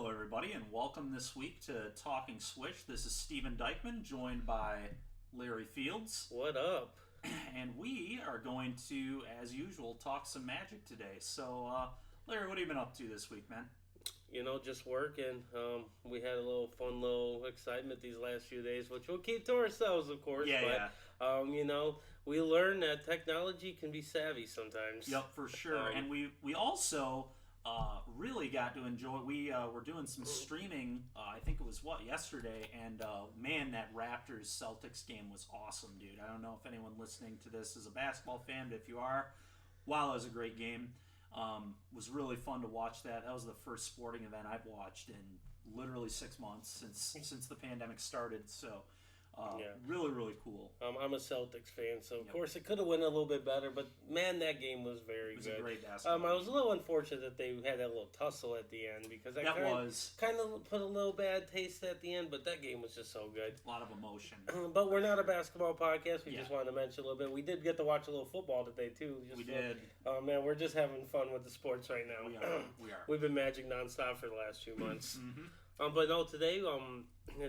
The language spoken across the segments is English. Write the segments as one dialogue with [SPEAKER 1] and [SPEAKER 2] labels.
[SPEAKER 1] Hello, everybody, and welcome this week to Talking Swish. This is Stephen Dykman, joined by Larry Fields.
[SPEAKER 2] What up?
[SPEAKER 1] And we are going to, as usual, talk some Magic today. So, Larry, what have you been up to this week, man?
[SPEAKER 2] You know, just working. We had a little fun little excitement these last few days, which we'll keep to ourselves, of course. You know, we learned that technology can be savvy sometimes.
[SPEAKER 1] Yep, for sure. And we also really got to enjoy. We were doing some streaming. I think it was yesterday, and man, that Raptors Celtics game was awesome, dude. I don't know if anyone listening to this is a basketball fan, but if you are, wow, it was a great game. Was really fun to watch that. That was the first sporting event I've watched in literally 6 months since the pandemic started. So. Really, really cool.
[SPEAKER 2] I'm a Celtics fan, so of course it could have went a little bit better, but man, that game was very good.
[SPEAKER 1] It was a great basketball
[SPEAKER 2] I was a little unfortunate that they had that little tussle at the end because that kind of put a little bad taste at the end, but that game was just so good.
[SPEAKER 1] A lot of emotion.
[SPEAKER 2] But we're not a basketball podcast. We just wanted to mention a little bit. We did get to watch a little football today, too.
[SPEAKER 1] We did.
[SPEAKER 2] Oh, man, we're just having fun with the sports right now.
[SPEAKER 1] We are.
[SPEAKER 2] We've been Magic nonstop for the last few months.
[SPEAKER 1] Mm-hmm.
[SPEAKER 2] But no, today, in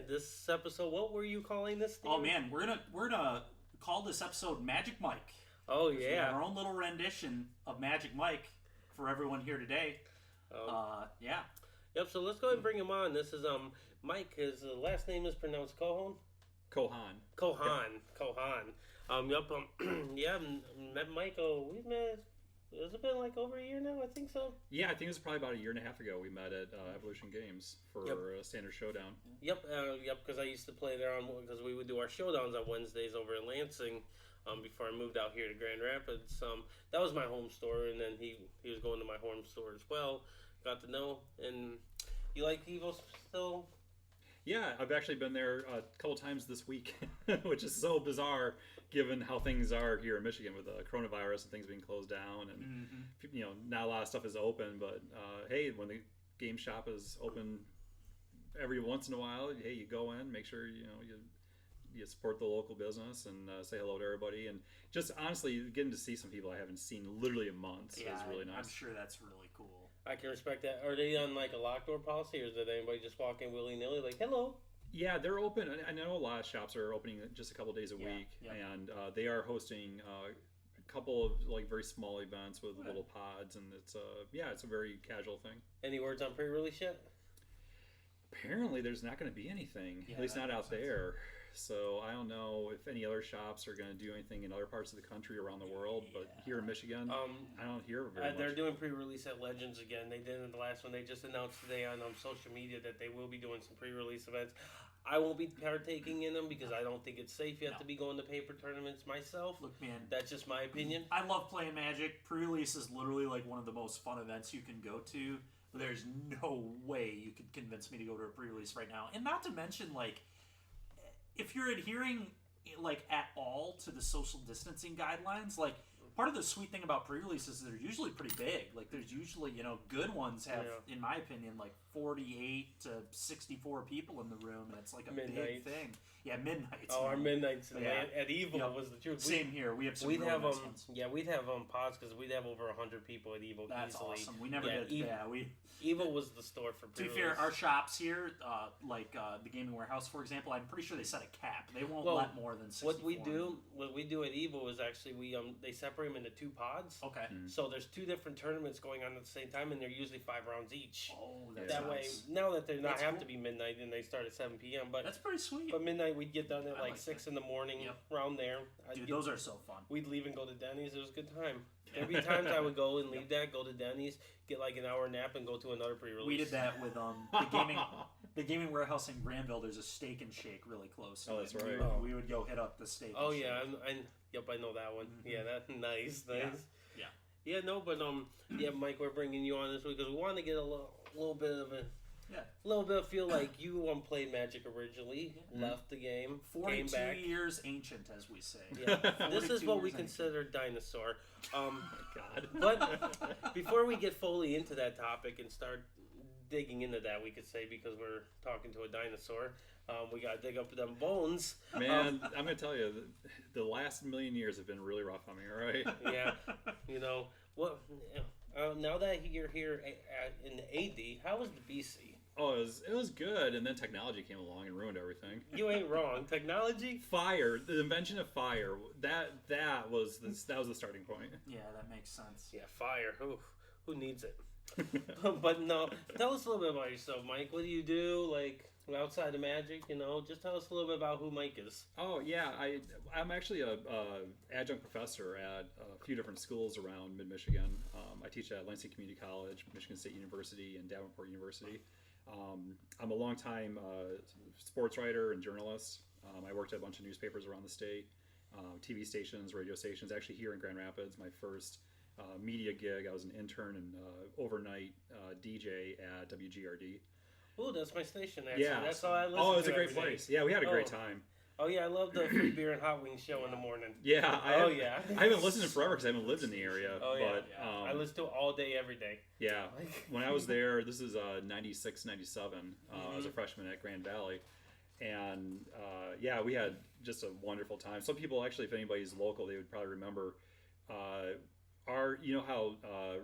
[SPEAKER 2] this episode, what were you calling this thing?
[SPEAKER 1] Oh man, we're gonna call this episode Magic Mike.
[SPEAKER 2] Oh yeah,
[SPEAKER 1] we have our own little rendition of Magic Mike for everyone here today. Yeah.
[SPEAKER 2] Yep. So let's go ahead and bring him on. This is Mike. His last name is pronounced Kohon.
[SPEAKER 3] Kohon.
[SPEAKER 2] Yep. Yeah. Met Michael. We've met. Has it been like over a year now? I think so.
[SPEAKER 3] Yeah, I think it was probably about a year and a half ago. We met at Evolution Games for a Standard Showdown.
[SPEAKER 2] Yep, because I used to play there because we would do our showdowns on Wednesdays over in Lansing before I moved out here to Grand Rapids. That was my home store, and then he was going to my home store as well. Got to know, and you like Evo still?
[SPEAKER 3] Yeah, I've actually been there a couple times this week, which is so bizarre given how things are here in Michigan with the coronavirus and things being closed down, and you know, not a lot of stuff is open. But hey, when the game shop is open every once in a while, hey, you go in, make sure you support the local business and say hello to everybody, and just honestly getting to see some people I haven't seen literally in months is really nice.
[SPEAKER 1] I'm sure that's really cool.
[SPEAKER 2] I can respect that. Are they on like a locked door policy, or is it anybody just walk in willy-nilly like, hello?
[SPEAKER 3] Yeah, they're open. I know a lot of shops are opening just a couple days a week, and they are hosting a couple of like very small events with little pods, and it's a very casual thing.
[SPEAKER 2] Any words on pre-release yet?
[SPEAKER 3] Apparently, there's not going to be anything, at least not out there. So I don't know if any other shops are going to do anything in other parts of the country around the world, but here in Michigan, I don't hear very much.
[SPEAKER 2] They're doing pre-release at Legends again. They did in the last one. They just announced today on social media that they will be doing some pre-release events. I won't be partaking in them because I don't think it's safe yet to be going to paper tournaments myself.
[SPEAKER 1] Look, man,
[SPEAKER 2] that's just my opinion.
[SPEAKER 1] I love playing Magic. Pre-release is literally like one of the most fun events you can go to. But there's no way you could convince me to go to a pre-release right now. And not to mention, like, if you're adhering, like, at all to the social distancing guidelines, like, part of the sweet thing about pre-releases is they're usually pretty big. Like, there's usually, good ones have, in my opinion, like, 48 to 64 people in the room, and it's like a big thing. Yeah, midnights.
[SPEAKER 2] Oh, our midnights at Evo was the truth.
[SPEAKER 1] Same here. We have some really nice ones.
[SPEAKER 2] Yeah, we'd have pods because we'd have over 100 people at Evo.
[SPEAKER 1] That's
[SPEAKER 2] easily.
[SPEAKER 1] Awesome. We never did.
[SPEAKER 2] Evo was the store for pre-release.
[SPEAKER 1] To be fair, our shops here, the Gaming Warehouse, for example, I'm pretty sure they set a cap. They won't let more than 64.
[SPEAKER 2] What we do at Evo is actually they separate them into 2 pods.
[SPEAKER 1] Okay.
[SPEAKER 2] So there's 2 different tournaments going on at the same time, and they're usually 5 rounds each.
[SPEAKER 1] Oh, that's
[SPEAKER 2] that nice. Way, now that they're not have to be midnight and they start at 7 p.m. But
[SPEAKER 1] that's pretty sweet.
[SPEAKER 2] But midnight we'd get done at like 6 in the morning, around there.
[SPEAKER 1] Dude, those are so fun.
[SPEAKER 2] We'd leave and go to Denny's. It was a good time. There'd be times I would go and leave go to Denny's, get like an hour nap, and go to another pre-release.
[SPEAKER 1] We did that with the gaming warehouse in Granville. There's a Steak and Shake really close.
[SPEAKER 3] Oh, that's right.
[SPEAKER 1] We would go hit up the Steak.
[SPEAKER 2] Oh
[SPEAKER 1] and
[SPEAKER 2] yeah,
[SPEAKER 1] Shake.
[SPEAKER 2] I know that one. Mm-hmm. Yeah, that's nice.
[SPEAKER 1] Yeah.
[SPEAKER 2] Yeah, no, but Mike, we're bringing you on this week because we want to get a little bit of a.
[SPEAKER 1] Yeah.
[SPEAKER 2] A little bit of feel like you played Magic originally, left the game,
[SPEAKER 1] 42
[SPEAKER 2] came back.
[SPEAKER 1] years ancient, as we say.
[SPEAKER 2] Yeah. This is what we consider dinosaur.
[SPEAKER 3] God.
[SPEAKER 2] But before we get fully into that topic and start digging into that, we could say, because we're talking to a dinosaur, we got to dig up them bones.
[SPEAKER 3] Man, I'm going to tell you, the last million years have been really rough on me, all right?
[SPEAKER 2] Yeah. Now that you're here in AD, how was the BC?
[SPEAKER 3] it was good, and then technology came along and ruined everything.
[SPEAKER 2] You ain't wrong. Technology,
[SPEAKER 3] Fire, the invention of fire, that was the starting point.
[SPEAKER 1] Yeah, that makes sense.
[SPEAKER 2] yeah, fire. Who needs it? But no, tell us a little bit about yourself, Mike. What do you do, like outside of Magic? Just tell us a little bit about who Mike is.
[SPEAKER 3] Oh yeah, I'm actually a adjunct professor at a few different schools around Mid-Michigan. I teach at Lansing Community College, Michigan State University, and Davenport University. I'm a longtime sports writer and journalist. I worked at a bunch of newspapers around the state, TV stations, radio stations. Actually, here in Grand Rapids, my first media gig, I was an intern and overnight DJ at WGRD.
[SPEAKER 2] Oh, that's my station. Actually.
[SPEAKER 3] Yeah,
[SPEAKER 2] that's all I listen to.
[SPEAKER 3] Oh, it's a great place. Yeah, we had a great time.
[SPEAKER 2] Oh yeah, I love the free beer and hot wings show in the morning.
[SPEAKER 3] Yeah, I haven't listened to it forever because I haven't lived in the area.
[SPEAKER 2] Oh yeah,
[SPEAKER 3] but,
[SPEAKER 2] I listen to it all day, every day.
[SPEAKER 3] Yeah, when I was there, this is 96, 97. I was a freshman at Grand Valley, and yeah, we had just a wonderful time. Some people actually, if anybody's local, they would probably remember. You know how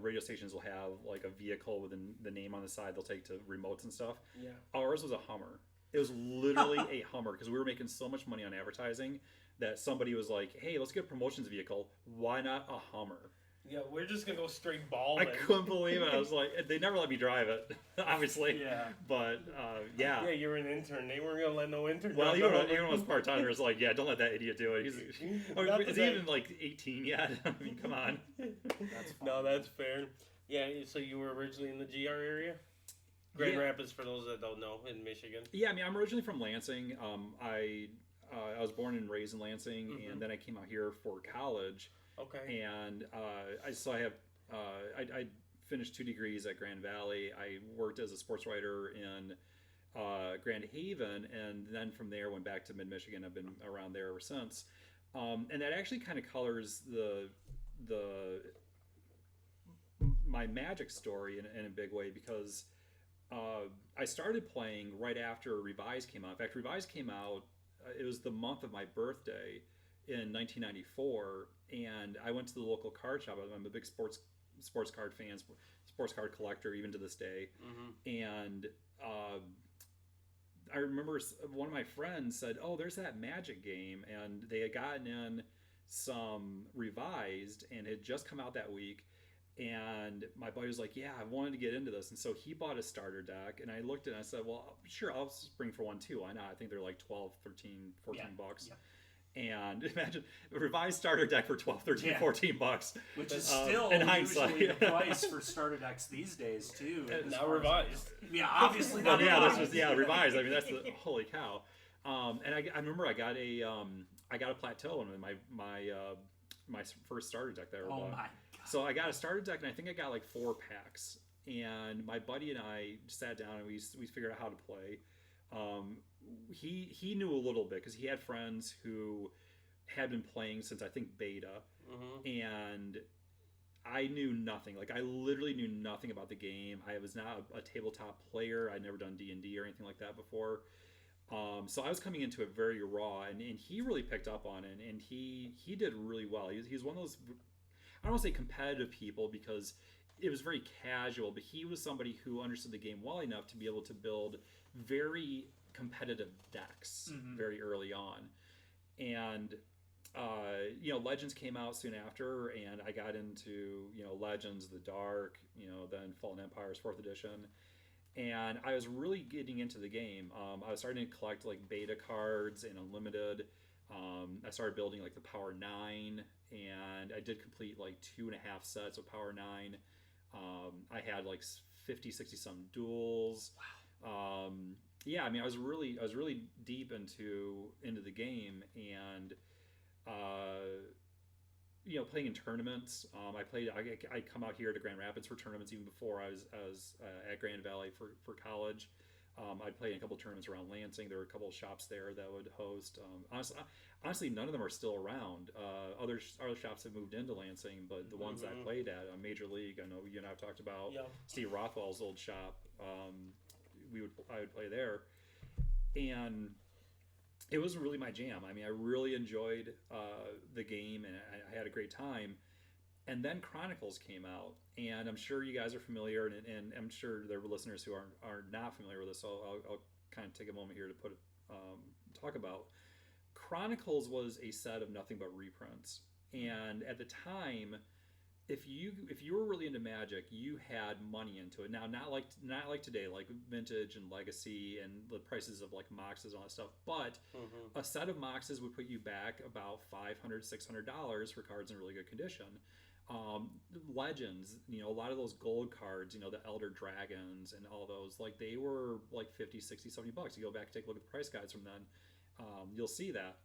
[SPEAKER 3] radio stations will have like a vehicle with the name on the side they'll take to remotes and stuff?
[SPEAKER 2] Yeah.
[SPEAKER 3] Ours was a Hummer. It was literally a Hummer because we were making so much money on advertising that somebody was like, hey, let's get a promotions vehicle. Why not a Hummer?
[SPEAKER 2] Yeah, we're just going to go straight ball.
[SPEAKER 3] I couldn't believe it. I was like, they never let me drive it, obviously.
[SPEAKER 1] Yeah.
[SPEAKER 3] But, yeah.
[SPEAKER 2] Yeah, you were an intern. They weren't going to let no intern
[SPEAKER 3] Well, even when I was part-timer, it's like, yeah, don't let that idiot do it. Is he even like 18 yet? I mean, come on.
[SPEAKER 2] No, that's fair. Yeah, so you were originally in the GR area? Grand Rapids, for those that don't know, in Michigan.
[SPEAKER 3] Yeah, I mean, I'm originally from Lansing. I was born and raised in Lansing, and then I came out here for college.
[SPEAKER 2] Okay.
[SPEAKER 3] And I finished 2 degrees at Grand Valley. I worked as a sports writer in Grand Haven, and then from there went back to Mid-Michigan. I've been around there ever since. And that actually kind of colors my Magic story in a big way because I started playing right after Revise came out. In fact, Revise came out, it was the month of my birthday in 1994, and I went to the local card shop. I'm a big sports card fan, sports card collector, even to this day. And I remember one of my friends said, oh, there's that Magic game, and they had gotten in some Revised, and it had just come out that week. And my buddy was like, yeah, I wanted to get into this. And so he bought a starter deck. And I looked at it and I said, well, sure, I'll spring for one too. Why not? I think they're like 12, 13, 14 bucks. Yeah. And imagine a Revised starter deck for 12, 13, 14 bucks. Which
[SPEAKER 1] is still
[SPEAKER 3] in hindsight
[SPEAKER 1] usually the price for starter decks these days too.
[SPEAKER 2] Now Revised.
[SPEAKER 1] Yeah, obviously not Revised.
[SPEAKER 3] Revised. I mean, that's the holy cow. And I remember I got a plateau in my first starter deck that I ever bought.
[SPEAKER 1] My God.
[SPEAKER 3] So I got a starter deck, and I think I got like 4 packs. And my buddy and I sat down, and we figured out how to play. He knew a little bit because he had friends who had been playing since I think beta, and I knew nothing. Like I literally knew nothing about the game. I was not a tabletop player. I'd never done D&D or anything like that before. So I was coming into it very raw, and he really picked up on it, and he did really well. He's one of those, I don't want to say competitive people because it was very casual, but he was somebody who understood the game well enough to be able to build very competitive decks very early on. And Legends came out soon after, and I got into Legends, the Dark, then Fallen Empires 4th edition. And I was really getting into the game. I was starting to collect like beta cards and Unlimited. I started building like the Power 9, and I did complete like 2.5 sets of Power 9. I had like 50, 60 some duels. Wow. Yeah, I mean, I was really deep into the game, and playing in tournaments. I come out here to Grand Rapids for tournaments even before I was at Grand Valley for college. I'd play in a couple tournaments around Lansing. There were a couple of shops there that would host. Honestly, none of them are still around. Other shops have moved into Lansing, but the ones that I played at, Major League, I know you and I have talked about Steve Rothwell's old shop. I would play there, and it was really my jam. I mean, I really enjoyed the game, and I had a great time. And then Chronicles came out, and I'm sure you guys are familiar, and I'm sure there are listeners who are not familiar with this, so I'll kind of take a moment here to talk about. Chronicles was a set of nothing but reprints, and at the time, if you were really into Magic, you had money into it. Now, not like today, like Vintage and Legacy and the prices of like Moxes and all that stuff, but a set of Moxes would put you back about $500-$600 for cards in really good condition. Legends, a lot of those gold cards, the Elder Dragons and all those, like they were like 50, 60, 70 bucks. You go back and take a look at the price guides from then, you'll see that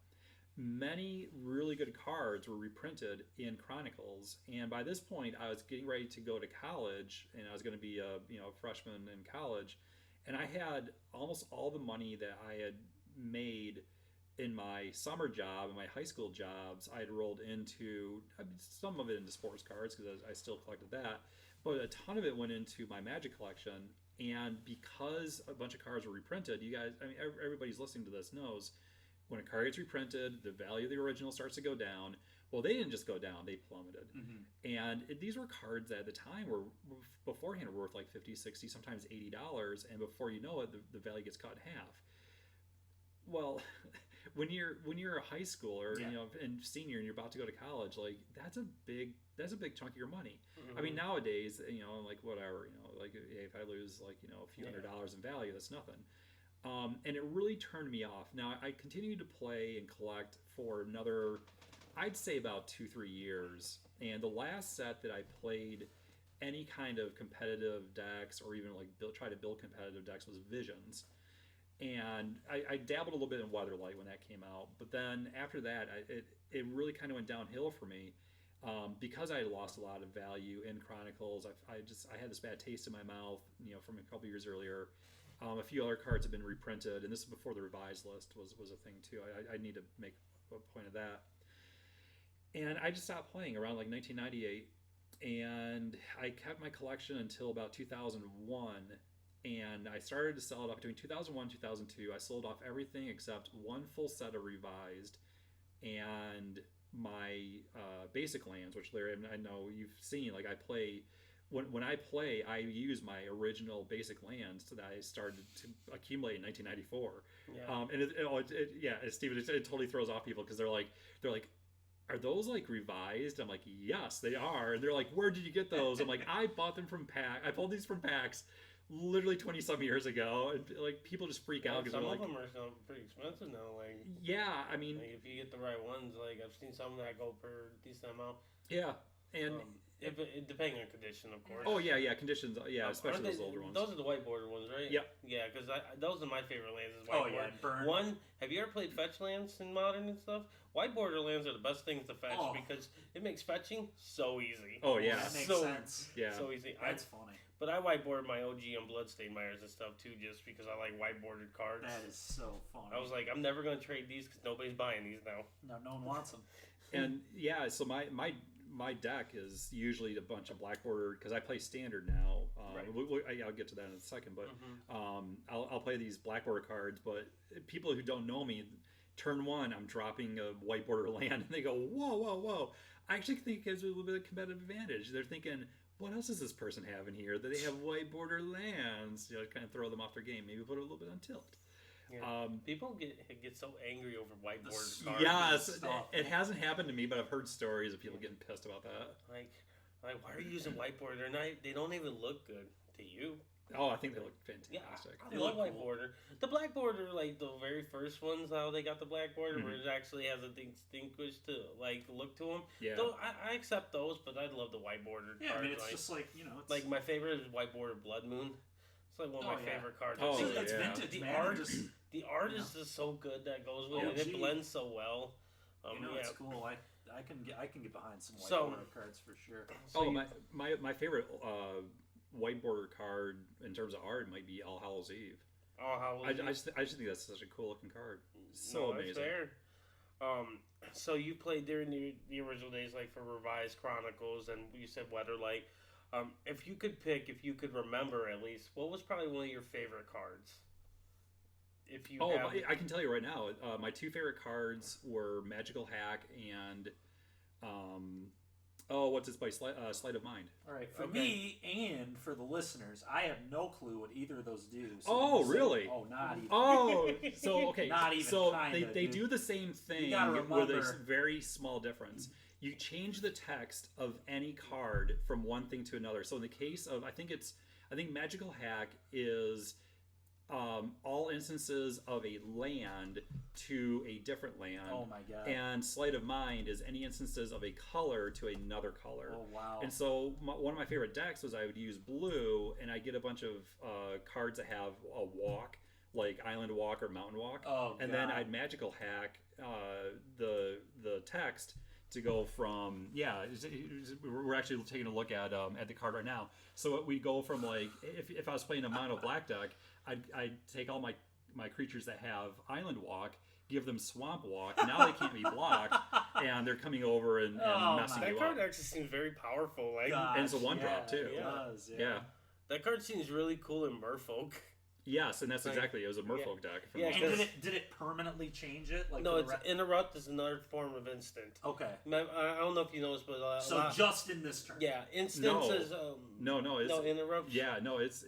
[SPEAKER 3] many really good cards were reprinted in Chronicles. And by this point, I was getting ready to go to college, and I was going to be a freshman in college, and I had almost all the money that I had made in my summer job and my high school jobs. I had rolled into some of it into sports cards because I still collected that, but a ton of it went into my Magic collection. And because a bunch of cards were reprinted, you guys, everybody's listening to this knows when a card gets reprinted, the value of the original starts to go down. Well, they didn't just go down, they plummeted. And these were cards that at the time were beforehand were worth like $50, $60, sometimes $80, and before you know it, the value gets cut in half. Well, when you're a high schooler, and senior, and you're about to go to college, like that's a big chunk of your money. I mean, nowadays, like whatever, like if I lose like a few $100 in value, that's nothing. And it really turned me off. Now, I continued to play and collect for another, I'd say about 2-3 years. And the last set that I played any kind of competitive decks or even like try to build competitive decks was Visions. And I dabbled a little bit in Weatherlight when that came out. But then after that, it really kind of went downhill for me. Because I had lost a lot of value in Chronicles. I had this bad taste in my mouth, from a couple years earlier. A few other cards have been reprinted, and this is before the revised list was a thing too. I need to make a point of that. And I just stopped playing around like 1998, and I kept my collection until about 2001, and I started to sell it off between 2001 and 2002. I sold off everything except one full set of revised and my basic lands, which Larry, I know you've seen. Like I play. When I play, I use my original basic lands that I started to accumulate in 1994. Yeah. And Steven, it totally throws off people because they're like, are those like revised? I'm like, yes, they are. And they're like, where did you get those? I'm like, I bought them from pack. I pulled these from packs literally 20-some years ago, and like people just freak out because
[SPEAKER 2] some
[SPEAKER 3] they're
[SPEAKER 2] of
[SPEAKER 3] like,
[SPEAKER 2] them are pretty expensive now. Like,
[SPEAKER 3] yeah, I mean,
[SPEAKER 2] like if you get the right ones, like I've seen some that go for a decent amount.
[SPEAKER 3] Yeah, and
[SPEAKER 2] if it depending on condition, of course.
[SPEAKER 3] Oh yeah, conditions. Yeah, especially those older ones.
[SPEAKER 2] Those are the white border ones, right?
[SPEAKER 3] Yep.
[SPEAKER 2] Yeah, because those are my favorite lands. Is white border.
[SPEAKER 1] Burn.
[SPEAKER 2] One, have you ever played fetch lands in Modern and stuff? White border lands are the best things to fetch because it makes fetching so easy.
[SPEAKER 3] Oh yeah,
[SPEAKER 1] that makes sense.
[SPEAKER 3] Yeah,
[SPEAKER 2] so easy.
[SPEAKER 1] That's funny.
[SPEAKER 2] But I whiteboarded my OG on Bloodstained Myers and stuff too, just because I like whiteboarded cards.
[SPEAKER 1] That is so funny.
[SPEAKER 2] I was like, I'm never going to trade these because nobody's buying these now.
[SPEAKER 1] No one wants them.
[SPEAKER 3] And yeah, so my deck is usually a bunch of black border because I play standard now. Right. I'll get to that in a second, but I'll play these black border cards. But people who don't know me, turn one, I'm dropping a white border land, and they go, whoa. I actually think it gives a little bit of competitive advantage. They're thinking, what else does this person have in here? That they have white border lands, kind of throw them off their game. Maybe put it a little bit on tilt.
[SPEAKER 2] Yeah. People get so angry over white border cards.
[SPEAKER 3] Yes, it hasn't happened to me, but I've heard stories of people getting pissed about that.
[SPEAKER 2] Like why are you using white border? They don't even look good to you.
[SPEAKER 3] Oh, I think they look fantastic.
[SPEAKER 2] Yeah, I love white border. The black border, like the very first ones, how they got the black border, where it actually has a distinguished look to them. Yeah. Though I accept those, but I love the white border.
[SPEAKER 1] Yeah,
[SPEAKER 2] cards.
[SPEAKER 1] I mean it's just like it's
[SPEAKER 2] like my favorite is white border Blood Moon. It's like one of my favorite cards.
[SPEAKER 3] Oh,
[SPEAKER 1] that's vintage.
[SPEAKER 2] The art is just so good that goes with it. It blends so well.
[SPEAKER 1] It's cool. I can get behind some white border cards for sure.
[SPEAKER 3] So my favorite white border card in terms of art might be All Hallows Eve.
[SPEAKER 2] All Hallows Eve.
[SPEAKER 3] I just think that's such a cool looking card. So amazing.
[SPEAKER 2] Fair. So you played during the original days, like for Revised Chronicles, and you said Weatherlight. If you could remember at least, what was probably one of your favorite cards?
[SPEAKER 3] I can tell you right now, my two favorite cards were Magical Hack and Oh, what's this by Sleight of Mind?
[SPEAKER 1] All right, for me and for the listeners, I have no clue what either of those do. So
[SPEAKER 3] Oh, really?
[SPEAKER 1] Oh, not even.
[SPEAKER 3] Oh, so okay.
[SPEAKER 1] Not even
[SPEAKER 3] So
[SPEAKER 1] kinda,
[SPEAKER 3] they
[SPEAKER 1] dude.
[SPEAKER 3] do the same thing
[SPEAKER 1] gotta
[SPEAKER 3] with a
[SPEAKER 1] remember-
[SPEAKER 3] very small difference. You change the text of any card from one thing to another. So in the case of, I think Magical Hack is all instances of a land to a different land.
[SPEAKER 1] Oh my god.
[SPEAKER 3] And Sleight of Mind is any instances of a color to another color.
[SPEAKER 1] Oh wow.
[SPEAKER 3] And so one of my favorite decks was I would use blue, and I get a bunch of cards that have a walk, like Island Walk or Mountain Walk.
[SPEAKER 1] Oh,
[SPEAKER 3] and
[SPEAKER 1] God.
[SPEAKER 3] then I'd Magical Hack the text to go from we're actually taking a look at the card right now. So we go from like if I was playing a mono black deck, I'd take all my creatures that have Island Walk, give them Swamp Walk. Now they can't be blocked, and they're coming over and messing
[SPEAKER 2] That
[SPEAKER 3] you
[SPEAKER 2] card
[SPEAKER 3] up.
[SPEAKER 2] actually seems very powerful. Like,
[SPEAKER 1] Gosh,
[SPEAKER 3] And it's a 1-drop, too.
[SPEAKER 1] It does,
[SPEAKER 3] Yeah.
[SPEAKER 2] that card seems really cool in Merfolk.
[SPEAKER 3] Yes, and that's exactly it. was a Merfolk deck.
[SPEAKER 2] Yeah,
[SPEAKER 1] And
[SPEAKER 2] because-
[SPEAKER 1] did it permanently change it? Like
[SPEAKER 2] No,
[SPEAKER 1] for
[SPEAKER 2] it's
[SPEAKER 1] the
[SPEAKER 2] Interrupt is another form of instant.
[SPEAKER 1] okay.
[SPEAKER 2] I don't know if you noticed, but
[SPEAKER 1] So just in this turn.
[SPEAKER 2] yeah, instances.
[SPEAKER 3] No, it's
[SPEAKER 2] no interrupt.
[SPEAKER 3] yeah, no, it's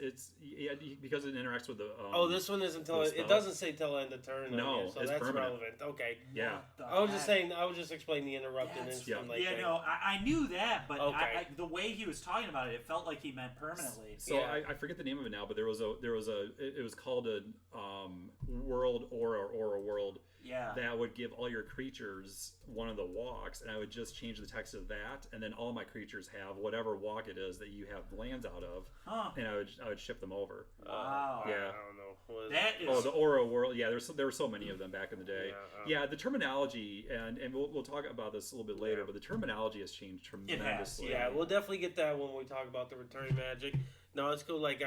[SPEAKER 3] because it interacts with the.
[SPEAKER 2] Oh, this one isn't till
[SPEAKER 3] the
[SPEAKER 2] it
[SPEAKER 3] spell.
[SPEAKER 2] doesn't say till end of turn.
[SPEAKER 3] No,
[SPEAKER 2] here, so
[SPEAKER 3] it's
[SPEAKER 2] that's
[SPEAKER 3] permanent.
[SPEAKER 2] relevant. Okay.
[SPEAKER 3] Yeah.
[SPEAKER 1] What the
[SPEAKER 2] I was just
[SPEAKER 1] heck?
[SPEAKER 2] saying. I was just explaining the interrupt and
[SPEAKER 1] That's-
[SPEAKER 2] instant.
[SPEAKER 3] yeah.
[SPEAKER 2] Like
[SPEAKER 1] Yeah,
[SPEAKER 2] thing.
[SPEAKER 1] no, I knew that, but
[SPEAKER 2] Okay.
[SPEAKER 1] the way he was talking about it, it felt like he meant permanently.
[SPEAKER 3] So
[SPEAKER 2] Yeah.
[SPEAKER 3] I forget the name of it now, but it was called a world aura world
[SPEAKER 1] Yeah.
[SPEAKER 3] that would give all your creatures one of the walks, and I would just change the text of that, and then all my creatures have whatever walk it is that you have lands out of,
[SPEAKER 1] Huh.
[SPEAKER 3] and I would ship them over.
[SPEAKER 1] Wow.
[SPEAKER 3] Yeah.
[SPEAKER 2] I don't know. What is
[SPEAKER 1] That
[SPEAKER 2] it?
[SPEAKER 1] is.
[SPEAKER 3] Oh, the aura world. Yeah, there were so many of them back in the day.
[SPEAKER 2] Yeah,
[SPEAKER 3] Yeah, the terminology, and we'll talk about this a little bit later, but the terminology has changed tremendously.
[SPEAKER 2] Yeah, we'll definitely get that when we talk about the return magic. No, it's cool. Like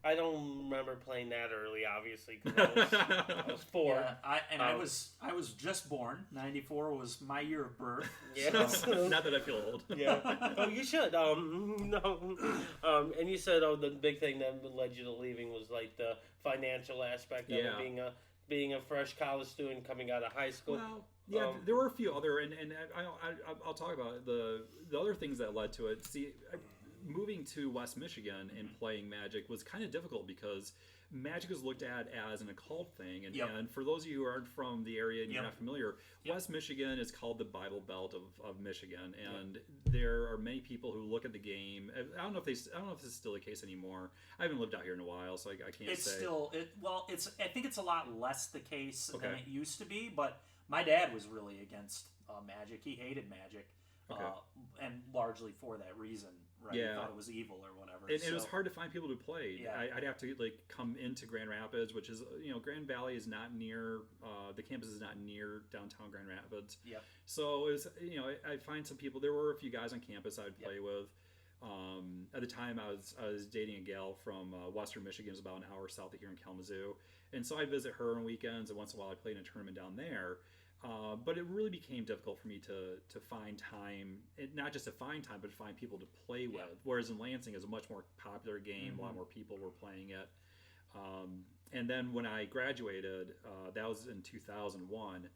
[SPEAKER 2] I don't remember playing that early, obviously, because I was 4.
[SPEAKER 1] Yeah, I was just born. 94 was my year of birth.
[SPEAKER 2] Yeah.
[SPEAKER 3] Not that I feel old.
[SPEAKER 2] Yeah. Oh, you should. No. And you said, the big thing that led you to leaving was like the financial aspect of it, being a fresh college student coming out of high school.
[SPEAKER 3] Well, yeah, there were a few other, and I'll talk about it. The other things that led to it. See, moving to West Michigan and playing Magic was kind of difficult because Magic is looked at as an occult thing, and for those of you who aren't from the area and you're not familiar, West Michigan is called the Bible Belt of Michigan, and there are many people who look at the game. I don't know if this is still the case anymore. I haven't lived out here in a while, so I can't
[SPEAKER 1] It's
[SPEAKER 3] say.
[SPEAKER 1] I think it's a lot less the case than
[SPEAKER 3] Okay.
[SPEAKER 1] it used to be. But my dad was really against Magic. He hated Magic,
[SPEAKER 3] Okay.
[SPEAKER 1] and largely for that reason. Right?
[SPEAKER 3] Yeah.
[SPEAKER 1] He thought it was evil or whatever.
[SPEAKER 3] And it was hard to find people to play.
[SPEAKER 1] Yeah.
[SPEAKER 3] I'd have to come into Grand Rapids, which is Grand Valley is not near the campus is not near downtown Grand Rapids.
[SPEAKER 1] Yep.
[SPEAKER 3] So it was I'd find some people. There were a few guys on campus I'd play with. At the time, I was dating a gal from Western Michigan, it was about an hour south of here in Kalamazoo, and so I'd visit her on weekends, and once in a while I played in a tournament down there. But it really became difficult for me to find time, not just to find time, but to find people to play with. Whereas in Lansing, is a much more popular game, a lot more people were playing it. And then when I graduated, that was in 2001,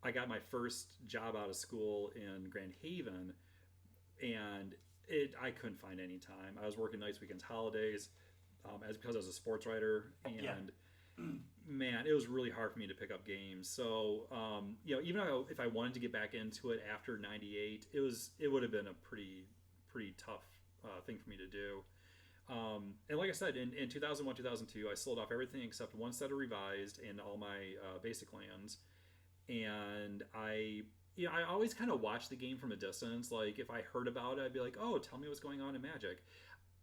[SPEAKER 3] I got my first job out of school in Grand Haven, and I couldn't find any time. I was working nights, weekends, holidays, because I was a sports writer, and man, it was really hard for me to pick up games. So, even if I wanted to get back into it after '98, it would have been a pretty tough thing for me to do. And like I said, in 2001, 2002, I sold off everything except one set of revised and all my basic lands. And I always kind of watched the game from a distance. Like if I heard about it, I'd be like, "Oh, tell me what's going on in Magic."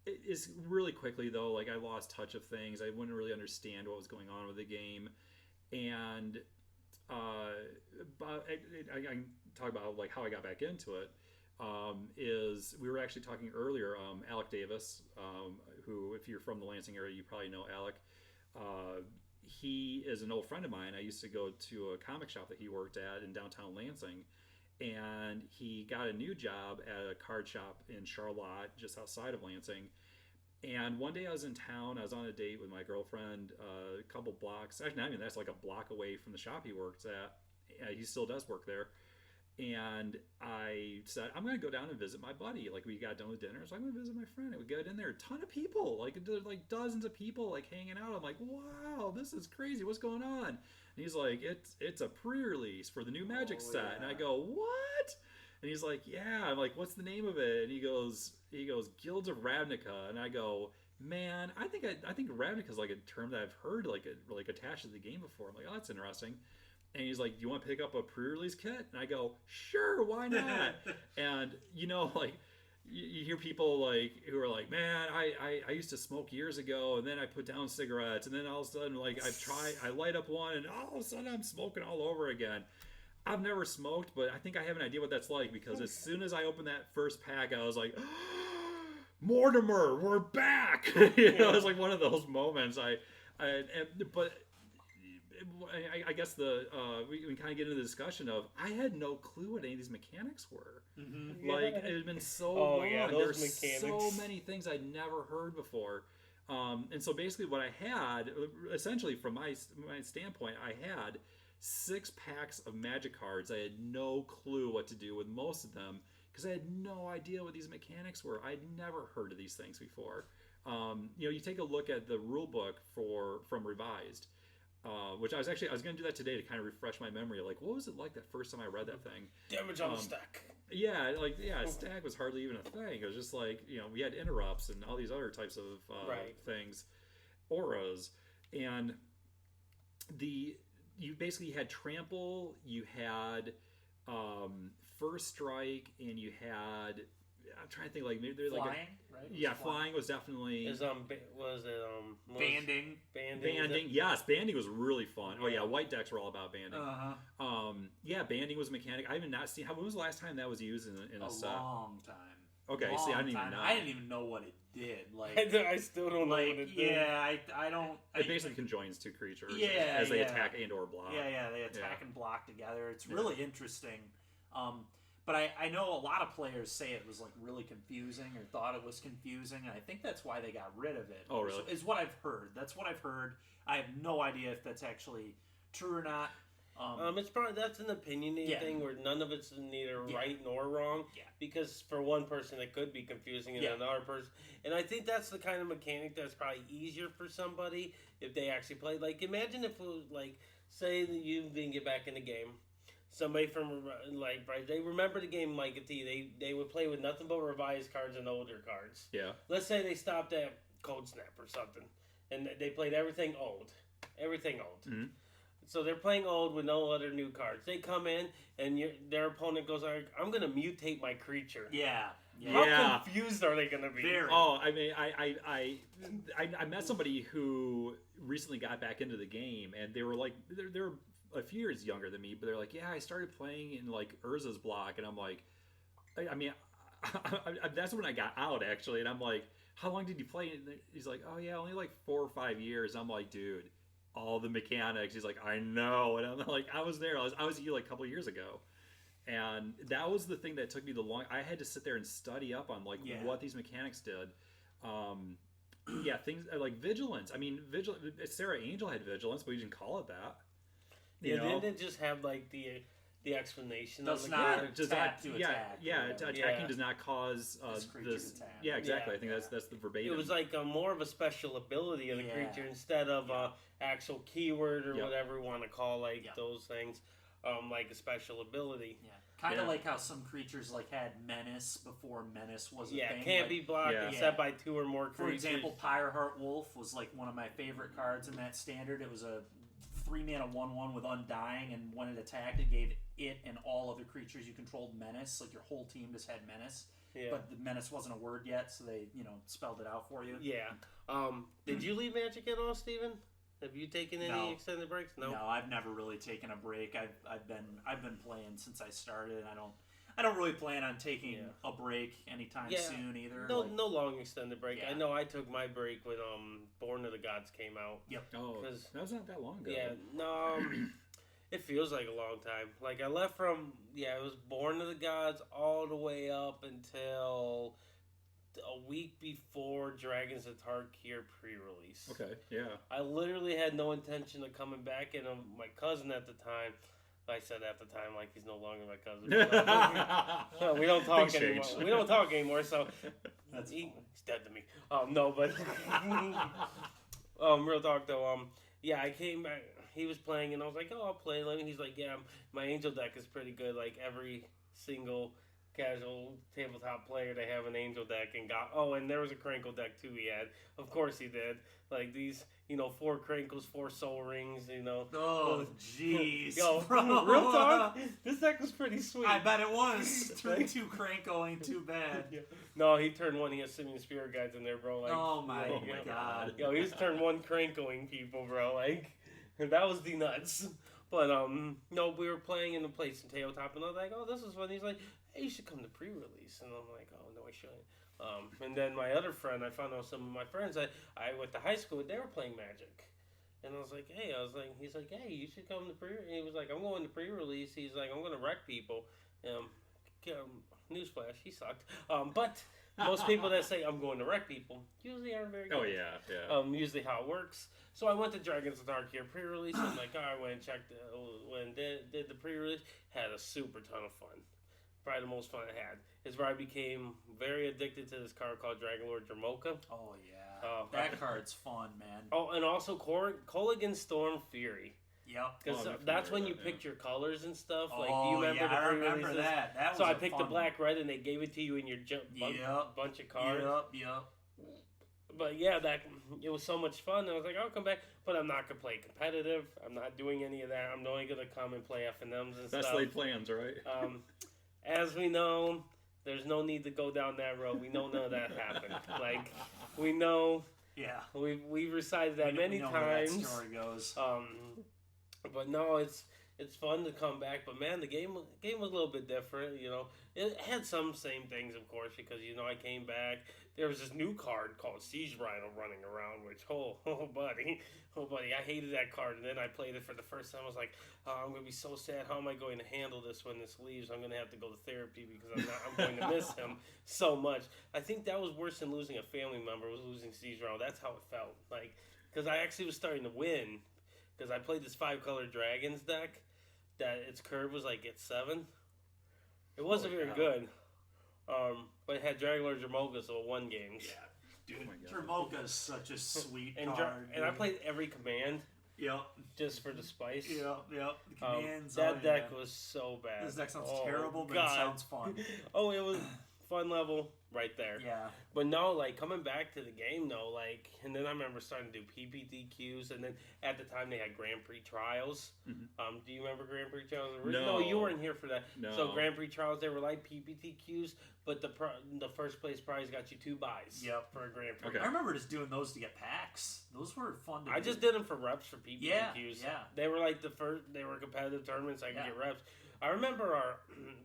[SPEAKER 3] It is really quickly though. Like I lost touch of things. I wouldn't really understand what was going on with the game, and but I can talk about like how I got back into it. Is we were actually talking earlier. Alec Davis, who if you're from the Lansing area, you probably know Alec. He is an old friend of mine. I used to go to a comic shop that he worked at in downtown Lansing, and he got a new job at a card shop in Charlotte, just outside of Lansing. And one day I was in town. I was on a date with my girlfriend, a couple blocks. Actually, I mean that's like a block away from the shop he works at. He still does work there. And I said, I'm going to go down and visit my buddy. Like, we got done with dinner, so I'm going to visit my friend. And we get in there, a ton of people, like dozens of people, like hanging out. I'm like, wow, this is crazy. What's going on? And he's like, it's a pre-release for the new Magic set.
[SPEAKER 1] Yeah.
[SPEAKER 3] And I go, what? And he's like, yeah. I'm like, what's the name of it? And he goes, Guilds of Ravnica. And I go, man, I think Ravnica is like a term that I've heard like attached to the game before. I'm like, oh, that's interesting. And he's like, do you want to pick up a pre-release kit? And I go, sure, why not? And, like, you hear people, like, who are like, man, I used to smoke years ago, and then I put down cigarettes, and then all of a sudden, like, I light up one, and all of a sudden I'm smoking all over again. I've never smoked, but I think I have an idea what that's like, because as soon as I opened that first pack, I was like, Mortimer, we're back! It was like one of those moments. But I guess we can kind of get into the discussion of, I had no clue what any of these mechanics were.
[SPEAKER 2] Mm-hmm.
[SPEAKER 3] Like, it had been so long.
[SPEAKER 2] Yeah,
[SPEAKER 3] There's
[SPEAKER 2] mechanics.
[SPEAKER 3] so many things I'd never heard before. And so basically what I had, essentially from my standpoint, I had 6 packs of Magic cards. I had no clue what to do with most of them, because I had no idea what these mechanics were. I'd never heard of these things before. You take a look at the rule book from Revised, which I was going to do that today to kind of refresh my memory. Like, what was it like that first time I read that thing?
[SPEAKER 2] Damage on the stack.
[SPEAKER 3] Yeah, stack was hardly even a thing. It was just like, we had interrupts and all these other types of things, auras, and you basically had trample, you had first strike, and you had, I'm trying to think, like, maybe they're like
[SPEAKER 1] flying, right?
[SPEAKER 3] Yeah, flying was definitely.
[SPEAKER 1] Banding?
[SPEAKER 3] Banding, yes, banding was really fun. Oh yeah, white decks were all about banding.
[SPEAKER 1] Uh-huh.
[SPEAKER 3] Banding was a mechanic. I have not seen. When was the last time that was used in a set?
[SPEAKER 1] Long time.
[SPEAKER 3] Okay, see, I didn't even know.
[SPEAKER 1] I didn't even know what it did. Like,
[SPEAKER 2] I still don't know what it did.
[SPEAKER 1] Yeah, I don't.
[SPEAKER 3] It basically conjoins 2 creatures as they attack and or block.
[SPEAKER 1] Yeah, they attack and block together. It's really interesting. But I know a lot of players say it was like really confusing or thought it was confusing, and I think that's why they got rid of it.
[SPEAKER 3] Oh, really?
[SPEAKER 1] Is what I've heard. That's what I've heard. I have no idea if that's actually true or not.
[SPEAKER 2] It's probably, that's an opinionated thing where none of it's neither right nor wrong.
[SPEAKER 1] Yeah.
[SPEAKER 2] Because for one person it could be confusing, and another person, and I think that's the kind of mechanic that's probably easier for somebody if they actually play. Like, imagine if it was like, say that you didn't get back in the game. Somebody from, like, they remember the game like a T. They would play with nothing but revised cards and older cards.
[SPEAKER 3] Yeah.
[SPEAKER 2] Let's say they stopped at Cold Snap or something, and they played everything old. Mm-hmm. So they're playing old with no other new cards. They come in, and their opponent goes, I'm going to mutate my creature.
[SPEAKER 1] Yeah.
[SPEAKER 2] How confused are they going to be?
[SPEAKER 1] Very.
[SPEAKER 3] Oh, I mean, I met somebody who recently got back into the game, and they were like, they're a few years younger than me, but they're like, yeah, I started playing in like Urza's block, and I'm like, I mean, that's when I got out actually, and I'm like, how long did you play? And he's like, oh yeah, only like 4 or 5 years. I'm like, dude, all the mechanics. He's like, I know, and I'm like, I was there. I was here like a couple of years ago, and that was the thing that took me the long. I had to sit there and study up on like what these mechanics did. Things like vigilance. I mean, Sarah Angel had vigilance, but we didn't call it that.
[SPEAKER 2] Didn't it just have like the explanation?
[SPEAKER 1] Does not attack.
[SPEAKER 3] Attacking does not cause this.
[SPEAKER 1] Attack.
[SPEAKER 3] Yeah, exactly. I think that's the verbatim.
[SPEAKER 2] It was like more of a special ability of the creature instead of actual keyword or whatever we want to call those things, like a special ability.
[SPEAKER 1] Yeah. Kind of like how some creatures like had menace before menace was a thing.
[SPEAKER 2] Yeah, can't be blocked except by 2 or more creatures.
[SPEAKER 1] For example, Pyreheart Wolf was like one of my favorite cards in that standard. It was a 3-mana 1/1 with Undying, and when it attacked, it gave it and all other creatures you controlled menace. Like your whole team just had menace, but the menace wasn't a word yet, so they spelled it out for you.
[SPEAKER 2] Yeah. Did you leave Magic at all, Steven? Have you taken any extended breaks? No,
[SPEAKER 1] I've never really taken a break. I've been playing since I started. I don't really plan on taking a break anytime soon either.
[SPEAKER 2] No long extended break. Yeah. I know I took my break when Born of the Gods came out.
[SPEAKER 1] Yep.
[SPEAKER 3] Oh, that was not that long ago.
[SPEAKER 2] Yeah. No. It feels like a long time. Like I left from it was Born of the Gods all the way up until a week before Dragons of Tarkir pre-release.
[SPEAKER 3] Okay. Yeah.
[SPEAKER 2] I literally had no intention of coming back, and my cousin at the time. I said at the time, like, he's no longer my cousin. We don't talk
[SPEAKER 3] Things
[SPEAKER 2] anymore.
[SPEAKER 3] change.
[SPEAKER 2] We don't talk anymore, so
[SPEAKER 1] That's
[SPEAKER 2] he's dead to me. No, but real talk though. Yeah, I came back. He was playing, and I was like, "Oh, I'll play." And he's like, "Yeah, my angel deck is pretty good. Like every single casual tabletop player, they have an angel deck and got. Oh, and there was a Crinkle deck too. He had, of course, he did. Like these, 4 Crinkles, 4 Soul Rings.
[SPEAKER 1] Oh, jeez.
[SPEAKER 2] Yo,
[SPEAKER 1] bro.
[SPEAKER 2] real talk. This deck was pretty sweet.
[SPEAKER 1] I bet it was. Turn 2 Cranko ain't too bad.
[SPEAKER 2] Yeah. No, he turned 1. He has Simian Spirit Guides in there, bro. Like,
[SPEAKER 1] Oh my
[SPEAKER 3] God.
[SPEAKER 2] Yo, he was turned 1 Crankoing people, bro. Like, that was the nuts. But no, we were playing in the place in tabletop, and I was like, "Oh, this is fun." He's like, "Hey, you should come to pre-release," and I'm like, "Oh no, I shouldn't." And then my other friend, I found out some of my friends I went to high school with, they were playing Magic, and I was like, "Hey," he's like, "Hey, you should come to pre." And he was like, "I'm going to pre-release." He's like, "I'm going to wreck people." Newsflash, he sucked. But most people that say I'm going to wreck people usually aren't very good.
[SPEAKER 3] Oh yeah.
[SPEAKER 2] Usually how it works. So I went to Dragons of Dark here pre-release. I'm like, all right, I went and checked. Did the pre-release. Had a super ton of fun. Probably the most fun I had. Is where I became very addicted to this card called Dragon Lord Dramoka.
[SPEAKER 1] Oh yeah. That card's fun, man.
[SPEAKER 2] Oh, and also Colligan Storm Fury.
[SPEAKER 1] Yep.
[SPEAKER 2] Because that's when you picked your colors and stuff. Like,
[SPEAKER 1] oh,
[SPEAKER 2] do you remember
[SPEAKER 1] yeah,
[SPEAKER 2] the
[SPEAKER 1] I
[SPEAKER 2] pre-releases?
[SPEAKER 1] remember that. That was
[SPEAKER 2] so I
[SPEAKER 1] a
[SPEAKER 2] picked
[SPEAKER 1] fun
[SPEAKER 2] the black red, and they gave it to you in your bunch of cards.
[SPEAKER 1] Yep.
[SPEAKER 2] But yeah, it was so much fun. I was like, I'll come back, but I'm not gonna play competitive. I'm not doing any of that. I'm only gonna come and play FNMs and stuff.
[SPEAKER 3] Best laid plans, right?
[SPEAKER 2] As we know, there's no need to go down that road. We know none of that happened. Like, we know.
[SPEAKER 1] Yeah.
[SPEAKER 2] We've recited that many times.
[SPEAKER 1] Where that story goes.
[SPEAKER 2] But no, it's fun to come back. But man, the game was a little bit different. It had some same things, of course, because I came back. There was this new card called Siege Rhino running around, which buddy, I hated that card. And then I played it for the first time. I was like, oh, I'm gonna be so sad. How am I going to handle this when this leaves? I'm gonna have to go to therapy because I'm going to miss him so much. I think that was worse than losing a family member. Was losing Siege Rhino. That's how it felt. Like, because I actually was starting to win. Because I played this 5-color Dragons deck that its curve was like at 7. It wasn't very good. But it had Dragon Lord Dramoka, so it won games.
[SPEAKER 1] Yeah, dude. Dramoka is such a sweet
[SPEAKER 2] and
[SPEAKER 1] card.
[SPEAKER 2] And I played every command.
[SPEAKER 1] Yep.
[SPEAKER 2] Just for the spice.
[SPEAKER 1] Yep. The commands.
[SPEAKER 2] That deck was so bad.
[SPEAKER 1] This deck sounds terrible, but it sounds fun.
[SPEAKER 2] Oh, it was fun level right there.
[SPEAKER 1] Yeah.
[SPEAKER 2] But no, like, coming back to the game, though, like, and then I remember starting to do PPTQs, and then at the time they had Grand Prix trials.
[SPEAKER 3] Mm-hmm.
[SPEAKER 2] Do you remember Grand Prix trials?
[SPEAKER 3] No.
[SPEAKER 2] You weren't here for that.
[SPEAKER 3] No.
[SPEAKER 2] So Grand Prix trials, they were like PPTQs, but the first place prize got you 2 buys.
[SPEAKER 1] Yep.
[SPEAKER 2] For a Grand Prix.
[SPEAKER 3] Okay.
[SPEAKER 1] I remember just doing those to get packs. Those were fun to do.
[SPEAKER 2] I just did them for reps for PPTQs.
[SPEAKER 1] Yeah.
[SPEAKER 2] They were like they were competitive tournaments. I could get reps. I remember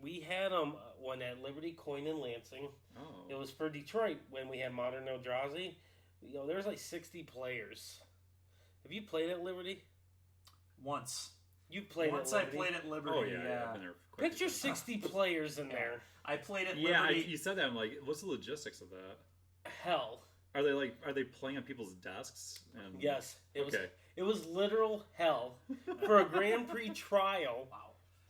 [SPEAKER 2] we had one at Liberty Coin in Lansing.
[SPEAKER 3] Oh.
[SPEAKER 2] It was for Detroit when we had Modern Eldrazi. There was like 60 players. Have you played at Liberty?
[SPEAKER 1] Once.
[SPEAKER 2] You played
[SPEAKER 1] Once
[SPEAKER 2] at Liberty?
[SPEAKER 1] I played at Liberty.
[SPEAKER 3] Oh yeah. I've been there quite
[SPEAKER 2] Picture 60 players in there.
[SPEAKER 1] I played at
[SPEAKER 3] Yeah,
[SPEAKER 1] Liberty.
[SPEAKER 3] you said that. I'm like, what's the logistics of that?
[SPEAKER 2] Hell.
[SPEAKER 3] Are they playing on people's desks? And...
[SPEAKER 2] Yes. It was literal hell for a Grand Prix trial.
[SPEAKER 1] Wow.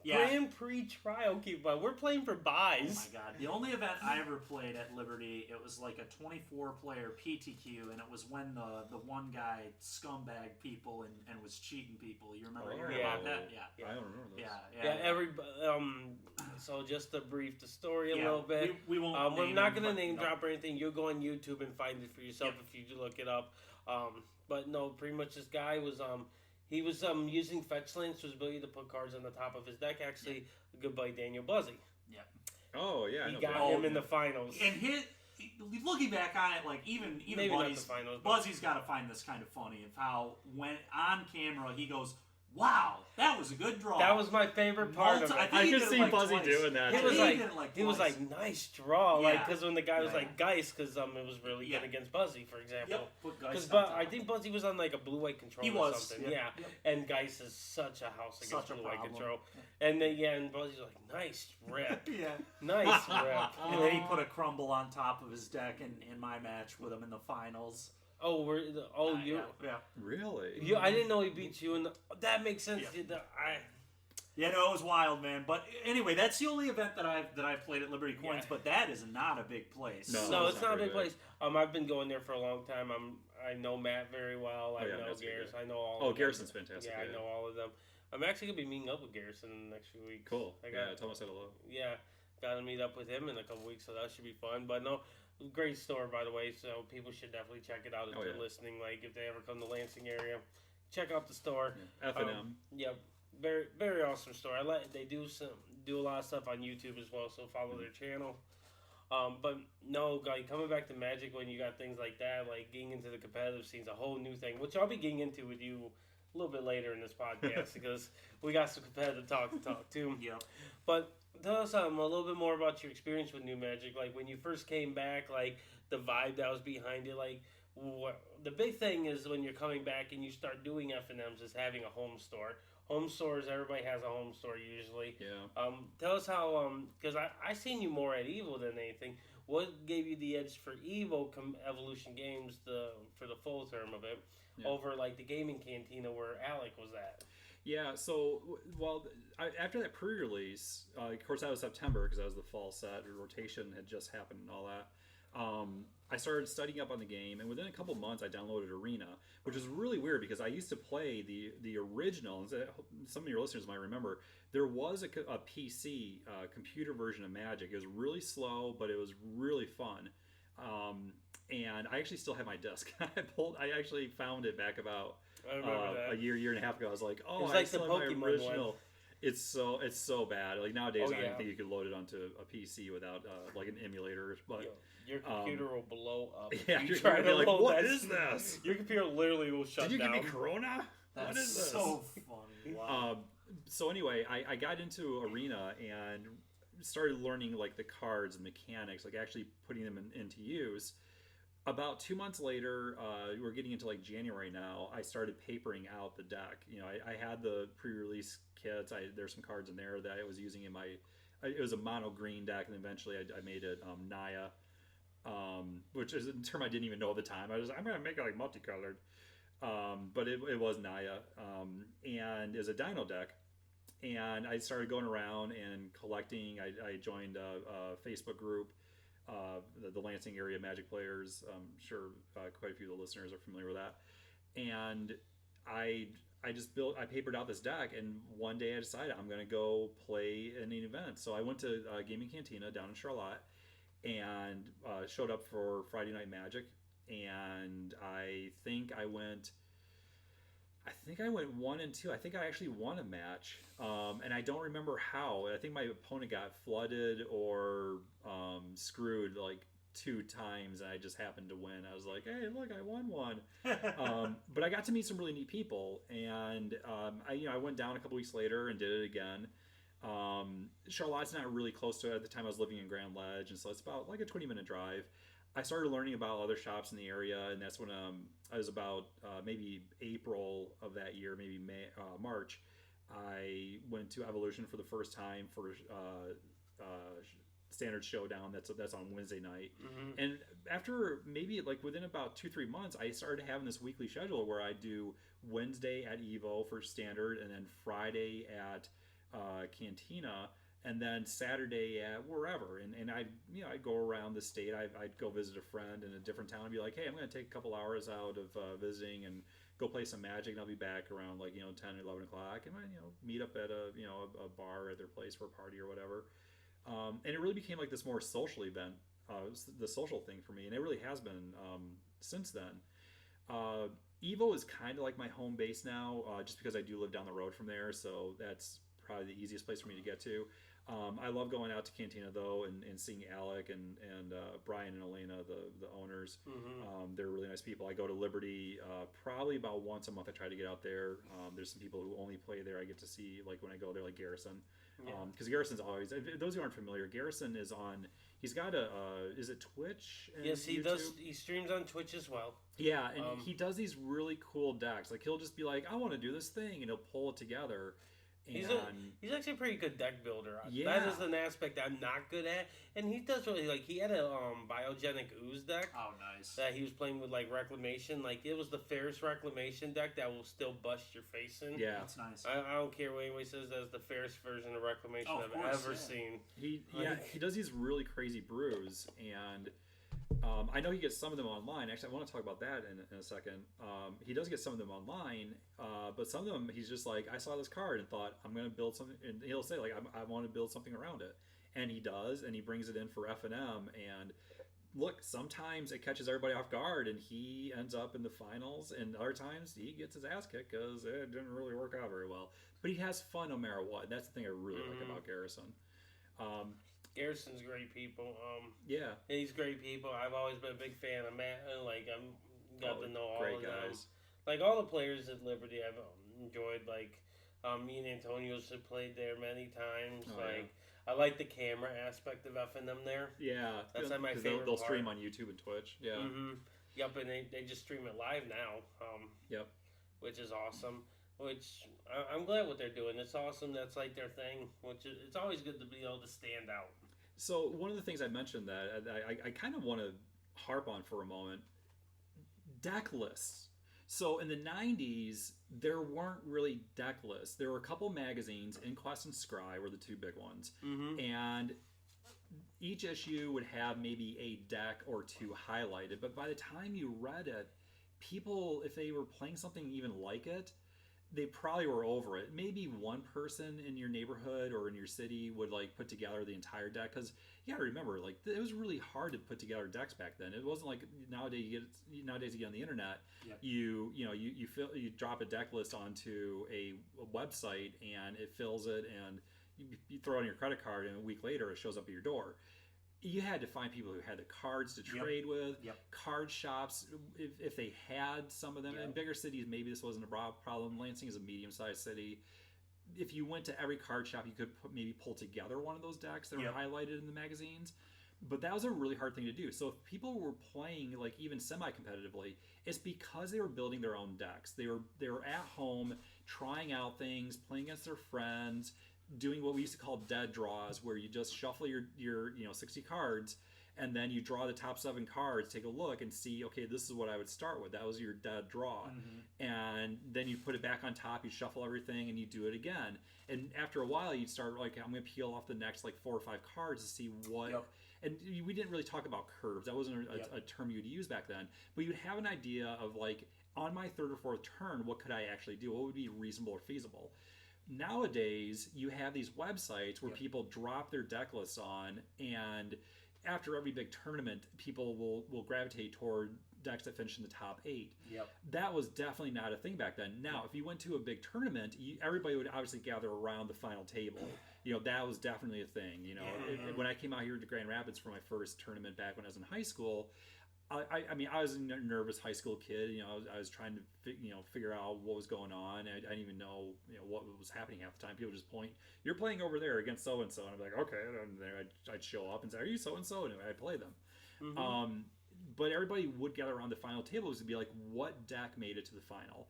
[SPEAKER 1] Yeah.
[SPEAKER 2] Grand Prix trial, we're playing for buys.
[SPEAKER 1] Oh my god. The only event I ever played at Liberty, it was like a 24-player PTQ, and it was when the one guy scumbagged people and was cheating people. You remember hearing about that? Yeah.
[SPEAKER 3] I don't remember those.
[SPEAKER 1] Yeah.
[SPEAKER 2] So just to brief the story a little bit.
[SPEAKER 1] We won't.
[SPEAKER 2] We're not going to name drop or anything. You'll go on YouTube and find it for yourself if you look it up. But no, pretty much this guy was he was using fetch lands to his ability to put cards on the top of his deck. Actually, a good buddy Daniel Buzzy.
[SPEAKER 1] Yep.
[SPEAKER 3] Oh yeah.
[SPEAKER 2] He got him in the finals.
[SPEAKER 1] And looking back on it, like even
[SPEAKER 2] maybe
[SPEAKER 1] Buzzy's,
[SPEAKER 2] not the finals,
[SPEAKER 1] Buzzy's got to find this kind of funny of how when on camera he goes, "Wow, that was a good draw."
[SPEAKER 2] That was my favorite part of it.
[SPEAKER 3] I could see Buzzy doing that.
[SPEAKER 2] He was like, nice draw,
[SPEAKER 1] Yeah.
[SPEAKER 2] because when the guy was like Geist, because it was really good against Buzzy, for example.
[SPEAKER 1] Yep.
[SPEAKER 2] Because I think Buzzy was on like a blue-white control or something.
[SPEAKER 1] Yep.
[SPEAKER 2] Yeah. And Geist is such a house against
[SPEAKER 1] Such a
[SPEAKER 2] blue-white
[SPEAKER 1] problem.
[SPEAKER 2] control. And then and Buzzy's like, nice rip.
[SPEAKER 1] Yeah.
[SPEAKER 2] Nice rip.
[SPEAKER 1] And then he put a crumble on top of his deck in my match with him in the finals.
[SPEAKER 2] You
[SPEAKER 1] Yeah.
[SPEAKER 3] Really?
[SPEAKER 2] I didn't know he beat you, and that makes sense.
[SPEAKER 1] Yeah. Yeah, no, it was wild, man. But anyway, that's the only event that I've played at Liberty Coins. But that is not a big place.
[SPEAKER 2] No, it's not a big place. I've been going there for a long time. I know Matt very well. I know Garrison. I know all.
[SPEAKER 3] Oh, Garrison's fantastic.
[SPEAKER 2] Yeah, I know all of them. I'm actually gonna be meeting up with Garrison in the next few weeks.
[SPEAKER 3] Cool. Tell him I said hello.
[SPEAKER 2] Yeah, got to meet up with him in a couple weeks, so that should be fun. But no, great store, by the way. So people should definitely check it out if they're listening. Like if they ever come to Lansing area, check out the store.
[SPEAKER 3] F&M.
[SPEAKER 2] Yep. Very, very awesome store. They do a lot of stuff on YouTube as well, so follow their channel. But no, like coming back to Magic when you got things like that, like getting into the competitive scene's a whole new thing, which I'll be getting into with you a little bit later in this podcast because we got some competitive talk to talk too.
[SPEAKER 1] Yep.
[SPEAKER 2] But tell us a little bit more about your experience with New Magic. Like when you first came back, like the vibe that was behind it. Like the big thing is when you're coming back and you start doing F&Ms is having a home store. Home stores, everybody has a home store usually.
[SPEAKER 3] Yeah.
[SPEAKER 2] Tell us how, because I seen you more at EVO than anything. What gave you the edge for EVO Evolution Games for the full term of it over like the gaming cantina where Alec was at?
[SPEAKER 3] Yeah, so after that pre-release, of course that was September because that was the fall set. Rotation had just happened and all that. I started studying up on the game, and within a couple months, I downloaded Arena, which is really weird because I used to play the original. And some of your listeners might remember there was a PC computer version of Magic. It was really slow, but it was really fun. And I actually still have my disc. I actually found it back about a year and a half ago. I was like, oh, I still have my original. One. It's so bad. Like nowadays, I don't think you could load it onto a PC without like an emulator. But
[SPEAKER 2] your computer will blow up.
[SPEAKER 3] Yeah,
[SPEAKER 2] you're trying to
[SPEAKER 3] like,
[SPEAKER 2] load
[SPEAKER 3] what is this?
[SPEAKER 2] Your computer literally will shut down.
[SPEAKER 3] Did you give me Corona?
[SPEAKER 1] That's
[SPEAKER 3] what is this?
[SPEAKER 1] So funny. Wow.
[SPEAKER 3] So anyway, I got into Arena and started learning like the cards and mechanics, like actually putting them into use. About 2 months later, we're getting into like January now, I started papering out the deck. You know, I had the pre-release kits. There's some cards in there that I was using in my... It was a mono green deck, and eventually I made it Naya, which is a term I didn't even know at the time. I'm going to make it like multicolored. But it was Naya, and it was a Dino deck. And I started going around and collecting. I joined a Facebook group, the Lansing area Magic players. I'm sure quite a few of the listeners are familiar with that. And I papered out this deck, and one day I decided I'm going to go play in an event. So I went to Gaming Cantina down in Charlotte and showed up for Friday Night Magic. And I think I went 1 and 2. I think I actually won a match, and I don't remember how. I think my opponent got flooded or screwed like 2 times, and I just happened to win. I was like, hey, look, I won one. But I got to meet some really neat people, and I went down a couple weeks later and did it again. Charlotte's not really close to it. At the time I was living in Grand Ledge, and so it's about like a 20-minute drive. I started learning about other shops in the area, and that's when I was about maybe April of that year, maybe March. I went to Evolution for the first time for Standard Showdown. That's on Wednesday night. Mm-hmm. And after maybe like within about 2-3 months, I started having this weekly schedule where I do Wednesday at Evo for Standard, and then Friday at Cantina, and then Saturday at wherever. And I'd go around the state. I'd go visit a friend in a different town and be like, hey, I'm going to take a couple hours out of visiting and go play some Magic, and I'll be back around like 10, 11 o'clock, and meet up at a bar at their place for a party or whatever. And it really became like this more social event, the social thing for me, and it really has been since then. Evo is kind of like my home base now, just because I do live down the road from there, so that's probably the easiest place for me to get to. I love going out to Cantina though, and seeing Alec and Brian and Elena, the owners. Mm-hmm. They're really nice people. I go to Liberty probably about once a month. I try to get out there. There's some people who only play there. I get to see like when I go there, like Garrison, because Garrison's always. Those who aren't familiar, Garrison is on. He's got is it Twitch? And
[SPEAKER 2] yes, he
[SPEAKER 3] YouTube?
[SPEAKER 2] does. He streams on Twitch as well.
[SPEAKER 3] Yeah, and he does these really cool decks. Like he'll just be like, I want to do this thing, and he'll pull it together.
[SPEAKER 2] He's
[SPEAKER 3] And
[SPEAKER 2] actually a pretty good deck builder.
[SPEAKER 3] Yeah.
[SPEAKER 2] That is an aspect I'm not good at, and he does really like. He had a biogenic ooze deck.
[SPEAKER 1] Oh, nice.
[SPEAKER 2] That he was playing with like Reclamation. Like it was the fairest Reclamation deck that will still bust your face in.
[SPEAKER 3] yeah,
[SPEAKER 1] That's nice.
[SPEAKER 2] I don't care what anybody says. That's the fairest version of Reclamation
[SPEAKER 1] Oh, of
[SPEAKER 2] I've
[SPEAKER 1] course,
[SPEAKER 2] ever
[SPEAKER 1] yeah.
[SPEAKER 2] seen.
[SPEAKER 3] he does these really crazy brews, and I know he gets some of them online. Actually, I want to talk about that in a second. He does get some of them online, but some of them he's just like, I saw this card and thought I'm going to build something, and he'll say like, I want to build something around it, and he does, and he brings it in for F&M, and look, sometimes it catches everybody off guard, and he ends up in the finals, and other times he gets his ass kicked because it didn't really work out very well. But he has fun no matter what. That's the thing I really like about Garrison.
[SPEAKER 2] Garrison's great people.
[SPEAKER 3] Yeah.
[SPEAKER 2] He's great people. I've always been a big fan of Matt. Like I'm got to know all
[SPEAKER 3] great
[SPEAKER 2] of them.
[SPEAKER 3] guys.
[SPEAKER 2] Like all the players at Liberty, I've enjoyed. Like me and Antonio's have played there many times.
[SPEAKER 3] Oh,
[SPEAKER 2] like I like the camera aspect of F&M there.
[SPEAKER 3] Yeah,
[SPEAKER 2] That's like my
[SPEAKER 3] 'cause
[SPEAKER 2] favorite
[SPEAKER 3] They'll stream
[SPEAKER 2] part.
[SPEAKER 3] on YouTube and Twitch. Yeah.
[SPEAKER 2] Mm-hmm. Yep, and they just stream it live now.
[SPEAKER 3] Yep.
[SPEAKER 2] Which is awesome. Which I'm glad what they're doing. It's awesome. That's like their thing. Which it's always good to be able to stand out.
[SPEAKER 3] So one of the things I mentioned that I kind of want to harp on for a moment, deck lists. So in the 90s, there weren't really deck lists. There were a couple magazines, Inquest and Scry were the two big ones.
[SPEAKER 2] Mm-hmm.
[SPEAKER 3] And each issue would have maybe a deck or two highlighted. But by the time you read it, people, if they were playing something even like it, they probably were over it. Maybe one person in your neighborhood or in your city would like put together the entire deck, because you gotta remember, like it was really hard to put together decks back then. It wasn't like nowadays you get on the internet.
[SPEAKER 1] Yep.
[SPEAKER 3] You drop a deck list onto a website and it fills it, and you throw in your credit card, and a week later it shows up at your door. You had to find people who had the cards to trade with.
[SPEAKER 1] Yep.
[SPEAKER 3] Card shops, if they had some of them.
[SPEAKER 1] Yep.
[SPEAKER 3] In bigger cities, maybe this wasn't a problem. Lansing is a medium-sized city. If you went to every card shop, you could maybe pull together one of those decks that were highlighted in the magazines. But that was a really hard thing to do. So if people were playing like even semi-competitively, it's because they were building their own decks. They were at home trying out things, playing against their friends, doing what we used to call dead draws, where you just shuffle your 60 cards, and then you draw the top 7 cards, take a look, and see, okay, this is what I would start with. That was your dead draw.
[SPEAKER 1] Mm-hmm.
[SPEAKER 3] And then you put it back on top, you shuffle everything, and you do it again. And after a while, you'd start like, I'm going to peel off the next like 4 or 5 cards to see what...
[SPEAKER 1] Yep.
[SPEAKER 3] And we didn't really talk about curves. That wasn't a term you'd use back then. But you'd have an idea of like, on my 3rd or 4th turn, what could I actually do? What would be reasonable or feasible? Nowadays, you have these websites where people drop their deck lists on, and after every big tournament, people will gravitate toward decks that finish in the top 8.
[SPEAKER 1] Yep.
[SPEAKER 3] That was definitely not a thing back then. Now, if you went to a big tournament, everybody would obviously gather around the final table. That was definitely a thing. When I came out here to Grand Rapids for my first tournament back when I was in high school, I mean, I was a nervous high school kid. I was trying to figure out what was going on. I didn't even know what was happening half the time. People just point, "You're playing over there against so and so," and I'm like, "Okay." And then I'd show up and say, "Are you so and so?" And I'd play them.
[SPEAKER 2] Mm-hmm.
[SPEAKER 3] But everybody would gather around the final tables to be like, "What deck made it to the final?"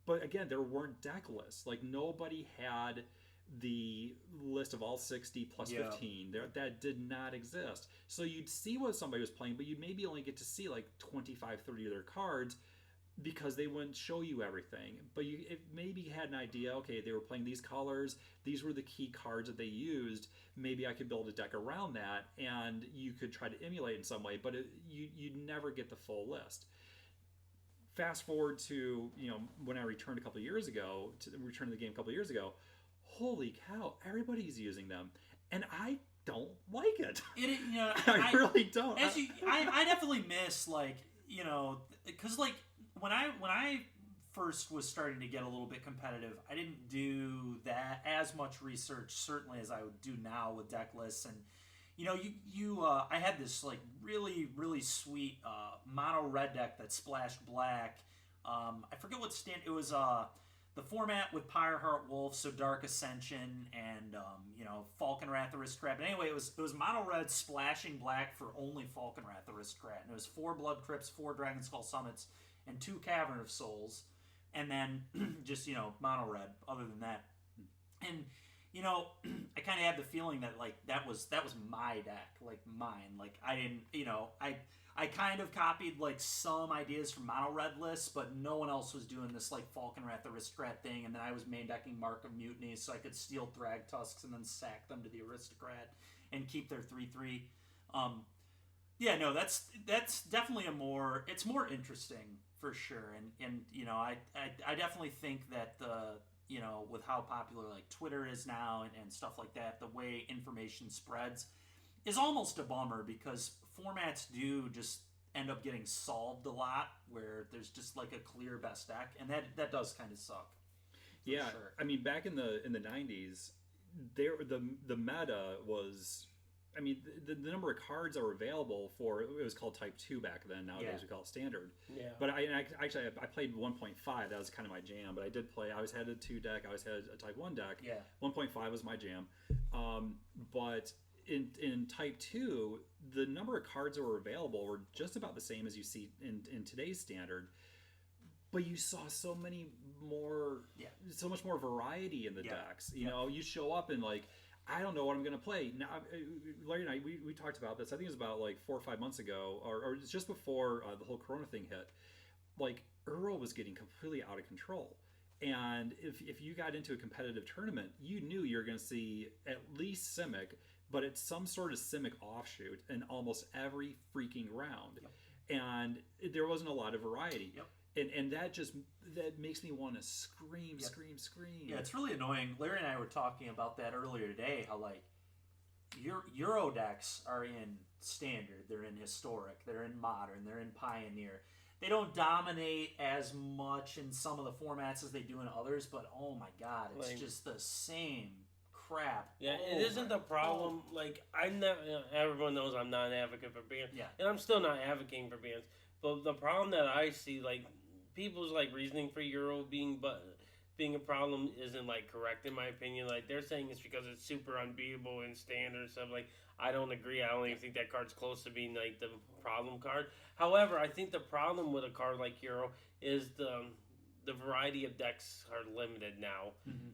[SPEAKER 3] But again, there weren't deck lists. Like nobody had the list of all 60 plus 15 that did not exist. So you'd see what somebody was playing, but you'd maybe only get to see like 25, 30 of their cards because they wouldn't show you everything. But you maybe had an idea, okay, they were playing these colors, these were the key cards that they used, maybe I could build a deck around that, and you could try to emulate in some way, but you'd never get the full list. Fast forward to when I returned to the game a couple of years ago, holy cow, everybody's using them, and I don't like it. I really don't.
[SPEAKER 1] I definitely miss because when I first was starting to get a little bit competitive, I didn't do that as much research certainly as I would do now with deck lists. And I had this like really really sweet mono red deck that splashed black. I forget what it was. The format with Pyreheart Wolf, so Dark Ascension, and Falconwrath Aristocrat. But anyway, it was mono red splashing black for only Falconwrath Aristocrat, and it was 4 Blood Crypts, 4 Dragon Skull Summits, and 2 Cavern of Souls, and then just mono red. Other than that, And I kind of had the feeling that like that was my deck, like mine. Like I didn't, I kind of copied like some ideas from Mono Red lists, but no one else was doing this like Falconwrath Aristocrat thing. And then I was main decking Mark of Mutiny so I could steal Thrag Tusks and then sack them to the Aristocrat and keep their 3/3. Yeah, no, that's definitely it's more interesting for sure. And I definitely think that with how popular like Twitter is now and stuff like that, the way information spreads is almost a bummer because formats do just end up getting solved a lot where there's just like a clear best deck, and that does kind of suck.
[SPEAKER 3] Yeah,
[SPEAKER 1] sure.
[SPEAKER 3] I mean, back in the 90s, the meta was, I mean, the number of cards that were available for, it was called Type 2 back then. Nowadays we call it Standard.
[SPEAKER 2] Yeah.
[SPEAKER 3] But I played 1.5. That was kind of my jam. But I always had a 2 deck. I always had a Type 1 deck.
[SPEAKER 1] Yeah.
[SPEAKER 3] 1.5 was my jam. But in Type 2, the number of cards that were available were just about the same as you see in today's Standard. But you saw so much more variety in the decks. You know, you show up and like, I don't know what I'm going to play. Now, Larry and I, we talked about this. I think it was about like 4 or 5 months ago, or it's just before the whole Corona thing hit. Like, Earl was getting completely out of control. And if you got into a competitive tournament, you knew you were going to see at least Simic, but it's some sort of Simic offshoot in almost every freaking round. Yep. And there wasn't a lot of variety. Yep. And that makes me want to scream.
[SPEAKER 1] Yeah, it's really annoying. Larry and I were talking about that earlier today, how like Euro decks are in Standard, they're in Historic, they're in Modern, they're in Pioneer. They don't dominate as much in some of the formats as they do in others, but oh my god, it's just the same crap.
[SPEAKER 2] Yeah, it isn't the problem. Like, I'm not, everyone knows I'm not an advocate for bans.
[SPEAKER 1] Yeah.
[SPEAKER 2] And I'm still not advocating for bans. But the problem that I see, like, people's like reasoning for Euro being a problem isn't like correct in my opinion. Like, they're saying it's because it's super unbeatable in Standard and stuff. Like, I don't agree. I don't even think that card's close to being like the problem card. However, I think the problem with a card like Euro is the variety of decks are limited now,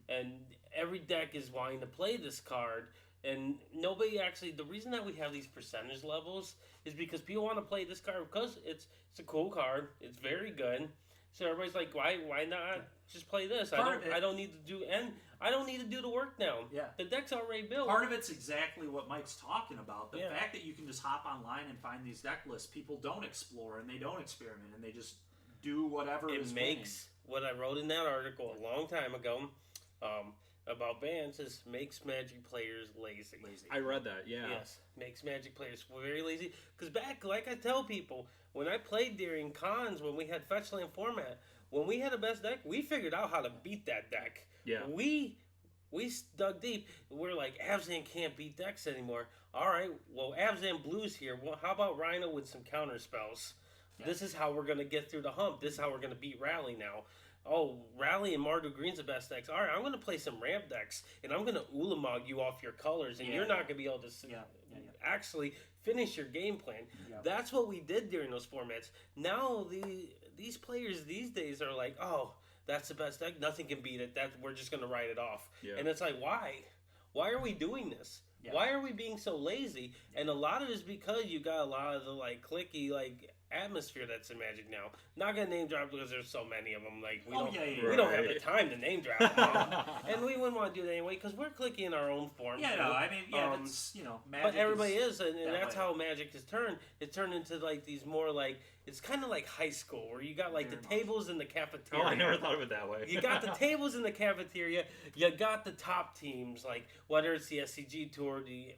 [SPEAKER 2] and every deck is wanting to play this card. And nobody actually, the reason that we have these percentage levels is because people want to play this card because it's a cool card. It's very good. So everybody's like, why not just play this? I don't need to do the work now.
[SPEAKER 1] Yeah.
[SPEAKER 2] The deck's already built.
[SPEAKER 1] Part of it's exactly what Mike's talking about. The fact that you can just hop online and find these deck lists, people don't explore and they don't experiment and they just do whatever is
[SPEAKER 2] makes winning. What I wrote in that article a long time ago, about bans is makes Magic players lazy.
[SPEAKER 3] I read that, yeah.
[SPEAKER 2] Yes, makes Magic players very lazy. Because back, like I tell people, when I played during cons, when we had Fetchland format, when we had a best deck, we figured out how to beat that deck.
[SPEAKER 3] Yeah.
[SPEAKER 2] We dug deep. We're like, Abzan can't beat decks anymore. All right, well, Abzan Blue's here. Well, how about Rhino with some counter spells? Yeah. This is how we're going to get through the hump. This is how we're going to beat Rally now. Oh, Rally and Mardu Green's the best decks. All right, I'm going to play some ramp decks, and I'm going to Ulamog you off your colors, and you're not going to be able to actually finish your game plan. Yeah. That's what we did during those formats. Now, these players these days are like, oh, that's the best deck. Nothing can beat it. We're just going to write it off. Yeah. And it's like, why? Why are we doing this? Yeah. Why are we being so lazy? And a lot of it is because you got a lot of the like clicky like atmosphere that's in Magic now. Not gonna name drop because there's so many of them. Like we don't have the time to name drop them, and we wouldn't want to do that anyway because we're clicky in our own form.
[SPEAKER 1] Yeah, no, I mean, it's Magic.
[SPEAKER 2] But everybody is, and that's how Magic has turned. It turned into like these more like it's kind of like high school where you got like the tables in the cafeteria.
[SPEAKER 3] Oh, I never thought of it that way.
[SPEAKER 2] You got the tables in the cafeteria. You got the top teams like whether it's the SCG tour, the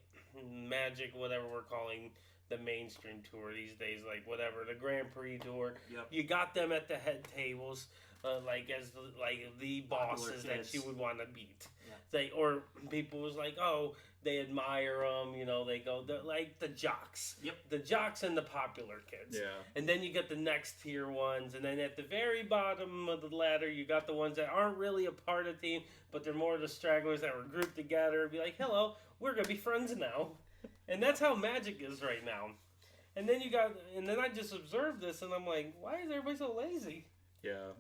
[SPEAKER 2] Magic, whatever we're calling the mainstream tour these days, like whatever, the Grand Prix tour. Yep. You got them at the head tables, like as the bosses that you would want to beat. Yeah. Or people was like, oh, they admire them, they go, like the jocks.
[SPEAKER 1] Yep.
[SPEAKER 2] The jocks and the popular kids.
[SPEAKER 3] Yeah.
[SPEAKER 2] And then you get the next tier ones, and then at the very bottom of the ladder, you got the ones that aren't really a part of the team, but they're more the stragglers that were grouped together and be like, hello, we're going to be friends now. And that's how Magic is right now. And then I just observed this, and I'm like, why is everybody so lazy?
[SPEAKER 3] Yeah.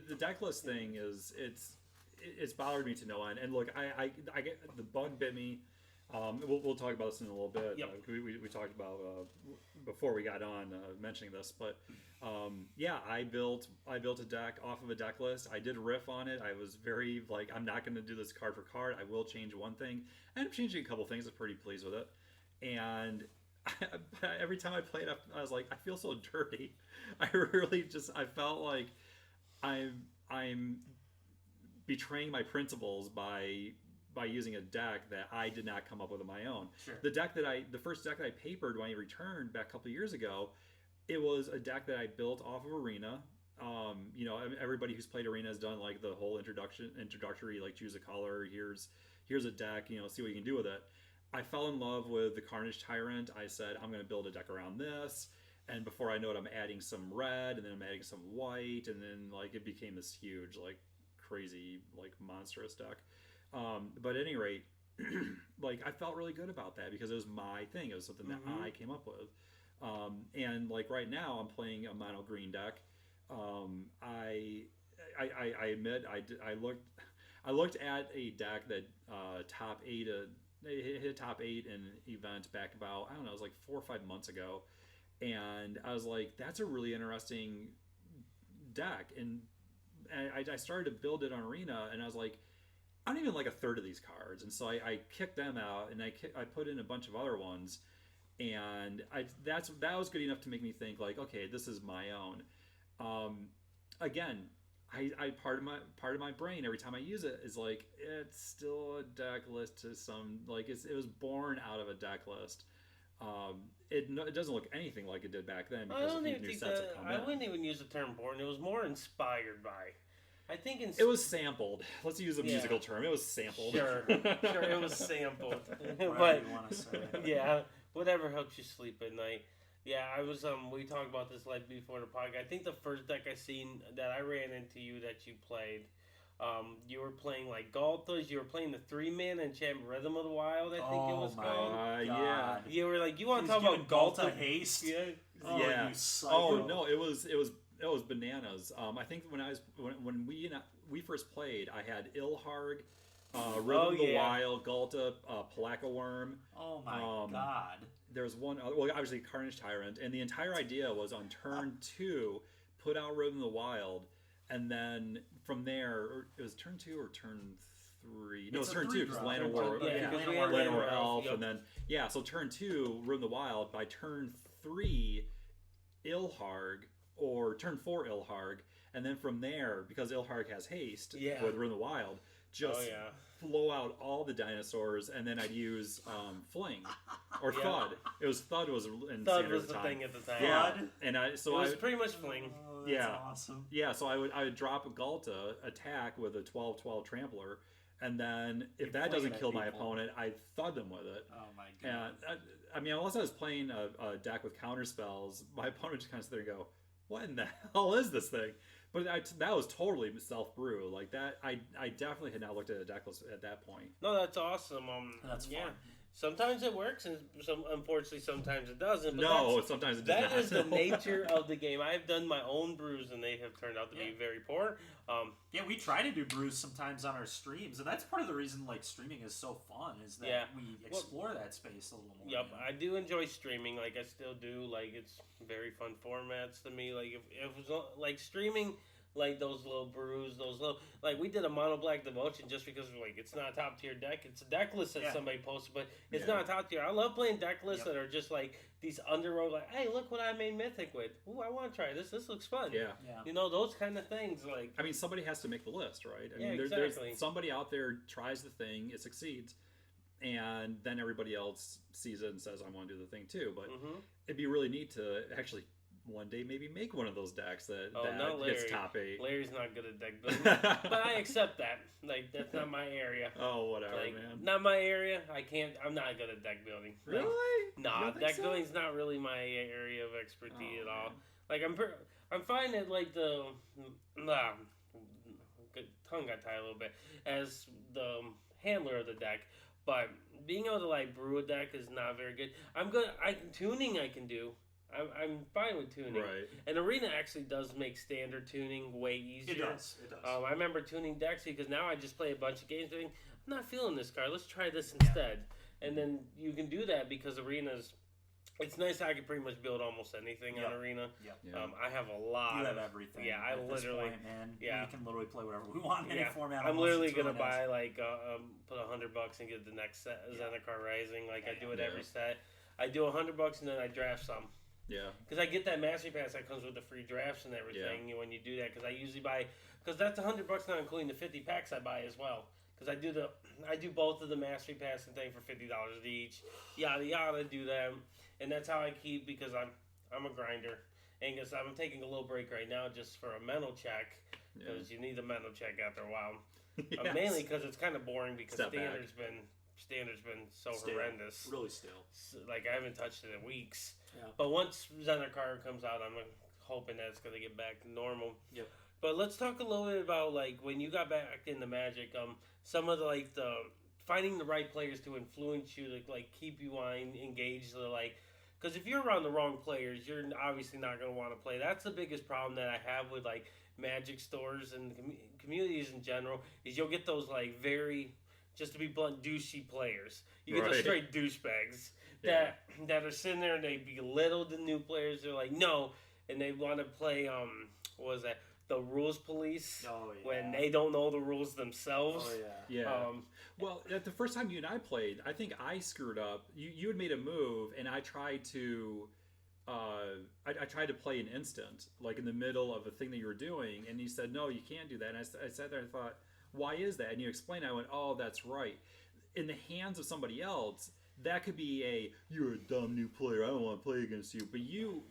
[SPEAKER 3] The deck list thing is, it's bothered me to no end. And look, I get the bug bit me. We'll talk about this in a little bit.
[SPEAKER 2] Yep.
[SPEAKER 3] We talked about before we got on mentioning this, but I built a deck off of a deck list. I did riff on it. I was very like, I'm not going to do this card for card. I will change one thing. I ended up changing a couple things. I'm pretty pleased with it. And every time I played, I was like, I feel so dirty. I felt like I'm betraying my principles by using a deck that I did not come up with on my own.
[SPEAKER 1] Sure.
[SPEAKER 3] The first deck that I papered when I returned back a couple of years ago, it was a deck that I built off of Arena. Everybody who's played Arena has done like the whole introductory, like choose a color. Here's a deck. See what you can do with it. I fell in love with the Carnage Tyrant. I said, I'm going to build a deck around this. And before I know it, I'm adding some red, and then I'm adding some white, and then like it became this huge, like crazy, like monstrous deck. But at any rate, like I felt really good about that because it was my thing. It was something that I came up with. And like right now, I'm playing a mono green deck. I admit I looked at a deck that hit top 8 in an event back about, I don't know, it was like 4 or 5 months ago, and I was like, that's a really interesting deck. And I started to build it on Arena, and I was like, I don't even like a third of these cards, and so I kicked them out, and I put in a bunch of other ones, and that was good enough to make me think like, okay, this is my own. Again, I part of my brain every time I use it is like, it's still a deck list to some, like it was born out of a deck list. It doesn't look anything like it did back then because of these new sets that come in.
[SPEAKER 2] I wouldn't even use the term born. It was more inspired by. I think
[SPEAKER 3] it was sampled. Let's use a musical term. It was sampled.
[SPEAKER 2] Sure, it was sampled.
[SPEAKER 1] But you want to say.
[SPEAKER 2] Yeah, whatever helps you sleep at night. Yeah, I was we talked about this like before the podcast. I think the first deck I seen that I ran into you that you played, you were playing like Galtas. You were playing the 3-man Enchantment Rhythm of the Wild. I think it was called.
[SPEAKER 3] Yeah.
[SPEAKER 2] You were like, you want to talk about
[SPEAKER 1] Galta haste?
[SPEAKER 2] Yeah.
[SPEAKER 3] Yeah.
[SPEAKER 1] You psycho.
[SPEAKER 3] Oh no, it was bananas. I think when we first played, I had Ilharg, Rhythm of the Wild, Galta, Palaka Worm.
[SPEAKER 1] Oh my god.
[SPEAKER 3] There's one other, well, obviously Carnage Tyrant, and the entire idea was on turn 2, put out Rhythm of the Wild, and then from there, it was turn 2 or turn 3? No, it was turn 2 because Land of War, Land of War Elf, and then so turn 2, Rhythm of the Wild. By turn 3, Ilharg, or turn 4, Ilharg, and then from there, because Ilharg has haste with Rhythm of the Wild, just blow out all the dinosaurs, and then I'd use Fling or Thud. It was Thud was in
[SPEAKER 2] Thud
[SPEAKER 3] standard
[SPEAKER 2] was
[SPEAKER 3] at the
[SPEAKER 2] the
[SPEAKER 3] time.
[SPEAKER 2] thing at the time.
[SPEAKER 3] Yeah, and it
[SPEAKER 2] was pretty much Fling.
[SPEAKER 1] Oh, that's awesome.
[SPEAKER 3] Yeah, so I would drop a Galta attack with a 12/12 Trampler, and then if that doesn't kill my opponent, I Thud them with it.
[SPEAKER 1] Oh my god.
[SPEAKER 3] I mean, unless I was playing a deck with counter spells, my opponent just kind of sit there and go, "What in the hell is this thing?" But that was totally self-brew. Like that, I definitely had not looked at a deck list at that point.
[SPEAKER 2] No, that's awesome.
[SPEAKER 1] That's fun.
[SPEAKER 2] Sometimes it works, and unfortunately, sometimes it doesn't. But
[SPEAKER 3] sometimes it does not.
[SPEAKER 2] That is the nature of the game. I've done my own brews, and they have turned out to be very poor.
[SPEAKER 1] We try to do brews sometimes on our streams, and that's part of the reason like streaming is so fun, is that we explore that space a little more.
[SPEAKER 2] Yep, I do enjoy streaming. Like I still do. Like it's very fun formats to me. Like if it was like streaming. Like those little brews, like we did a mono black devotion just because like it's not a top tier deck. It's a deck list that somebody posted, but it's not a top tier. I love playing deck lists that are just like these underroad, like, hey, look what I made Mythic with. Ooh, I want to try this. This looks fun.
[SPEAKER 3] Yeah.
[SPEAKER 2] You know, those kind of things. Like,
[SPEAKER 3] I mean, somebody has to make the list, right? I mean,
[SPEAKER 2] exactly.
[SPEAKER 3] there's somebody out there tries the thing, it succeeds, and then everybody else sees it and says, I want to do the thing too. But it'd be really neat to actually one day maybe make one of those decks that hits top 8.
[SPEAKER 2] Larry's not good at deck building, but I accept that. Like that's not my area.
[SPEAKER 3] Oh, whatever,
[SPEAKER 2] like,
[SPEAKER 3] man.
[SPEAKER 2] Not my area. I'm not good at deck building.
[SPEAKER 3] Really?
[SPEAKER 2] Nah, deck building's not really my area of expertise at all. Like I'm fine at like the tongue got tied a little bit as the handler of the deck, but being able to like brew a deck is not very good. Tuning I can do. I'm fine with tuning.
[SPEAKER 3] Right.
[SPEAKER 2] And Arena actually does make standard tuning way easier.
[SPEAKER 1] It does.
[SPEAKER 2] I remember tuning decks because now I just play a bunch of games and think, I'm not feeling this card. Let's try this instead. And then you can do that because Arena's... It's nice I can pretty much build almost anything on Arena. I have a lot.
[SPEAKER 1] You have everything.
[SPEAKER 2] Yeah, I literally...
[SPEAKER 1] Point, man.
[SPEAKER 2] Yeah.
[SPEAKER 1] We can literally play whatever we want in any format.
[SPEAKER 2] I'm literally going to buy, like, put $100 and get the next set of Zendikar Rising. Like, I do it every set. I do $100 and then I draft some.
[SPEAKER 3] Yeah.
[SPEAKER 2] Because I get that Mastery Pass that comes with the free drafts and everything when you do that. Because I usually buy... Because that's $100 not including the 50 packs I buy as well. Because I do both of the Mastery Pass and thing for $50 each. Yada yada, do them. And that's how I keep, because I'm a grinder. And because I'm taking a little break right now just for a mental check. Because you need a mental check after a while. Mainly because it's kind of boring because Standard's been so horrendous.
[SPEAKER 1] Really still.
[SPEAKER 2] Like, I haven't touched it in weeks.
[SPEAKER 1] Yeah.
[SPEAKER 2] But once Zendikar comes out, I'm hoping that it's going to get back to normal.
[SPEAKER 1] Yep.
[SPEAKER 2] But let's talk a little bit about, like, when you got back into Magic, some of the, like, the finding the right players to influence you to, like, keep you engaged, like, because if you're around the wrong players, you're obviously not going to want to play. That's the biggest problem that I have with, like, Magic stores and communities in general, is you'll get those, like, very, just to be blunt, douchey players. You get those straight douchebags that are sitting there and they belittle the new players. They're like, no, and they want to play, what was that? The rules police when they don't know the rules themselves.
[SPEAKER 3] Well, at the first time you and I played, I think I screwed up. You had made a move, and I tried to I tried to play an instant, like in the middle of a thing that you were doing, and you said, no, you can't do that. And I sat there and thought, why is that? And you explained. I went, oh, that's right. In the hands of somebody else, that could be you're a dumb new player, I don't want to play against you. But you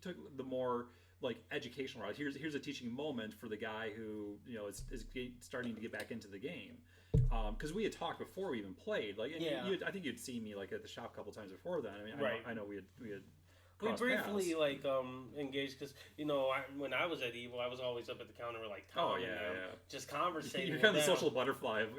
[SPEAKER 3] took the more like educational route. Here's a teaching moment for the guy who is starting to get back into the game, because we had talked before we even played. Like, I think you'd seen me like at the shop a couple times before then. I mean, I know we had
[SPEAKER 2] we briefly paths. Like engaged because when I was at Evo, I was always up at the counter with like Tom just conversating.
[SPEAKER 3] You're kind of the social butterfly of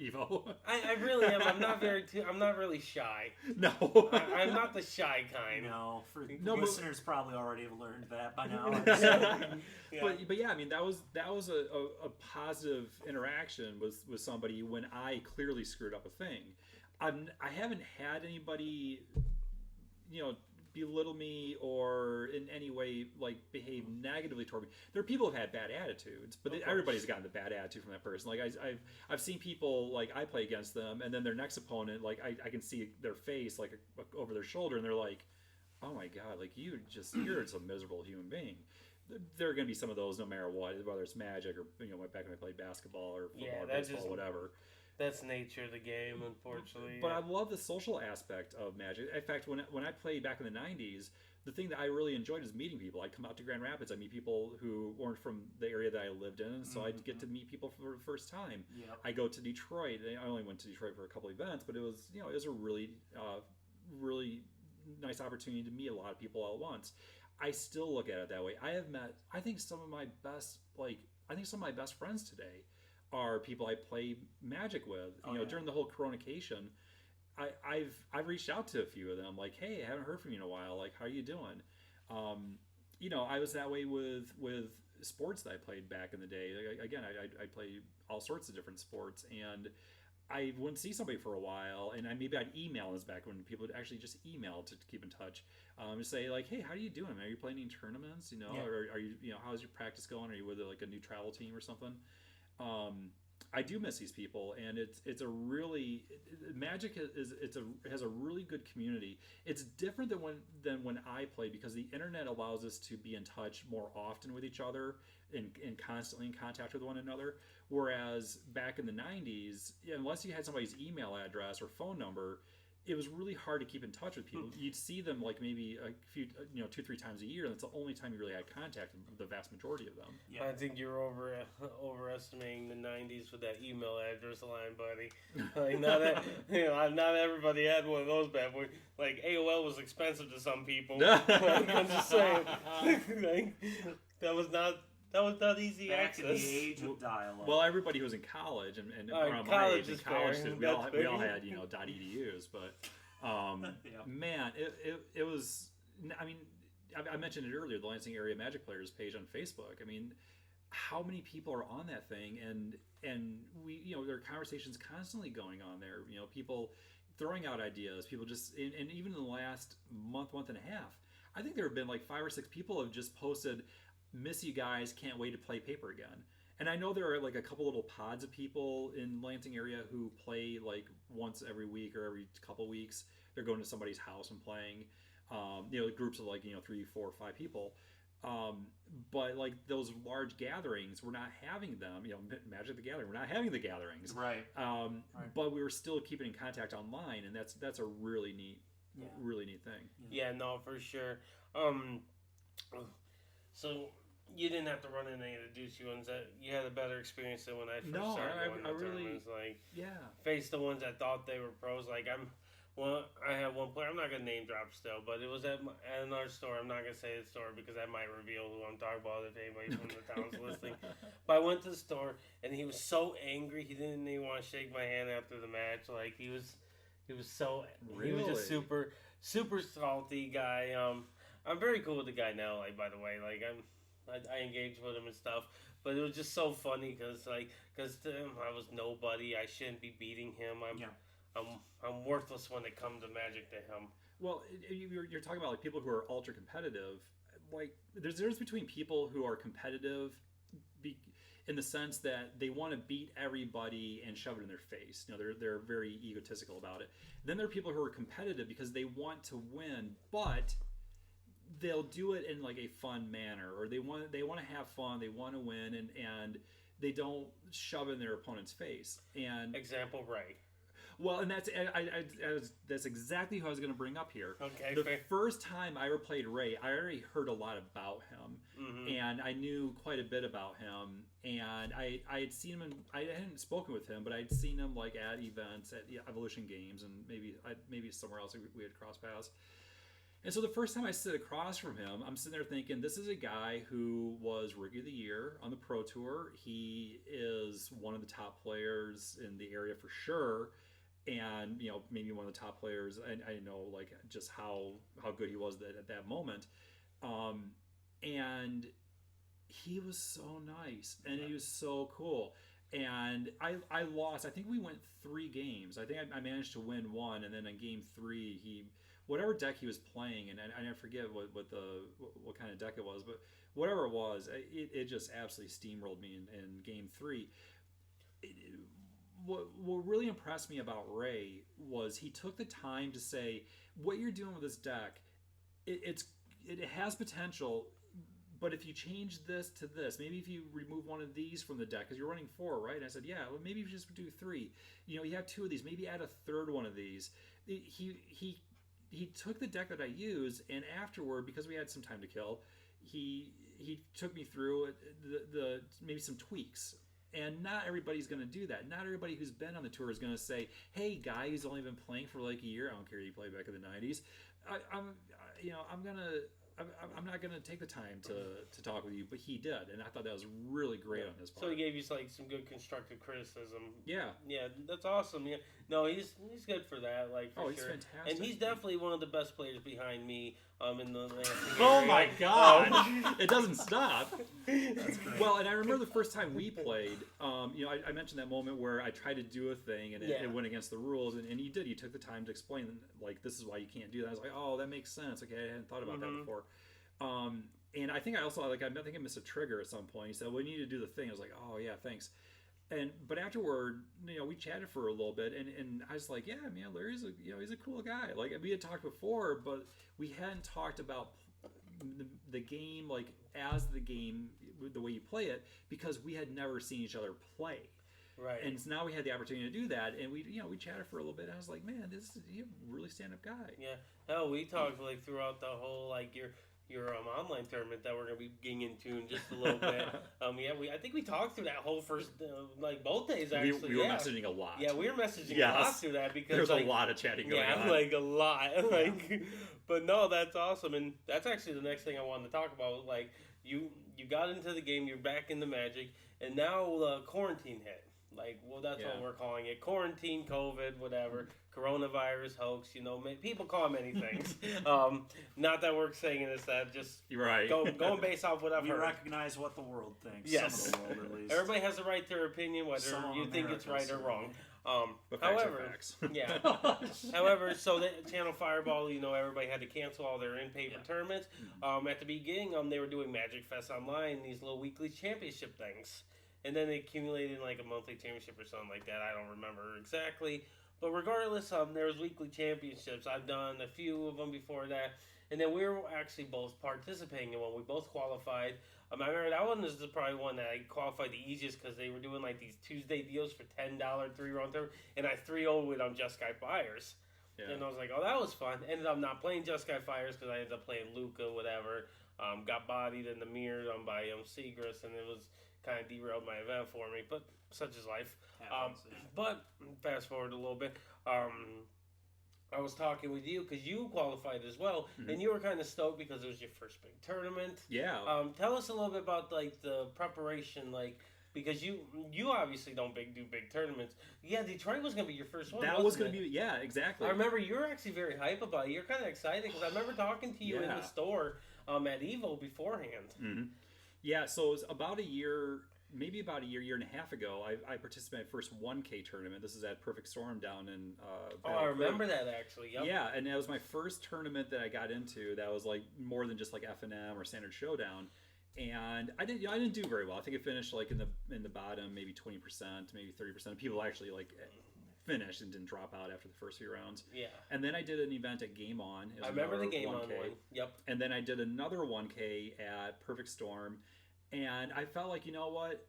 [SPEAKER 3] Evo.
[SPEAKER 2] I really am. I'm not really shy.
[SPEAKER 3] No,
[SPEAKER 2] I'm not the shy kind.
[SPEAKER 1] No, listeners probably already have learned that by now.
[SPEAKER 3] But yeah, I mean that was a positive interaction with somebody when I clearly screwed up a thing. I haven't had anybody belittle me or in any way like behave negatively toward me. There are people who've had bad attitudes, but everybody's gotten the bad attitude from that person. Like I've seen people, like I play against them, and then their next opponent, like I can see their face like over their shoulder, and they're like, oh my god, like you're just a miserable human being. There are going to be some of those no matter what, whether it's Magic or back when I played basketball or football or baseball, whatever.
[SPEAKER 2] That's the nature of the game, unfortunately.
[SPEAKER 3] But I love the social aspect of Magic. In fact, when I played back in the 90s, the thing that I really enjoyed is meeting people. I'd come out to Grand Rapids. I'd meet people who weren't from the area that I lived in, so I'd get to meet people for the first time. Yep. I go to Detroit. I only went to Detroit for a couple events, but it was a really, really nice opportunity to meet a lot of people all at once. I still look at it that way. I have met, I think some of my best friends today are people I play Magic with. During the whole Coronation, I've reached out to a few of them, like, hey, I haven't heard from you in a while. Like, how are you doing? I was that way with sports that I played back in the day. Again, I play all sorts of different sports, and I wouldn't see somebody for a while, and maybe I'd email this back when people would actually just email to keep in touch, and say like, hey, how are you doing? Are you playing any tournaments? Or are you how's your practice going? Are you with like a new travel team or something? I do miss these people, and it's a really Magic has a really good community. It's different than when I play because the internet allows us to be in touch more often with each other and constantly in contact with one another. Whereas back in the 90s, unless you had somebody's email address or phone number, it was really hard to keep in touch with people. You'd see them like maybe a few, 2-3 times a year, and that's the only time you really had contact with the vast majority of them.
[SPEAKER 2] Yeah. I think you're overestimating the 90s with that email address line, buddy. Like not everybody had one of those bad boys. Like AOL was expensive to some people. I'm just saying, that was not easy access.
[SPEAKER 1] Back in the age of dial-up.
[SPEAKER 3] Well, everybody who was in college and around my age in college, we all had .edus, but man, it was. I mean, I mentioned it earlier, the Lansing Area Magic Players page on Facebook. I mean, how many people are on that thing, and we, there are conversations constantly going on there. People throwing out ideas, people just, and even in the last month and a half, I think there have been like 5 or 6 people have just posted, "Miss you guys, can't wait to play Paper again." And I know there are like a couple little pods of people in Lansing area who play like once every week or every couple weeks. They're going to somebody's house and playing. Groups of like 3, 4, 5 people. But like those large gatherings, we're not having them. Magic the Gathering, we're not having the gatherings.
[SPEAKER 1] Right.
[SPEAKER 3] But we were still keeping in contact online, and that's a really neat, really neat thing.
[SPEAKER 2] Yeah, no, for sure. So you didn't have to run in any of the juicy ones. That you had a better experience than when I first started going to tournaments. Like, faced the ones that thought they were pros. Like I had one player. I'm not gonna name drop still, but it was at another store. I'm not gonna say the store because that might reveal who I'm talking about if anybody from the town's listening. But I went to the store and he was so angry. He didn't even want to shake my hand after the match. Like he was so
[SPEAKER 3] really?
[SPEAKER 2] He was just super salty guy. I'm very cool with the guy now. Like, by the way, like I engaged with him and stuff. But it was just so funny because to him I was nobody. I shouldn't be beating him. I'm worthless when it comes to Magic to him.
[SPEAKER 3] Well, you're talking about like people who are ultra competitive. Like there's a difference between people who are competitive in the sense that they want to beat everybody and shove it in their face. They're very egotistical about it. Then there are people who are competitive because they want to win, but they'll do it in like a fun manner, or they want to have fun, they want to win, and they don't shove it in their opponent's face. And
[SPEAKER 2] example, Ray.
[SPEAKER 3] Well, and that's exactly who I was going to bring up here.
[SPEAKER 2] Okay.
[SPEAKER 3] The first time I ever played Ray, I already heard a lot about him, and I knew quite a bit about him. And I had seen him, I hadn't spoken with him, but I'd seen him like at events, at Evolution Games, and maybe somewhere else we had crossed paths. And so the first time I sit across from him, I'm sitting there thinking, this is a guy who was Rookie of the Year on the Pro Tour. He is one of the top players in the area for sure. And maybe one of the top players. I know like just how good he was at that moment, and he was so nice and he was so cool. And I lost. I think we went 3 games. I think I managed to win 1, and then in game 3 whatever deck he was playing, and I forget what kind of deck it was, but whatever it was, it just absolutely steamrolled me in game 3. What really impressed me about Ray was he took the time to say, what you're doing with this deck, it has potential, but if you change this to this, maybe if you remove one of these from the deck, because you're running 4, right? And I said, yeah, well, maybe you just do 3. You have 2 of these, maybe add a third one of these. He took the deck that I use, and afterward, because we had some time to kill, he took me through the maybe some tweaks. And not everybody's going to do that. Not everybody who's been on the tour is going to say, "Hey, guy who's only been playing for like a year, I don't care if you played back in the '90s. I'm not going to take the time to talk with you," but he did, and I thought that was really great on his part.
[SPEAKER 2] So he gave you like some good constructive criticism.
[SPEAKER 3] Yeah,
[SPEAKER 2] that's awesome. Yeah, no, he's good for that. Like, for
[SPEAKER 3] he's
[SPEAKER 2] sure.
[SPEAKER 3] fantastic,
[SPEAKER 2] and he's definitely one of the best players behind me. In the Lansing
[SPEAKER 3] oh
[SPEAKER 2] area.
[SPEAKER 3] my god, it doesn't stop. That's great. Well, and I remember the first time we played. I mentioned that moment where I tried to do a thing and it went against the rules, and he did. He took the time to explain, like, this is why you can't do that. I was like, oh, that makes sense. Okay, I hadn't thought about that before. And I think I also I think I missed a trigger at some point. He said, "Well, you need to do the thing." I was like, "Oh yeah, thanks." But afterward, we chatted for a little bit, and I was like, "Yeah, man, Larry's he's a cool guy." Like, we had talked before, but we hadn't talked about the game, like as the game, the way you play it, because we had never seen each other play.
[SPEAKER 2] Right.
[SPEAKER 3] And so now we had the opportunity to do that, and we chatted for a little bit. And I was like, "Man, you're a really stand-up guy."
[SPEAKER 2] Yeah. Hell, we talked like throughout the whole like your online tournament that we're gonna be getting into in just a little bit. I think we talked through that whole first like both days actually.
[SPEAKER 3] We were messaging a lot.
[SPEAKER 2] Yeah, we were messaging a lot through that because
[SPEAKER 3] there's a lot of chatting going on.
[SPEAKER 2] Yeah, like a lot. Like, but no, that's awesome, and that's actually the next thing I wanted to talk about. Like, you got into the game, you're back in the Magic, and now quarantine hit. Like, well, that's what we're calling it. Quarantine, COVID, whatever. Coronavirus hoax, people call them many things. Not that we're saying it is that, just going based off what I've heard.
[SPEAKER 1] We recognize what the world thinks.
[SPEAKER 2] Yes.
[SPEAKER 1] Some of the world, at least.
[SPEAKER 2] Everybody has the right to their opinion, whether you think it's right or wrong.
[SPEAKER 3] But
[SPEAKER 2] facts. Yeah. However, so the Channel Fireball, everybody had to cancel all their in-paper tournaments. At the beginning, they were doing Magic Fest Online, these little weekly championship things. And then they accumulated like a monthly championship or something like that. I don't remember exactly. But regardless, there was weekly championships. I've done a few of them before that. And then we were actually both participating in one. We both qualified. I remember that one is probably one that I qualified the easiest because they were doing like these Tuesday deals for $10 3-round tournament. And I 3-0'd with Just Sky Fires. Yeah. And I was like, oh, that was fun. Ended up not playing Just Sky Fires because I ended up playing Luca, whatever. Got bodied in the mirror by Seagrass, and it was kind of derailed my event for me, but such is life. But fast forward a little bit. I was talking with you because you qualified as well, and you were kind of stoked because it was your first big tournament.
[SPEAKER 3] Yeah.
[SPEAKER 2] Tell us a little bit about like the preparation, like. Because you obviously don't do big tournaments. Yeah, Detroit was going to be your first one.
[SPEAKER 3] That was going to be, yeah, exactly.
[SPEAKER 2] I remember you were actually very hype about it. You're kind of excited because I remember talking to you in the store at Evo beforehand.
[SPEAKER 3] Mm-hmm. Yeah, so it was about a year and a half ago, I participated in my first 1K tournament. This is at Perfect Storm down in
[SPEAKER 2] I remember that actually. Yep.
[SPEAKER 3] Yeah, and that was my first tournament that I got into that was like more than just like F&M or Standard Showdown. And I didn't do very well. I think I finished like in the bottom, maybe 20%, maybe 30%. People actually like finished and didn't drop out after the first few rounds.
[SPEAKER 2] Yeah.
[SPEAKER 3] And then I did an event at Game On.
[SPEAKER 2] I remember the Game On one. Yep.
[SPEAKER 3] And then I did another 1K at Perfect Storm, and I felt like, you know what,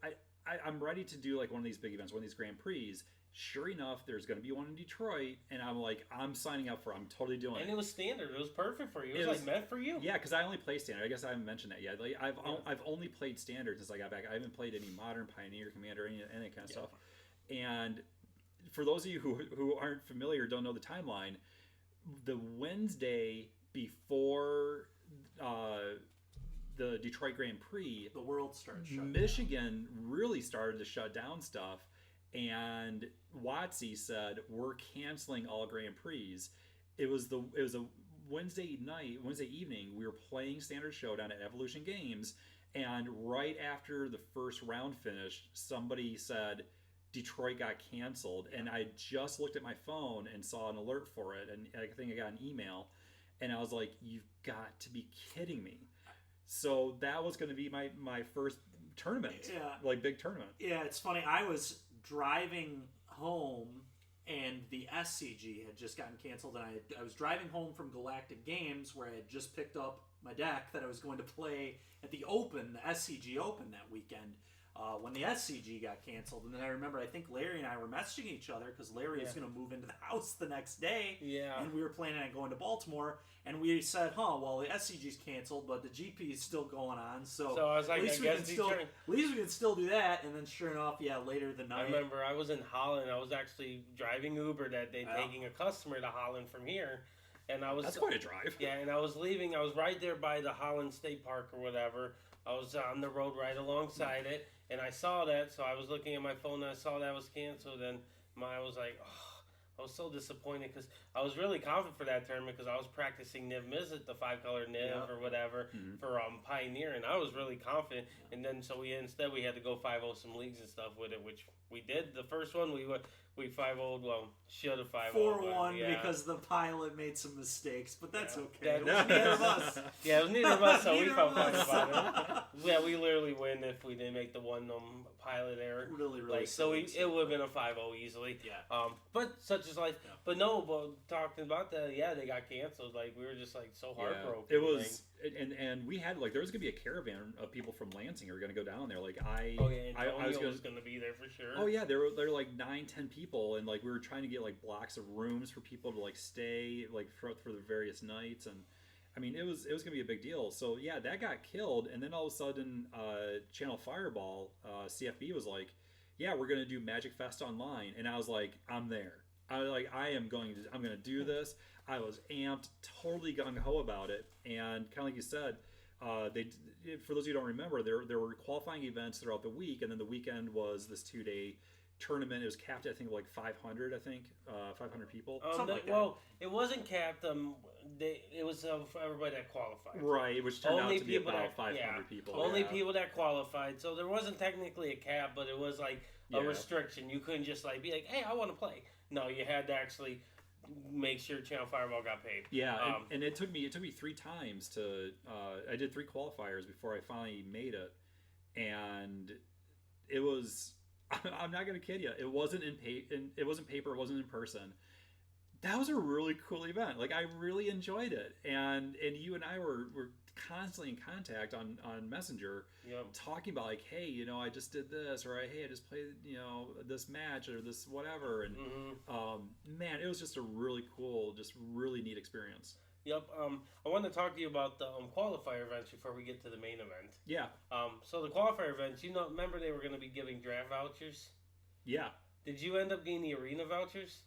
[SPEAKER 3] I'm ready to do like one of these big events, one of these Grand Prix. Sure enough, there's going to be one in Detroit, and I'm like, I'm signing up for it. I'm totally doing it.
[SPEAKER 2] And it was standard. It was perfect for you. It was like meant for you.
[SPEAKER 3] Yeah, because I only play standard. I guess I haven't mentioned that yet. Like I've only played standard since I got back. I haven't played any modern, Pioneer, Commander, any kind of stuff. And for those of you who aren't familiar, don't know the timeline, the Wednesday before the Detroit Grand Prix,
[SPEAKER 1] the world started shutting
[SPEAKER 3] Michigan really started to shut down stuff. And WotC said, we're canceling all Grand Prix. It was a Wednesday evening. We were playing Standard Showdown at Evolution Games, and right after the first round finished, somebody said Detroit got canceled, and I just looked at my phone and saw an alert for it, and I think I got an email, and I was like, you've got to be kidding me. So that was going to be my first tournament, like big tournament.
[SPEAKER 1] Yeah, it's funny. I was driving home and the SCG had just gotten canceled, and I was driving home from Galactic Games where I had just picked up my deck that I was going to play at the SCG Open that weekend when the SCG got canceled. And then I remember, I think Larry and I were messaging each other because Larry was going to move into the house the next day, and we were planning on going to Baltimore, and we said, well, the SCG's canceled, but the GP is still going on, so
[SPEAKER 2] I was like,
[SPEAKER 1] at least we can still do that. And then sure enough, later the night,
[SPEAKER 2] I remember I was in Holland. I was actually driving Uber that day, taking a customer to Holland from here. And
[SPEAKER 3] that's quite a drive.
[SPEAKER 2] Yeah, and I was leaving. I was right there by the Holland State Park or whatever. I was on the road right alongside it, and I saw that, so I was looking at my phone, and I saw that was canceled, and I was like, I was so disappointed because I was really confident for that tournament because I was practicing Niv Mizzet, the 5-color Niv or whatever, for Pioneer, and I was really confident. Yeah. And then so we had to go 5-0 some leagues and stuff with it, which we did. The first one we 5-0'd, should have 5-0'd
[SPEAKER 1] 4-1 because the pilot made some mistakes, but that's okay.
[SPEAKER 2] It was neither of us. Yeah, it was neither of us, so we felt fine about it. Yeah, we literally win if we didn't make the one pilot error.
[SPEAKER 1] Really
[SPEAKER 2] so it would have been a 5-0 easily.
[SPEAKER 1] Yeah.
[SPEAKER 2] But such is life. Yeah. But talking about that, they got canceled. Like, we were just like so heartbroken.
[SPEAKER 3] It was, and we had like there was gonna be a caravan of people from Lansing who were gonna go down there. Like I was
[SPEAKER 2] gonna be there for sure.
[SPEAKER 3] Oh yeah, there were like 9-10 people, and like we were trying to get like blocks of rooms for people to like stay like for the various nights, and I mean it was gonna be a big deal. So yeah, that got killed, and then all of a sudden Channel Fireball CFB was like, yeah, we're gonna do Magic Fest online, and I was like, I'm there. I'm gonna do this. I was amped, totally gung ho about it, and kind of like you said, for those of you who don't remember, there were qualifying events throughout the week, and then the weekend was this 2-day tournament. It was capped at, I think, like 500. 500 people.
[SPEAKER 1] Something like that.
[SPEAKER 2] Well, it wasn't capped. It was for everybody that qualified.
[SPEAKER 3] Right, which turned out to be about 500 people.
[SPEAKER 2] Only people that qualified. So there wasn't technically a cap, but it was like a restriction. You couldn't just like be like, hey, I want to play. No, you had to actually make sure Channel Fireball got paid.
[SPEAKER 3] Yeah, and it took me 3 times to. I did 3 qualifiers before I finally made it, and it was. I'm not gonna kid you. It wasn't it wasn't paper. It wasn't in person. That was a really cool event. Like, I really enjoyed it, and you and I were constantly in contact on Messenger, talking about like, hey, I just did this, or hey, I just played this match or this whatever, and man, it was just a really cool, just really neat experience.
[SPEAKER 2] Yep. I wanted to talk to you about the qualifier events before we get to the main event.
[SPEAKER 3] Yeah.
[SPEAKER 2] So the qualifier events, remember they were going to be giving draft vouchers?
[SPEAKER 3] Yeah.
[SPEAKER 2] Did you end up getting the arena vouchers?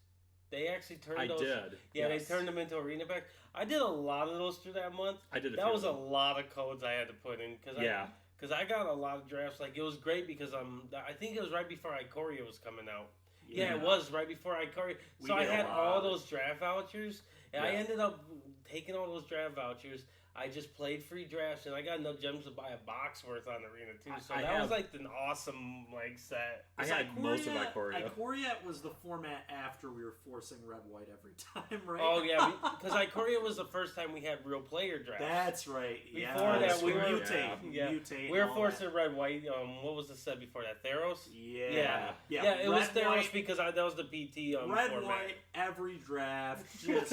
[SPEAKER 2] They actually turned those.
[SPEAKER 3] I did.
[SPEAKER 2] Yeah,
[SPEAKER 3] yes.
[SPEAKER 2] They turned them into arena packs. I did a lot of those through that month.
[SPEAKER 3] I did.
[SPEAKER 2] That was a lot of codes I had to put in because I got a lot of drafts. Like, it was great because I think it was right before Ikoria was coming out. Yeah, it was right before Ikoria. So I had all those draft vouchers, and I ended up taking all those draft vouchers. I just played free drafts, and I got enough gems to buy a box worth on Arena too. So that was like an awesome set.
[SPEAKER 3] I had most of Ikoria.
[SPEAKER 1] Ikoria was the format after we were forcing red white every time, right?
[SPEAKER 2] Oh yeah, because Ikoria was the first time we had real player drafts.
[SPEAKER 1] That's right.
[SPEAKER 2] Before that, we were
[SPEAKER 1] mutate.
[SPEAKER 2] We were forcing red white. What was the set before that? Theros.
[SPEAKER 1] Yeah.
[SPEAKER 2] It was Theros because that was the PT
[SPEAKER 1] red
[SPEAKER 2] format.
[SPEAKER 1] White every draft, just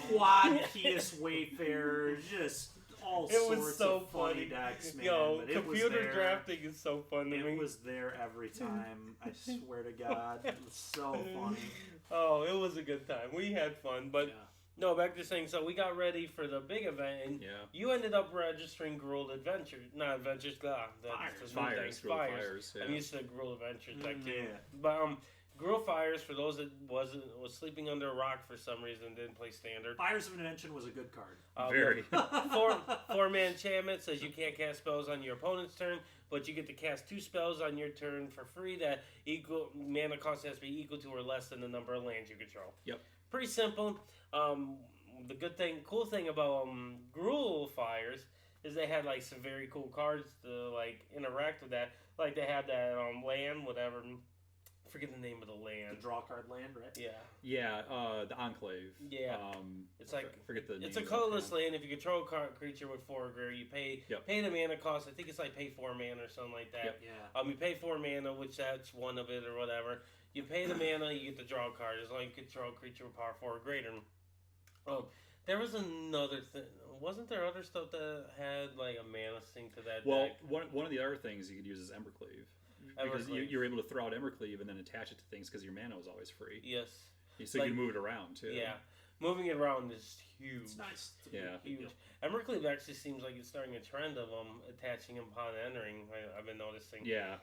[SPEAKER 1] quad Kias Wayfarer. Just all sorts of funny decks, man. But
[SPEAKER 2] computer drafting is so fun to me.
[SPEAKER 1] It was there every time. I swear to God, it was so funny.
[SPEAKER 2] Oh, it was a good time. We had fun, but no, back to saying. So we got ready for the big event, and you ended up registering Gruul Adventures, not Adventures. Fires. I'm used to the Gruul Adventures deck too.
[SPEAKER 1] Yeah.
[SPEAKER 2] But Gruul Fires, for those that was sleeping under a rock for some reason, didn't play Standard.
[SPEAKER 1] Fires of Invention was a good card.
[SPEAKER 3] Very.
[SPEAKER 2] 4-man enchantment says you can't cast spells on your opponent's turn, but you get to cast 2 spells on your turn for free that mana cost has to be equal to or less than the number of lands you control.
[SPEAKER 3] Yep.
[SPEAKER 2] Pretty simple. The cool thing about Gruul Fires is they had like some very cool cards to like interact with that. Like they had that land, whatever. Forget the name of the land.
[SPEAKER 1] The draw card land, right?
[SPEAKER 2] Yeah.
[SPEAKER 3] Yeah, the Enclave.
[SPEAKER 2] Yeah.
[SPEAKER 3] It's like forget the name.
[SPEAKER 2] It's a colorless land. If you control a creature with 4 or greater, you pay the mana cost. I think it's like pay 4 mana or something like that.
[SPEAKER 3] Yep.
[SPEAKER 1] Yeah.
[SPEAKER 2] You pay 4 mana, which that's one of it or whatever. You pay the mana, you get to draw a card as long as you control a creature with power 4 or greater. There was another thing. Wasn't there other stuff that had like a mana sink to that deck?
[SPEAKER 3] One of the other things you could use is Embercleave. Because you were able to throw out Embercleave and then attach it to things because your mana was always free.
[SPEAKER 2] Yes.
[SPEAKER 3] So you can move it around too.
[SPEAKER 2] Yeah. Moving it around is huge.
[SPEAKER 1] It's nice. It's
[SPEAKER 2] huge. Embercleave actually seems like it's starting a trend of attaching upon entering. I've been noticing.
[SPEAKER 3] Yeah.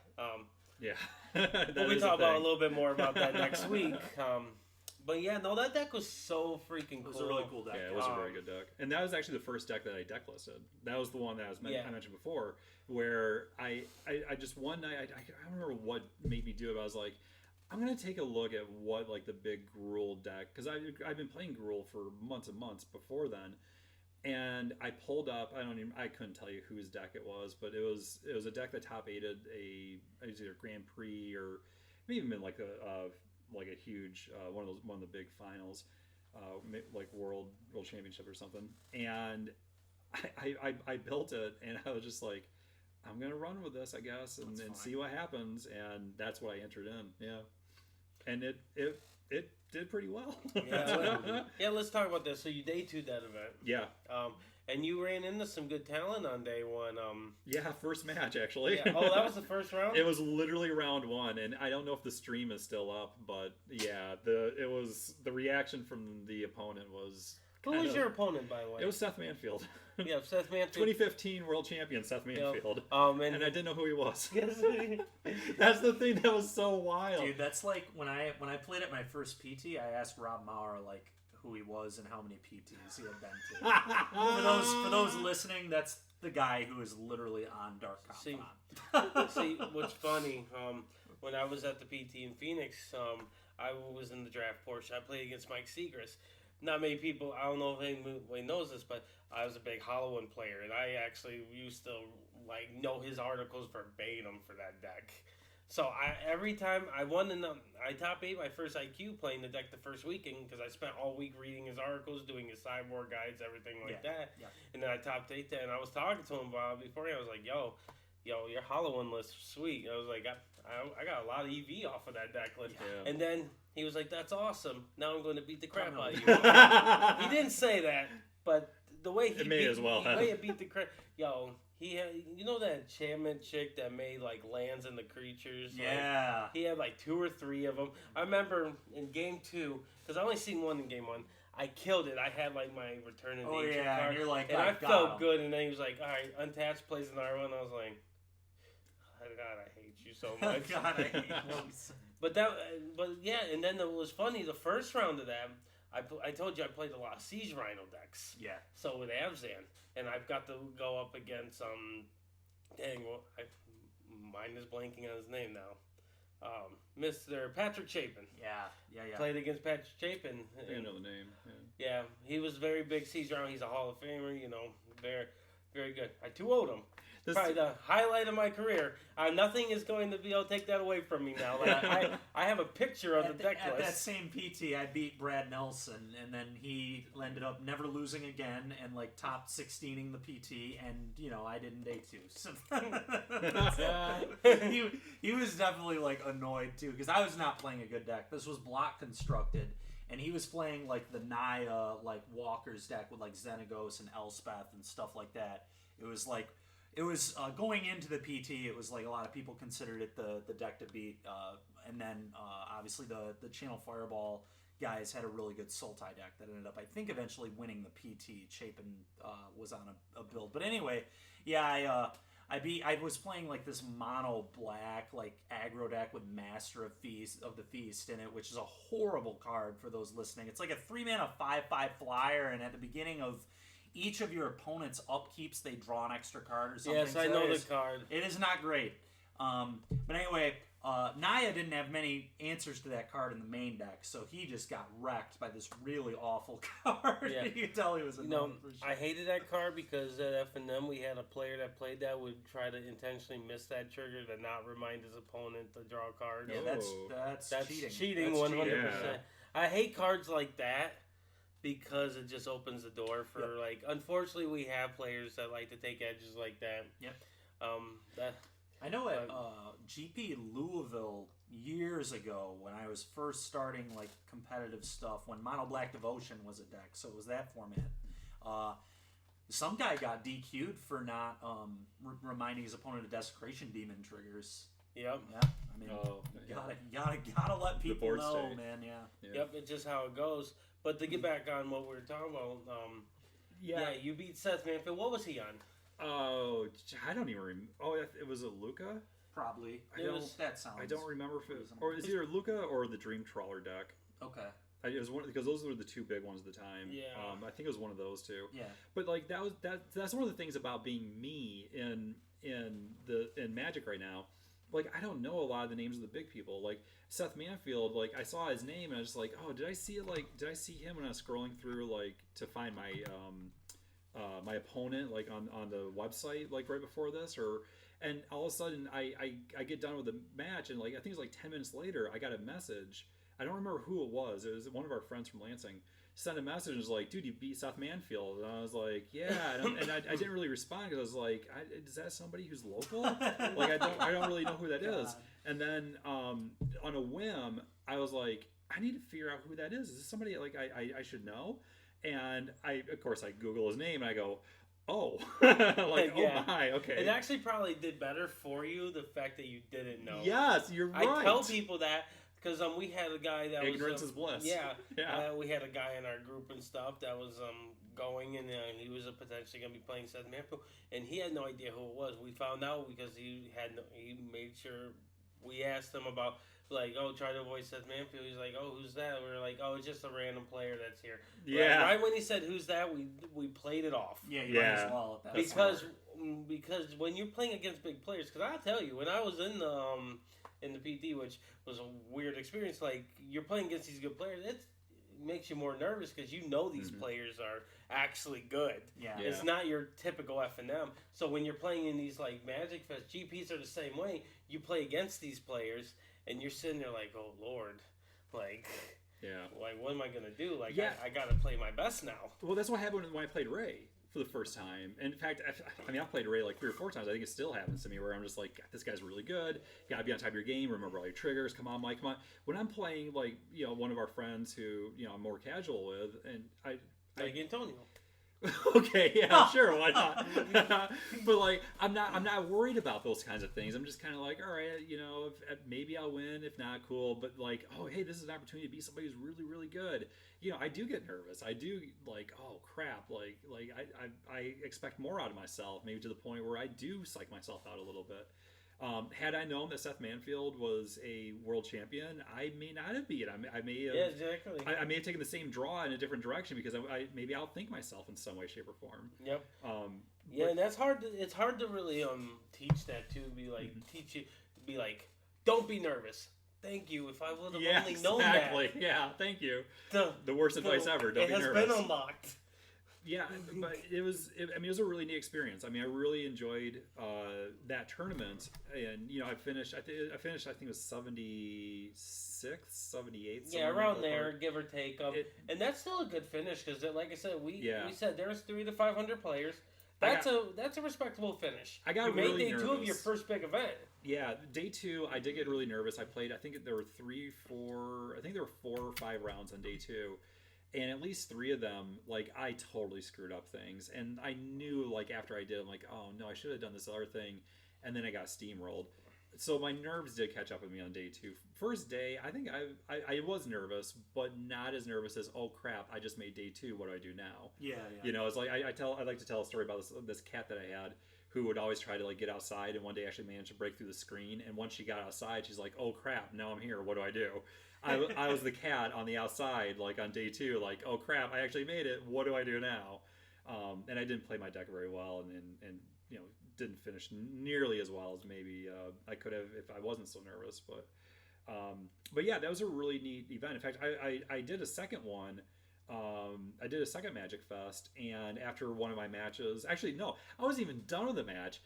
[SPEAKER 3] Yeah.
[SPEAKER 2] We'll talk about a little bit more about that next week. But yeah, no, that deck was so freaking cool.
[SPEAKER 1] It was a really cool deck.
[SPEAKER 3] Yeah, it was a very good deck. And that was actually the first deck that I deck listed. That was the one that I mentioned before, where I just one night, I don't remember what made me do it, but I was like, I'm going to take a look at what like the big Gruul deck, because I've been playing Gruul for months and months before then. And I pulled up, I couldn't tell you whose deck it was, but it was a deck that top 8'd either Grand Prix or maybe even been like a huge one of the big finals, like world championship or something. And I built it, and I was just like, I'm gonna run with this, I guess, and see what happens. And that's what I entered in. Yeah, and it did pretty well.
[SPEAKER 2] Yeah, let's talk about this. So you day 2 that event.
[SPEAKER 3] Yeah.
[SPEAKER 2] And you ran into some good talent on day 1.
[SPEAKER 3] Yeah, first match actually.
[SPEAKER 2] Yeah. Oh, that was the first round?
[SPEAKER 3] It was literally round 1, and I don't know if the stream is still up, but yeah, the reaction from the opponent was.
[SPEAKER 2] Who was your opponent, by the way?
[SPEAKER 3] It was Seth Manfield.
[SPEAKER 2] Yeah, Seth Manfield.
[SPEAKER 3] 2015 world champion Seth Manfield.
[SPEAKER 2] And
[SPEAKER 3] I didn't know who he was. That's the thing that was so wild.
[SPEAKER 1] Dude, that's like when I played at my first PT, I asked Rob Maurer like who he was and how many PTs he had been to. For those listening, that's the guy who is literally on Dark Confidant.
[SPEAKER 2] See, what's funny? when I was at the PT in Phoenix, I was in the draft portion. I played against Mike Segrist. Not many people, I don't know if anybody knows this, but I was a big Hollow One player, and I actually used to know his articles verbatim for that deck. So every time I won, I top 8 my first IQ playing the deck the first weekend because I spent all week reading his articles, doing his sideboard guides, everything like that. Yeah. And then I topped 8 that, and I was talking to him about before. I was like, yo, your Hollow One list is sweet. I was like, I got a lot of EV off of that deck list. Yeah. And then he was like, that's awesome. Now I'm going to beat the crap out of you. He didn't say that, but the way he beat the crap, he had, that enchantment chick that made lands and the creatures.
[SPEAKER 1] Yeah,
[SPEAKER 2] he had 2 or 3 of them. I remember in game 2, because I only seen one in game 1. I killed it. I had my return in nature card,
[SPEAKER 1] and you're like,
[SPEAKER 2] and I felt good. And then he was like, all right, untouched plays another one. I was like, oh, God, I hate you so much.
[SPEAKER 1] God, I hate you.
[SPEAKER 2] But and then it was funny. The first round of that, I told you I played a lot of Siege Rhino decks.
[SPEAKER 1] Yeah.
[SPEAKER 2] So with Avzan, and I've got to go up against mine is blanking on his name now. Mr. Patrick Chapin.
[SPEAKER 1] Yeah.
[SPEAKER 2] Played against Patrick Chapin.
[SPEAKER 3] I think I know the name.
[SPEAKER 2] Yeah, he was very big Siege Rhino. He's a Hall of Famer. Very, very good. I 2-0'd him. Probably the highlight of my career. Nothing is going to be able to take that away from me now. I have a picture of the deck list.
[SPEAKER 1] At that same PT, I beat Brad Nelson, and then he ended up never losing again, and top 16ing the PT, and I didn't day 2. So he was definitely annoyed too, because I was not playing a good deck. This was block constructed, and he was playing the Naya Walker's deck with Xenagos and Elspeth and stuff like that. It was going into the PT. It was a lot of people considered it the deck to beat, and then obviously the Channel Fireball guys had a really good Sultai deck that ended up, I think, eventually winning the PT. Chapin was on a build, but anyway, I was playing this mono black aggro deck with Master of the Feast in it, which is a horrible card for those listening. It's a 3-mana 5/5 flyer, and at the beginning of each of your opponent's upkeeps, they draw an extra card or something.
[SPEAKER 2] Yes, I know the card.
[SPEAKER 1] It is not great. But anyway, Naya didn't have many answers to that card in the main deck, so he just got wrecked by this really awful card. Yeah. You could tell he was annoyed for sure.
[SPEAKER 2] I hated that card because at F&M we had a player that played that would try to intentionally miss that trigger to not remind his opponent to draw a card.
[SPEAKER 1] Yeah, that's cheating.
[SPEAKER 2] Cheating, 100%. Yeah. I hate cards like that. Because it just opens the door for unfortunately we have players that like to take edges like that.
[SPEAKER 1] Yep. I know at GP Louisville years ago when I was first starting competitive stuff, when Mono Black Devotion was a deck, so it was that format. Some guy got DQ'd for not reminding his opponent of Desecration Demon triggers.
[SPEAKER 2] Yep.
[SPEAKER 1] Yeah. I mean, gotta let people know, man. Yeah.
[SPEAKER 2] Yep. It's just how it goes. But to get back on what we were talking about, you beat Seth Manfield. What was he on?
[SPEAKER 3] Oh, I don't even remember. Oh, it was a Luca?
[SPEAKER 1] Probably. That sounds.
[SPEAKER 3] I don't remember if it was, or it's either Luca or the Dream Trawler deck.
[SPEAKER 1] Okay.
[SPEAKER 3] It was one because those were the two big ones at the time.
[SPEAKER 2] Yeah.
[SPEAKER 3] I think it was one of those two.
[SPEAKER 1] Yeah.
[SPEAKER 3] But that's one of the things about being me in Magic right now. I don't know a lot of the names of the big people. Seth Manfield, I saw his name and I was just oh, did I see it? Did I see him when I was scrolling through to find my my opponent on the website right before this, and all of a sudden I get done with the match and I think it was 10 minutes later I got a message. I don't remember who it was. It was one of our friends from Lansing. Sent a message and was dude, you beat Seth Manfield. And I was yeah. And I didn't really respond because I was is that somebody who's local? I don't really know who that is. And then on a whim, I was I need to figure out who that is. Is this somebody I should know? And of course I Google his name and I go, oh, oh my, okay.
[SPEAKER 2] It actually probably did better for you, the fact that you didn't know.
[SPEAKER 3] Yes, you're right.
[SPEAKER 2] I tell people that. Because we had a guy that
[SPEAKER 3] ignorance is bliss.
[SPEAKER 2] Yeah. We had a guy in our group and stuff that was going, and he was potentially going to be playing Seth Manfield, and he had no idea who it was. We found out because he made sure we asked him about try to avoid Seth Manfield. He's oh, who's that? We were oh, it's just a random player that's here.
[SPEAKER 3] Yeah.
[SPEAKER 2] Right when he said who's that, we played it off.
[SPEAKER 1] Yeah. You might as well.
[SPEAKER 2] Because when you're playing against big players, because I'll tell you, when I was in the in the PT, which was a weird experience. Like, you're playing against these good players. It makes you more nervous because you know these players are actually good.
[SPEAKER 1] Yeah.
[SPEAKER 2] It's not your typical F&M. So when you're playing in these, like, Magic Fest, GPs are the same way. You play against these players, and you're sitting there like, oh, Lord. Like, what am I going to do? Like, I got to play my best now.
[SPEAKER 3] Well, that's what happened when I played Ray for the first time. And in fact, I mean, I've played Ray like 3 or 4 times. I think it still happens to me where I'm just like, this guy's really good. You gotta be on top of your game. Remember all your triggers. Come on, Mike. Come on. When I'm playing, like, you know, one of our friends who, you know, I'm more casual with, and
[SPEAKER 2] Like Antonio.
[SPEAKER 3] Okay, yeah, sure, why not? But like, I'm not worried about those kinds of things. I'm just kind of like, all right, you know, if maybe I'll win. If not, cool. But like, oh, hey, this is an opportunity to be somebody who's really, really good. You know, I do get nervous. I do like, oh crap, like I expect more out of myself, maybe to the point where I do psych myself out a little bit. Had I known that Seth Manfield was a world champion, I may not have beat. I may have.
[SPEAKER 2] Yeah, exactly.
[SPEAKER 3] I may have taken the same draw in a different direction because I maybe outthink myself in some way, shape, or form.
[SPEAKER 2] Yep. And that's hard. It's hard to really teach that too. Teach you. Be like, don't be nervous. Thank you. If I would have only known that.
[SPEAKER 3] Exactly. Yeah. Thank you. The worst advice ever. Don't be nervous.
[SPEAKER 2] It has been unlocked.
[SPEAKER 3] Yeah, but it was a really neat experience. I mean, I really enjoyed that tournament, and you know, I finished. I think it was 76th, 78th.
[SPEAKER 2] Yeah, around there, give or take. And that's still a good finish because, like I said, we said there was 300 to 500 players. That's a respectable finish.
[SPEAKER 3] I got
[SPEAKER 2] you
[SPEAKER 3] really
[SPEAKER 2] made day
[SPEAKER 3] nervous.
[SPEAKER 2] 2 of your first big event.
[SPEAKER 3] Yeah, day 2, I did get really nervous. I played. I think there were 4 or 5 rounds on day 2. And at least 3 of them, like, I totally screwed up things. And I knew, like, after I did, I'm like, oh, no, I should have done this other thing. And then I got steamrolled. So my nerves did catch up with me on day 2. First day, I think I was nervous, but not as nervous as, oh, crap, I just made day 2. What do I do now?
[SPEAKER 1] Yeah.
[SPEAKER 3] You know, it's like, I like to tell a story about this cat that I had who would always try to, like, get outside. And one day actually managed to break through the screen. And once she got outside, she's like, oh, crap, now I'm here. What do I do? I was the cat on the outside, like on day 2, like, oh crap, I actually made it. What do I do now? And I didn't play my deck very well, and you know, didn't finish nearly as well as maybe I could have if I wasn't so nervous. But yeah, that was a really neat event. In fact, I did a second one. I did a second Magic Fest, and after one of my matches, actually no, I wasn't even done with the match.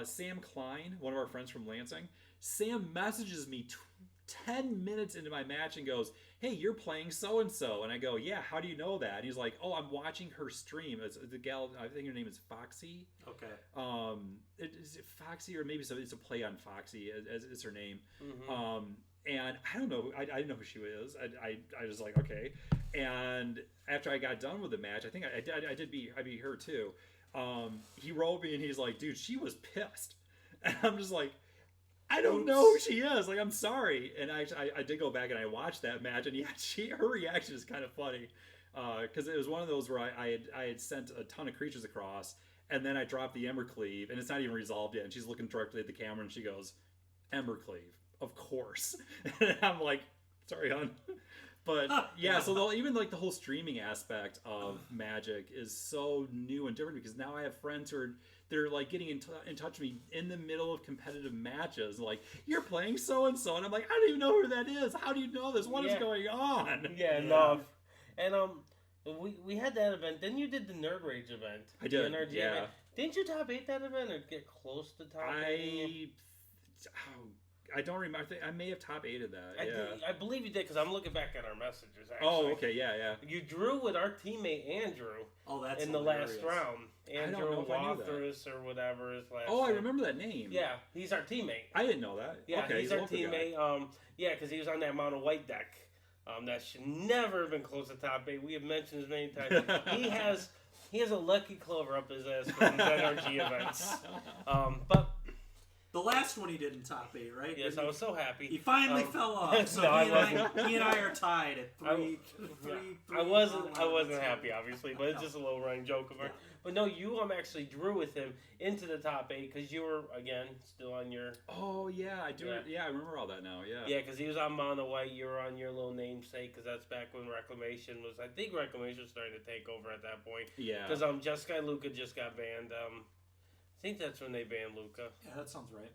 [SPEAKER 3] Sam Klein, one of our friends from Lansing, Sam messages me 10 minutes into my match and goes, hey, you're playing so-and-so. And I go, yeah, how do you know that? And he's like, oh, I'm watching her stream. It's the gal, I think her name is Foxy.
[SPEAKER 1] Okay.
[SPEAKER 3] Is it Foxy, or maybe it's a play on Foxy as her name.
[SPEAKER 2] Mm-hmm.
[SPEAKER 3] And I don't know. I didn't know who she was. I was like, okay. And after I got done with the match, I think I beat her too. He wrote me and he's like, dude, she was pissed. And I'm just like, I don't know who she is. Like, I'm sorry. And I did go back and I watched that match, and yeah, her reaction is kind of funny, because it was one of those where I had sent a ton of creatures across, and then I dropped the Embercleave, and it's not even resolved yet. And she's looking directly at the camera, and she goes, Embercleave, of course. And I'm like, sorry, hon. But yeah, so even like the whole streaming aspect of Magic is so new and different, because now I have friends who they're like getting in touch with me in the middle of competitive matches, like, you're playing so and so, and I'm like, I don't even know who that is. How do you know this? What is going on?
[SPEAKER 2] Yeah, no. And we had that event. Then you did the Nerd Rage event.
[SPEAKER 3] I did.
[SPEAKER 2] The NRG event. Didn't you top 8 that event, or get close to top 8?
[SPEAKER 3] I don't remember. I may have top 8 of that.
[SPEAKER 2] I believe you did, because I'm looking back at our messages, actually.
[SPEAKER 3] Oh, okay, yeah.
[SPEAKER 2] You drew with our teammate Andrew.
[SPEAKER 1] Oh, that's
[SPEAKER 2] in the
[SPEAKER 1] hilarious.
[SPEAKER 2] last round. Andrew Wathers or whatever his last name.
[SPEAKER 3] I remember that name.
[SPEAKER 2] Yeah, he's our teammate.
[SPEAKER 3] I didn't know that.
[SPEAKER 2] Yeah,
[SPEAKER 3] okay,
[SPEAKER 2] he's our teammate. Yeah, because he was on that Mono White deck. That should never have been close to top 8. We have mentioned this many times. He has a lucky clover up his ass from these NRG events. But
[SPEAKER 1] the last one he did in top 8, right?
[SPEAKER 2] Yes, I was so happy.
[SPEAKER 1] He finally fell off. So he and I are tied at 3.
[SPEAKER 2] I wasn't happy, obviously, but it's just a little running joke of her. But no, you actually drew with him into the top 8, because you were, again, still on your...
[SPEAKER 3] Oh, yeah, I do. Yeah, I remember all that now, yeah.
[SPEAKER 2] Yeah, because he was on Mono White, you were on your little namesake, because that's back when Reclamation was... I think Reclamation was starting to take over at that point.
[SPEAKER 3] Yeah.
[SPEAKER 2] Because Jessica and Luca just got banned. I think that's when they banned Luca.
[SPEAKER 1] Yeah, that sounds right.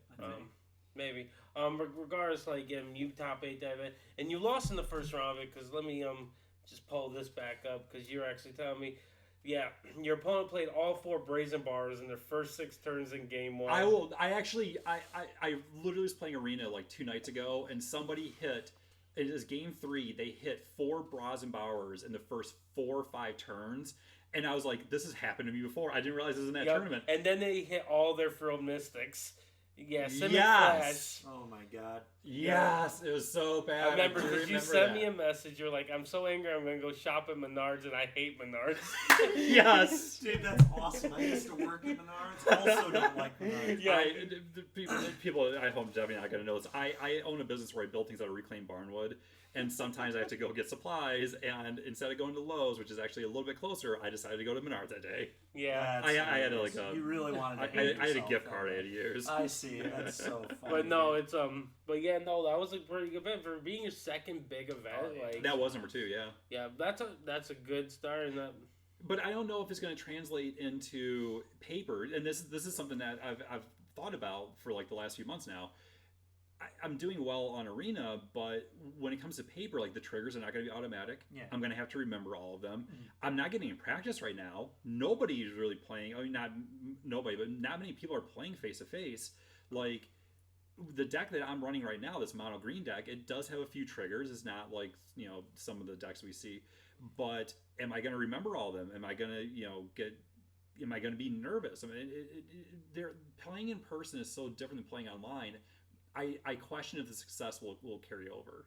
[SPEAKER 2] Maybe. Regardless, like, you top 8 that event, and you lost in the first round of it, because let me just pull this back up, because you're actually telling me, yeah, your opponent played all 4 Brazen Bars in their first 6 turns in game 1.
[SPEAKER 3] I literally was playing Arena like 2 nights ago, and somebody hit, it is game 3, they hit 4 Brazen Bowers in the first 4 or 5 turns, and I was like, this has happened to me before. I didn't realize this was in that tournament.
[SPEAKER 2] And then they hit all their Frilled Mystics. Yeah, Simic
[SPEAKER 3] Yes.
[SPEAKER 2] Flash.
[SPEAKER 1] Oh my god.
[SPEAKER 3] Yes, it was so bad.
[SPEAKER 2] I remember because you sent me a message. You're like, I'm so angry, I'm going to go shop at Menards, and I hate Menards.
[SPEAKER 3] Yes.
[SPEAKER 1] Dude, that's awesome. I used to work at Menards. Also don't like Menards.
[SPEAKER 3] Yeah, people at home definitely not going to know this. I own a business where I build things out of reclaimed barnwood, and sometimes I have to go get supplies, and instead of going to Lowe's, which is actually a little bit closer, I decided to go to Menards that day.
[SPEAKER 2] Yeah.
[SPEAKER 3] I had like a...
[SPEAKER 1] You really wanted to
[SPEAKER 3] I had a gift card I had to use.
[SPEAKER 1] I see. That's so funny.
[SPEAKER 2] But no, it's but yeah, no, that was a pretty good event for being your second big event.
[SPEAKER 1] Oh, yeah.
[SPEAKER 2] Like
[SPEAKER 3] That was number 2, yeah.
[SPEAKER 2] yeah, that's a good start. And that,
[SPEAKER 3] but I don't know if it's going to translate into paper. And this is something that I've thought about for like the last few months now. I'm doing well on Arena, but when it comes to paper, like the triggers are not going to be automatic.
[SPEAKER 1] Yeah.
[SPEAKER 3] I'm going to have to remember all of them.
[SPEAKER 1] Mm-hmm.
[SPEAKER 3] I'm not getting in practice right now. Nobody's really playing. I mean, not nobody, but not many people are playing face to face. Like the deck that I'm running right now, this mono green deck, it does have a few triggers. It's not like some of the decks we see. But am I going to remember all of them? Am I going to Am I going to be nervous? I mean, they're playing in person is so different than playing online. I question if the success will carry over.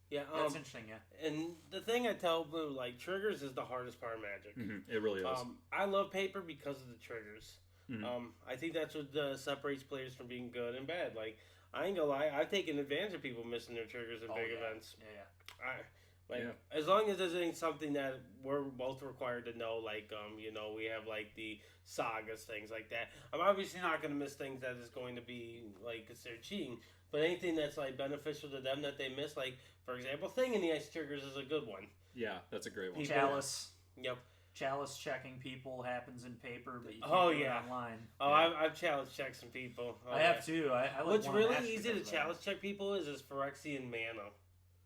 [SPEAKER 2] yeah,
[SPEAKER 1] That's interesting, yeah.
[SPEAKER 2] And the thing I tell Blue, like, triggers is the hardest part of Magic.
[SPEAKER 3] Mm-hmm. It really is.
[SPEAKER 2] I love paper because of the triggers.
[SPEAKER 3] Mm-hmm.
[SPEAKER 2] I think that's what separates players from being good and bad. Like, I ain't gonna lie, I've taken advantage of people missing their triggers in big events.
[SPEAKER 1] Yeah.
[SPEAKER 2] As long as this ain't something that we're both required to know, like, we have, like, the sagas, things like that. I'm obviously not going to miss things that is going to be, like, considered cheating, but anything that's, like, beneficial to them that they miss, like, for example, Thing in the Ice triggers is a good one.
[SPEAKER 3] Yeah, that's a great one.
[SPEAKER 1] Chalice.
[SPEAKER 2] Yep.
[SPEAKER 1] Chalice checking people happens in paper, but you can't do it online.
[SPEAKER 2] Oh,
[SPEAKER 1] yeah.
[SPEAKER 2] I've chalice checked some people.
[SPEAKER 1] I have too. I like
[SPEAKER 2] What's
[SPEAKER 1] one
[SPEAKER 2] really
[SPEAKER 1] match
[SPEAKER 2] easy to
[SPEAKER 1] because of that.
[SPEAKER 2] chalice check people is Phyrexian mana.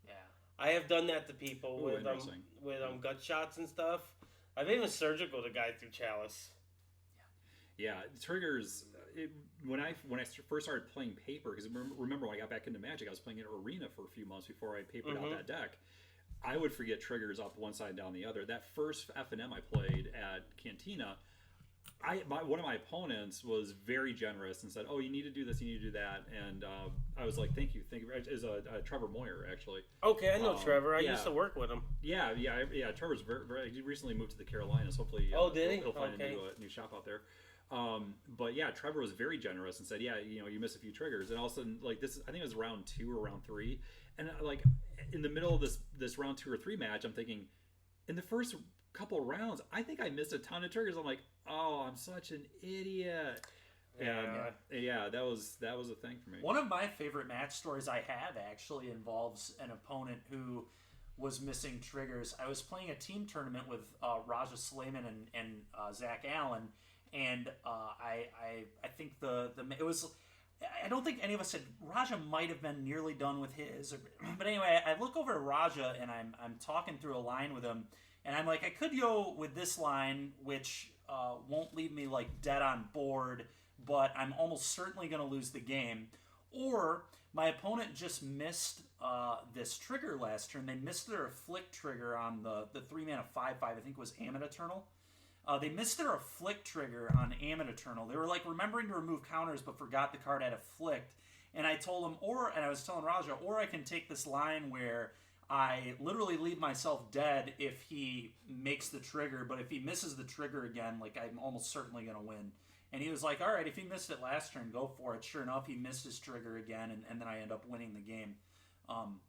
[SPEAKER 1] Yeah.
[SPEAKER 2] I have done that to people with
[SPEAKER 3] interesting.
[SPEAKER 2] gut shots and stuff. I've even surgical the guy through chalice.
[SPEAKER 3] Yeah, triggers. When I first started playing paper, because remember when I got back into Magic, I was playing in Arena for a few months before I papered out that deck. I would forget triggers up one side and down the other. That first F&M I played at Cantina, one of my opponents was very generous and said, "Oh, you need to do this, you need to do that," and I was like, "Thank you." Is Trevor Moyer actually?
[SPEAKER 2] Okay, I know Trevor. I used to work with him.
[SPEAKER 3] Yeah. Trevor's very. He recently moved to the Carolinas. Hopefully,
[SPEAKER 2] did he?
[SPEAKER 3] He'll find a new shop out there. But yeah, Trevor was very generous and said, "Yeah, you missed a few triggers," and all of a sudden, like this, I think it was round 2 or round 3, and like in the middle of this round 2 or 3 match, I'm thinking, in the first couple of rounds, I think I missed a ton of triggers. I'm like, oh, I'm such an idiot. And that was a thing for me.
[SPEAKER 1] One of my favorite match stories I have actually involves an opponent who was missing triggers. I was playing a team tournament with Raja Suleiman and Zach Allen, and I think it was. I don't think any of us had. Raja might have been nearly done with his, but anyway, I look over at Raja and I'm talking through a line with him, and I'm like, I could go with this line, which won't leave me like dead on board, but I'm almost certainly going to lose the game. Or my opponent just missed this trigger last turn. They missed their Afflict trigger on the 3-mana 5/5. I think it was Ammon Eternal. They missed their Afflict trigger on Ammon Eternal. They were like remembering to remove counters, but forgot the card had Afflict. And I told him, and I was telling Raja, or I can take this line where I literally leave myself dead if he makes the trigger, but if he misses the trigger again, like I'm almost certainly going to win. And he was like, all right, if he missed it last turn, go for it. Sure enough, he missed his trigger again, and then I end up winning the game,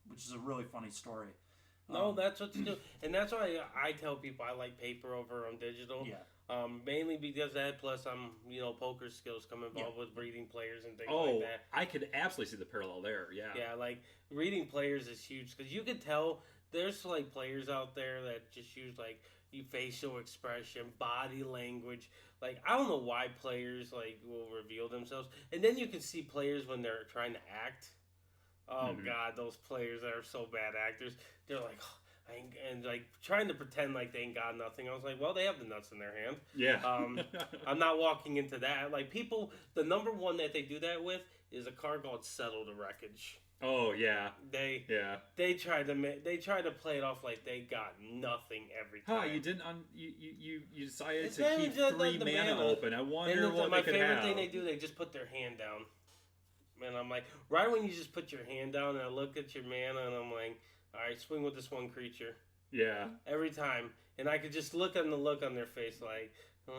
[SPEAKER 1] which is a really funny story.
[SPEAKER 2] No, that's what to do. And that's why I tell people I like paper over on digital.
[SPEAKER 1] Yeah.
[SPEAKER 2] Mainly because of that, plus poker skills come involved with reading players and things
[SPEAKER 3] Oh,
[SPEAKER 2] like that.
[SPEAKER 3] I could absolutely see the parallel there, yeah.
[SPEAKER 2] Yeah, like, reading players is huge, because you could tell there's, like, players out there that just use, like, facial expression, body language. Like, I don't know why players, like, will reveal themselves. And then you can see players when they're trying to act. Oh, God, those players that are so bad actors. They're like, and like trying to pretend like they ain't got nothing. I was like, well, they have the nuts in their hand.
[SPEAKER 3] Yeah.
[SPEAKER 2] I'm not walking into that. Like, people, the number one that they do that with is a card called Settle the Wreckage.
[SPEAKER 3] Oh yeah.
[SPEAKER 2] They try to play it off like they got nothing every time.
[SPEAKER 3] You didn't you decided to keep 3 mana open. I wonder what
[SPEAKER 2] my
[SPEAKER 3] they could
[SPEAKER 2] favorite
[SPEAKER 3] have.
[SPEAKER 2] thing they do, they just put their hand down. And I'm like, right when you just put your hand down, and I look at your mana, and I'm like, all right, swing with this one creature.
[SPEAKER 3] Yeah.
[SPEAKER 2] Every time, and I could just look on their face, like.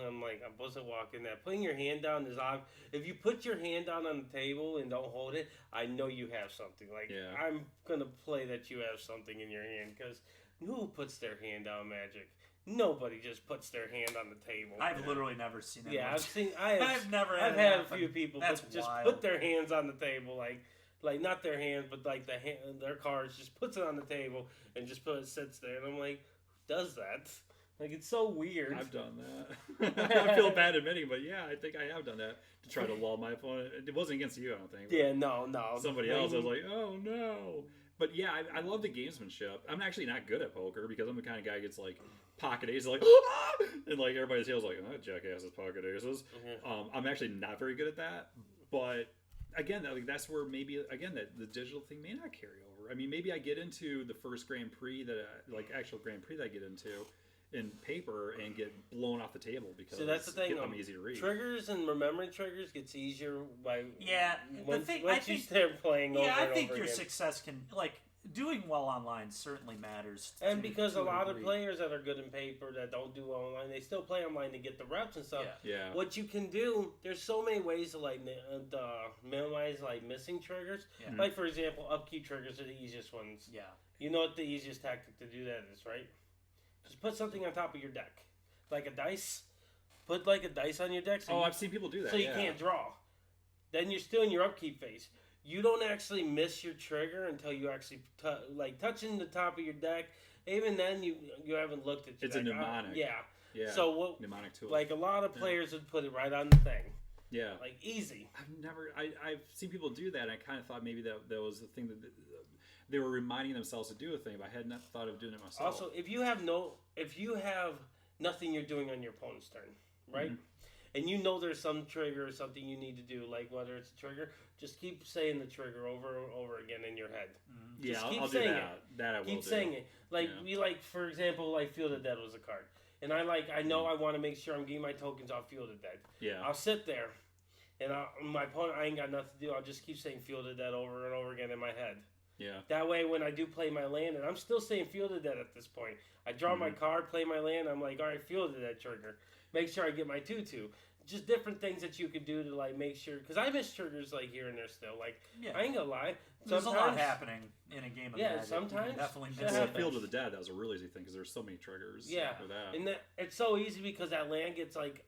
[SPEAKER 2] I'm like, I wasn't walking that. Putting your hand down is odd. If you put your hand down on the table and don't hold it, I know you have something. Like, I'm going to play that you have something in your hand, because who puts their hand down, Magic? Nobody just puts their hand on the table.
[SPEAKER 1] I've literally never seen it.
[SPEAKER 2] Yeah, I've had a few people just put their hands on the table, like not their hands, but like their cards, just puts it on the table and just sits there. And I'm like, who does that? Like, it's so weird.
[SPEAKER 3] I've done that. I feel bad admitting, but yeah, I think I have done that to try to lull my opponent. It wasn't against you, I don't think.
[SPEAKER 2] Yeah, no.
[SPEAKER 3] Somebody else, I was like, oh no. But yeah, I love the gamesmanship. I'm actually not good at poker because I'm the kind of guy who gets like pocket aces, like, and like everybody's feels like, oh, jackass has pocket aces. I'm actually not very good at that. But again, like, that's where maybe, again, that the digital thing may not carry over. I mean, maybe I get into the first Grand Prix actual Grand Prix that I get into in paper and get blown off the table because
[SPEAKER 2] that's the thing.
[SPEAKER 3] I'm easy to read.
[SPEAKER 2] Triggers and remembering triggers gets easier by once you start playing over and over again.
[SPEAKER 1] I think your success can, like, doing well online certainly matters.
[SPEAKER 2] And because a lot of players that are good in paper that don't do well online, they still play online to get the reps and stuff.
[SPEAKER 3] Yeah.
[SPEAKER 2] What you can do, there's so many ways to like minimize like missing triggers. Yeah. Like, for example, upkeep triggers are the easiest ones.
[SPEAKER 1] Yeah.
[SPEAKER 2] You know what the easiest tactic to do that is, right? Just put something on top of your deck. Like a dice. Put like a dice on your deck.
[SPEAKER 3] I've seen people do that.
[SPEAKER 2] So you can't draw. Then you're still in your upkeep phase. You don't actually miss your trigger until you actually touching the top of your deck. Even then, you haven't looked at your
[SPEAKER 3] It's
[SPEAKER 2] deck.
[SPEAKER 3] a mnemonic.
[SPEAKER 2] Yeah. So
[SPEAKER 3] mnemonic tool.
[SPEAKER 2] Like, a lot of players would put it right on the thing.
[SPEAKER 3] Yeah.
[SPEAKER 2] Like, easy.
[SPEAKER 3] I've seen people do that, and I kind of thought maybe that was the thing that they were reminding themselves to do a thing, but I had not thought of doing it myself.
[SPEAKER 2] Also, if you have nothing you're doing on your opponent's turn, right? Mm-hmm. And you know there's some trigger or something you need to do, like whether it's a trigger, just keep saying the trigger over and over again in your head.
[SPEAKER 3] Mm-hmm. Yeah, I'll do that. That I will
[SPEAKER 2] keep saying it. Like, for example, like Field of Dead was a card. And I know I want to make sure I'm getting my tokens off Field of Dead.
[SPEAKER 3] Yeah.
[SPEAKER 2] I'll sit there, and my opponent, I ain't got nothing to do. I'll just keep saying Field of Dead over and over again in my head.
[SPEAKER 3] Yeah.
[SPEAKER 2] That way, when I do play my land, and I'm still saying Field of Dead at this point, I draw my card, play my land, I'm like, all right, Field of Dead trigger. Make sure I get my 2/2. Just different things that you could do to, like, make sure, because I miss triggers, like, here and there still. Like, I ain't gonna lie.
[SPEAKER 1] There's a lot happening in a game of Magic.
[SPEAKER 2] Sometimes.
[SPEAKER 1] Definitely
[SPEAKER 3] miss Field of the Dead, that was a really easy thing, because there's so many triggers for that.
[SPEAKER 2] And it's so easy because that land gets, like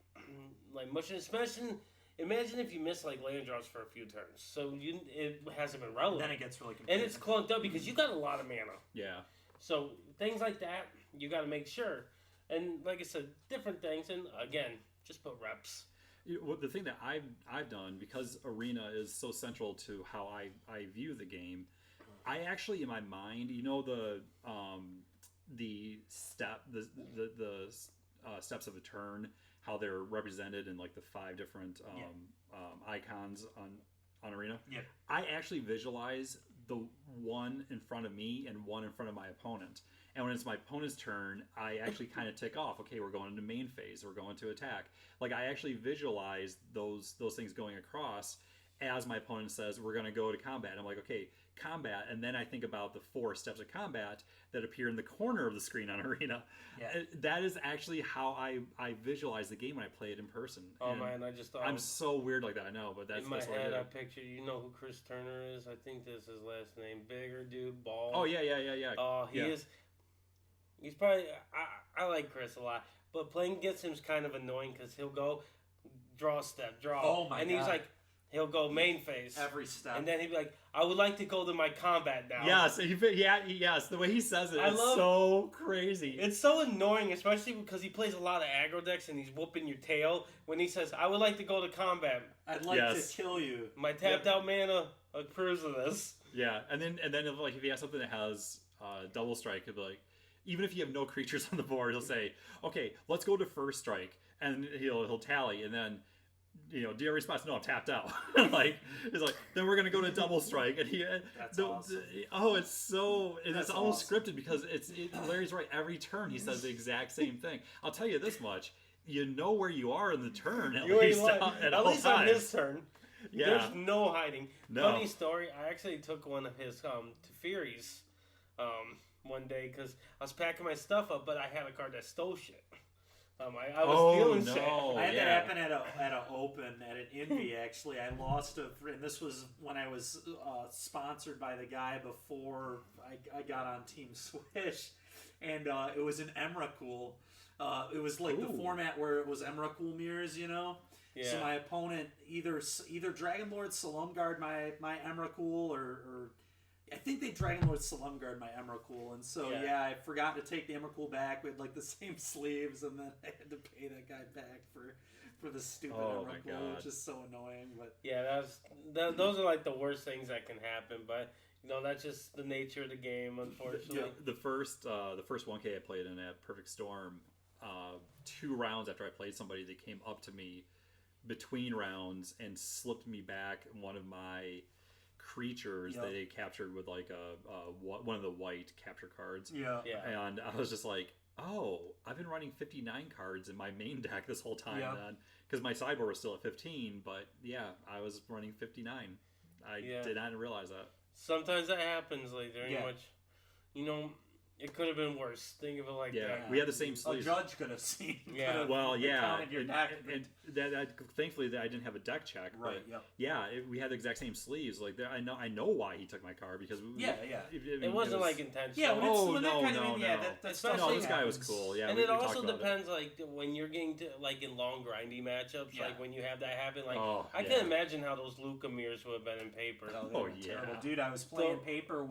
[SPEAKER 2] mushing, especially. Imagine if you miss like land drops for a few turns, so it hasn't been relevant.
[SPEAKER 1] Then it gets really confusing.
[SPEAKER 2] And it's clunked up because you got a lot of mana.
[SPEAKER 3] Yeah.
[SPEAKER 2] So things like that, you got to make sure. And like I said, different things. And again, just put reps.
[SPEAKER 3] The thing that I've done, because Arena is so central to how I view the game, I actually in my mind, the steps of a turn, how they're represented in like the 5 different icons on Arena.
[SPEAKER 1] Yeah.
[SPEAKER 3] I actually visualize the one in front of me and one in front of my opponent. And when it's my opponent's turn, I actually kind of tick off, okay, we're going into main phase, we're going to attack. Like, I actually visualize those things going across as my opponent says, we're going to go to combat. I'm like, okay, combat. And then I think about the 4 steps of combat that appear in the corner of the screen on Arena.
[SPEAKER 1] Yeah.
[SPEAKER 3] That is actually how I visualize the game when I play it in person.
[SPEAKER 2] Oh,
[SPEAKER 3] and
[SPEAKER 2] man, I just thought...
[SPEAKER 3] I'm so weird like that, I know, but that's...
[SPEAKER 2] In my head, I pictured, you know who Chris Turner is? I think that's his last name. Bigger dude, bald.
[SPEAKER 3] Oh, yeah.
[SPEAKER 2] Oh, he is... He's probably... I like Chris a lot, but playing against him is kind of annoying because he'll go, draw a step, draw.
[SPEAKER 1] Oh, my God.
[SPEAKER 2] And he's like... He'll go main phase.
[SPEAKER 1] Every step.
[SPEAKER 2] And then he'd be like, I would like to go to my combat now.
[SPEAKER 3] Yes, yes. The way he says it is so crazy.
[SPEAKER 2] It's so annoying, especially because he plays a lot of aggro decks and he's whooping your tail. When he says, "I would like to go to combat,"
[SPEAKER 1] I'd like to kill you.
[SPEAKER 2] My tapped out mana approves of this.
[SPEAKER 3] Yeah, and then if he has something that has double strike, he'll be like, even if you have no creatures on the board, he'll say, "Okay, let's go to first strike," and he'll tally, and then. Do your response? No, I'm tapped out. It's like then we're gonna go to double strike, and
[SPEAKER 1] That's awesome.
[SPEAKER 3] It's so it's almost scripted because Larry's right. Every turn he says the exact same thing. I'll tell you this much: you know where you are in the turn at least
[SPEAKER 2] on this turn.
[SPEAKER 3] Yeah.
[SPEAKER 2] There's no hiding.
[SPEAKER 3] No.
[SPEAKER 2] Funny story. I actually took one of his Tefiris one day because I was packing my stuff up, but I had a card that stole shit. I was dealing shit.
[SPEAKER 1] I had that happen at an open at an Envy. Actually, I lost and this was when I was sponsored by the guy before I got on Team Swish, and it was an Emrakul. It was like the format where it was Emrakul mirrors, Yeah. So my opponent either Dragonlord Salumguard my Emrakul or I think they Dragonlord Salumguard my Emrakul, and so I forgot to take the Emrakul back. We had the same sleeves, and then I had to pay that guy back for the stupid Emrakul, which is so annoying. But
[SPEAKER 2] those are the worst things that can happen. But that's just the nature of the game, unfortunately.
[SPEAKER 3] Yeah, the first 1K I played in at Perfect Storm, 2 rounds after I played somebody, they came up to me between rounds and slipped me back one of my creatures that they captured with one of the white capture cards. And I was just like, I've been running 59 cards in my main deck this whole time then, because my sideboard was still at 15, but I was running 59. I did not realize that.
[SPEAKER 2] Sometimes that happens very much. It could have been worse. Think of it like that.
[SPEAKER 3] We had the same sleeves.
[SPEAKER 1] A judge could have seen.
[SPEAKER 3] Counted
[SPEAKER 1] your deck.
[SPEAKER 3] And that thankfully I didn't have a deck check.
[SPEAKER 1] Right.
[SPEAKER 3] But we had the exact same sleeves. I know why he took my card because
[SPEAKER 2] it wasn't intentional.
[SPEAKER 1] Yeah.
[SPEAKER 3] No.
[SPEAKER 1] This
[SPEAKER 3] guy was cool. Yeah.
[SPEAKER 2] And it also depends when you're getting to in long grindy matchups. When you have that happen. I can't imagine how those Luca mirrors would have been in paper.
[SPEAKER 1] Terrible. Dude, I was playing paper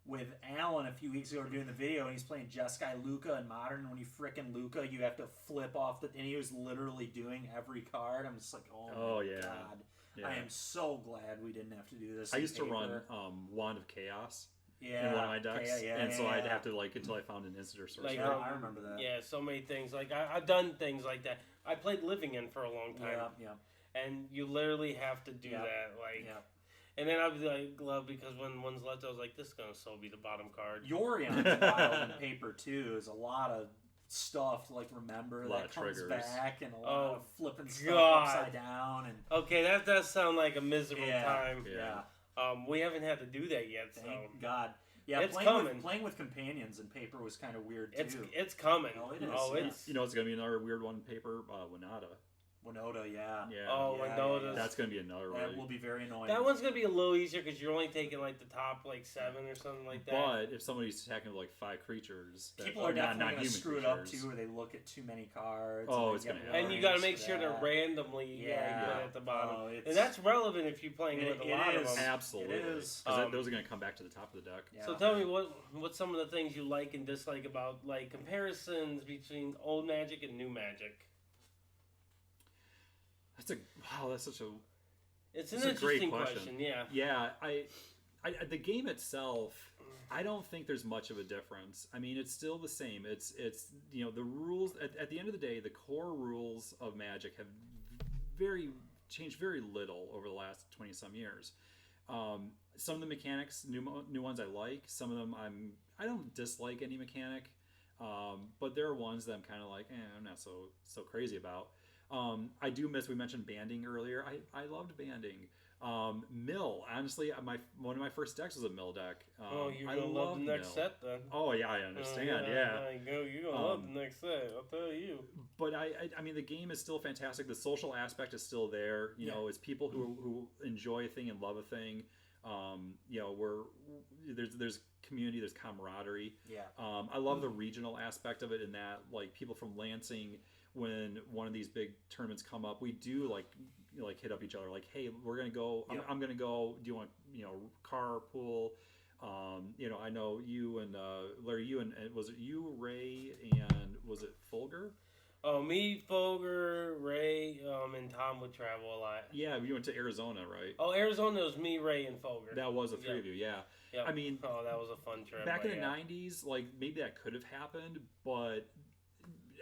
[SPEAKER 1] with Alan a few weeks ago doing the video, and he's playing Jeskai Luca in Modern, and when you frickin' Luca, you have to flip off and he was literally doing every card. I'm just like, oh my god. Yeah. I am so glad we didn't have to do this.
[SPEAKER 3] I used to run Wand of Chaos in one of my decks, I'd have to until I found an instant or sorcery.
[SPEAKER 1] I remember that.
[SPEAKER 2] Yeah, so many things. I've done things like that. I played Living In for a long time. And you literally have to do that. And then I'd be glove because when one's left, I was like, this is going to so be the bottom card.
[SPEAKER 1] Yorion's wild in paper, too. There's a lot of stuff to remember that comes back and a lot of flipping stuff upside down. And
[SPEAKER 2] okay, that does sound like a miserable time.
[SPEAKER 1] Yeah.
[SPEAKER 2] We haven't had to do that yet.
[SPEAKER 1] Thank God. Yeah,
[SPEAKER 2] it's coming.
[SPEAKER 1] Playing with companions in paper was kind of weird, too.
[SPEAKER 2] It's coming.
[SPEAKER 1] Oh, it is.
[SPEAKER 3] It's going to be another weird one in paper, Winota.
[SPEAKER 1] Winota,
[SPEAKER 2] Winota.
[SPEAKER 3] That's going to be another one.
[SPEAKER 1] That will be very annoying.
[SPEAKER 2] That one's going to be a little easier because you're only taking the top 7 or something like that.
[SPEAKER 3] But if somebody's attacking with 5 creatures,
[SPEAKER 1] people are definitely going to screw it up too, where they look at too many cards.
[SPEAKER 3] Oh, it's going to happen.
[SPEAKER 2] And you got to make sure they're randomly put at the bottom. And that's relevant if you're playing with a lot of them.
[SPEAKER 3] Absolutely. It is. Because those are going to come back to the top of the deck.
[SPEAKER 2] Yeah. So tell me what's some of the things you like and dislike about comparisons between old Magic and new Magic.
[SPEAKER 3] That's such a.
[SPEAKER 2] It's an interesting question. Yeah.
[SPEAKER 3] Yeah, I the game itself, I don't think there's much of a difference. I mean, it's still the same. It's the rules at the end of the day, the core rules of Magic have changed very little over the last 20 some years. Some of the mechanics, new ones I like. Some of them I don't dislike any mechanic, but there are ones that I'm kind of I'm not so crazy about. I do miss. We mentioned banding earlier. I loved banding. Mill. Honestly, one of my first decks was a mill deck.
[SPEAKER 2] You're gonna love the next set then.
[SPEAKER 3] Oh yeah, I understand.
[SPEAKER 2] You're gonna love the next set. I'll tell you.
[SPEAKER 3] But I mean, the game is still fantastic. The social aspect is still there. You know, it's people who enjoy a thing and love a thing. There's community, there's camaraderie.
[SPEAKER 1] Yeah.
[SPEAKER 3] I love the regional aspect of it in that people from Lansing, when one of these big tournaments come up, we do like hit up each other, like, hey, we're gonna go.
[SPEAKER 1] Yep.
[SPEAKER 3] I'm gonna go. Do you want carpool? I know you and Larry. You and was it you, Ray, and was it Folger?
[SPEAKER 2] Oh, me, Folger, Ray, and Tom would travel a lot.
[SPEAKER 3] Yeah, we went to Arizona, right?
[SPEAKER 2] Oh, Arizona was me, Ray, and Folger.
[SPEAKER 3] That was the three of you, yeah.
[SPEAKER 2] Yep.
[SPEAKER 3] I mean,
[SPEAKER 2] oh, that was a fun trip.
[SPEAKER 3] Back in the '90s, like maybe that could have happened, but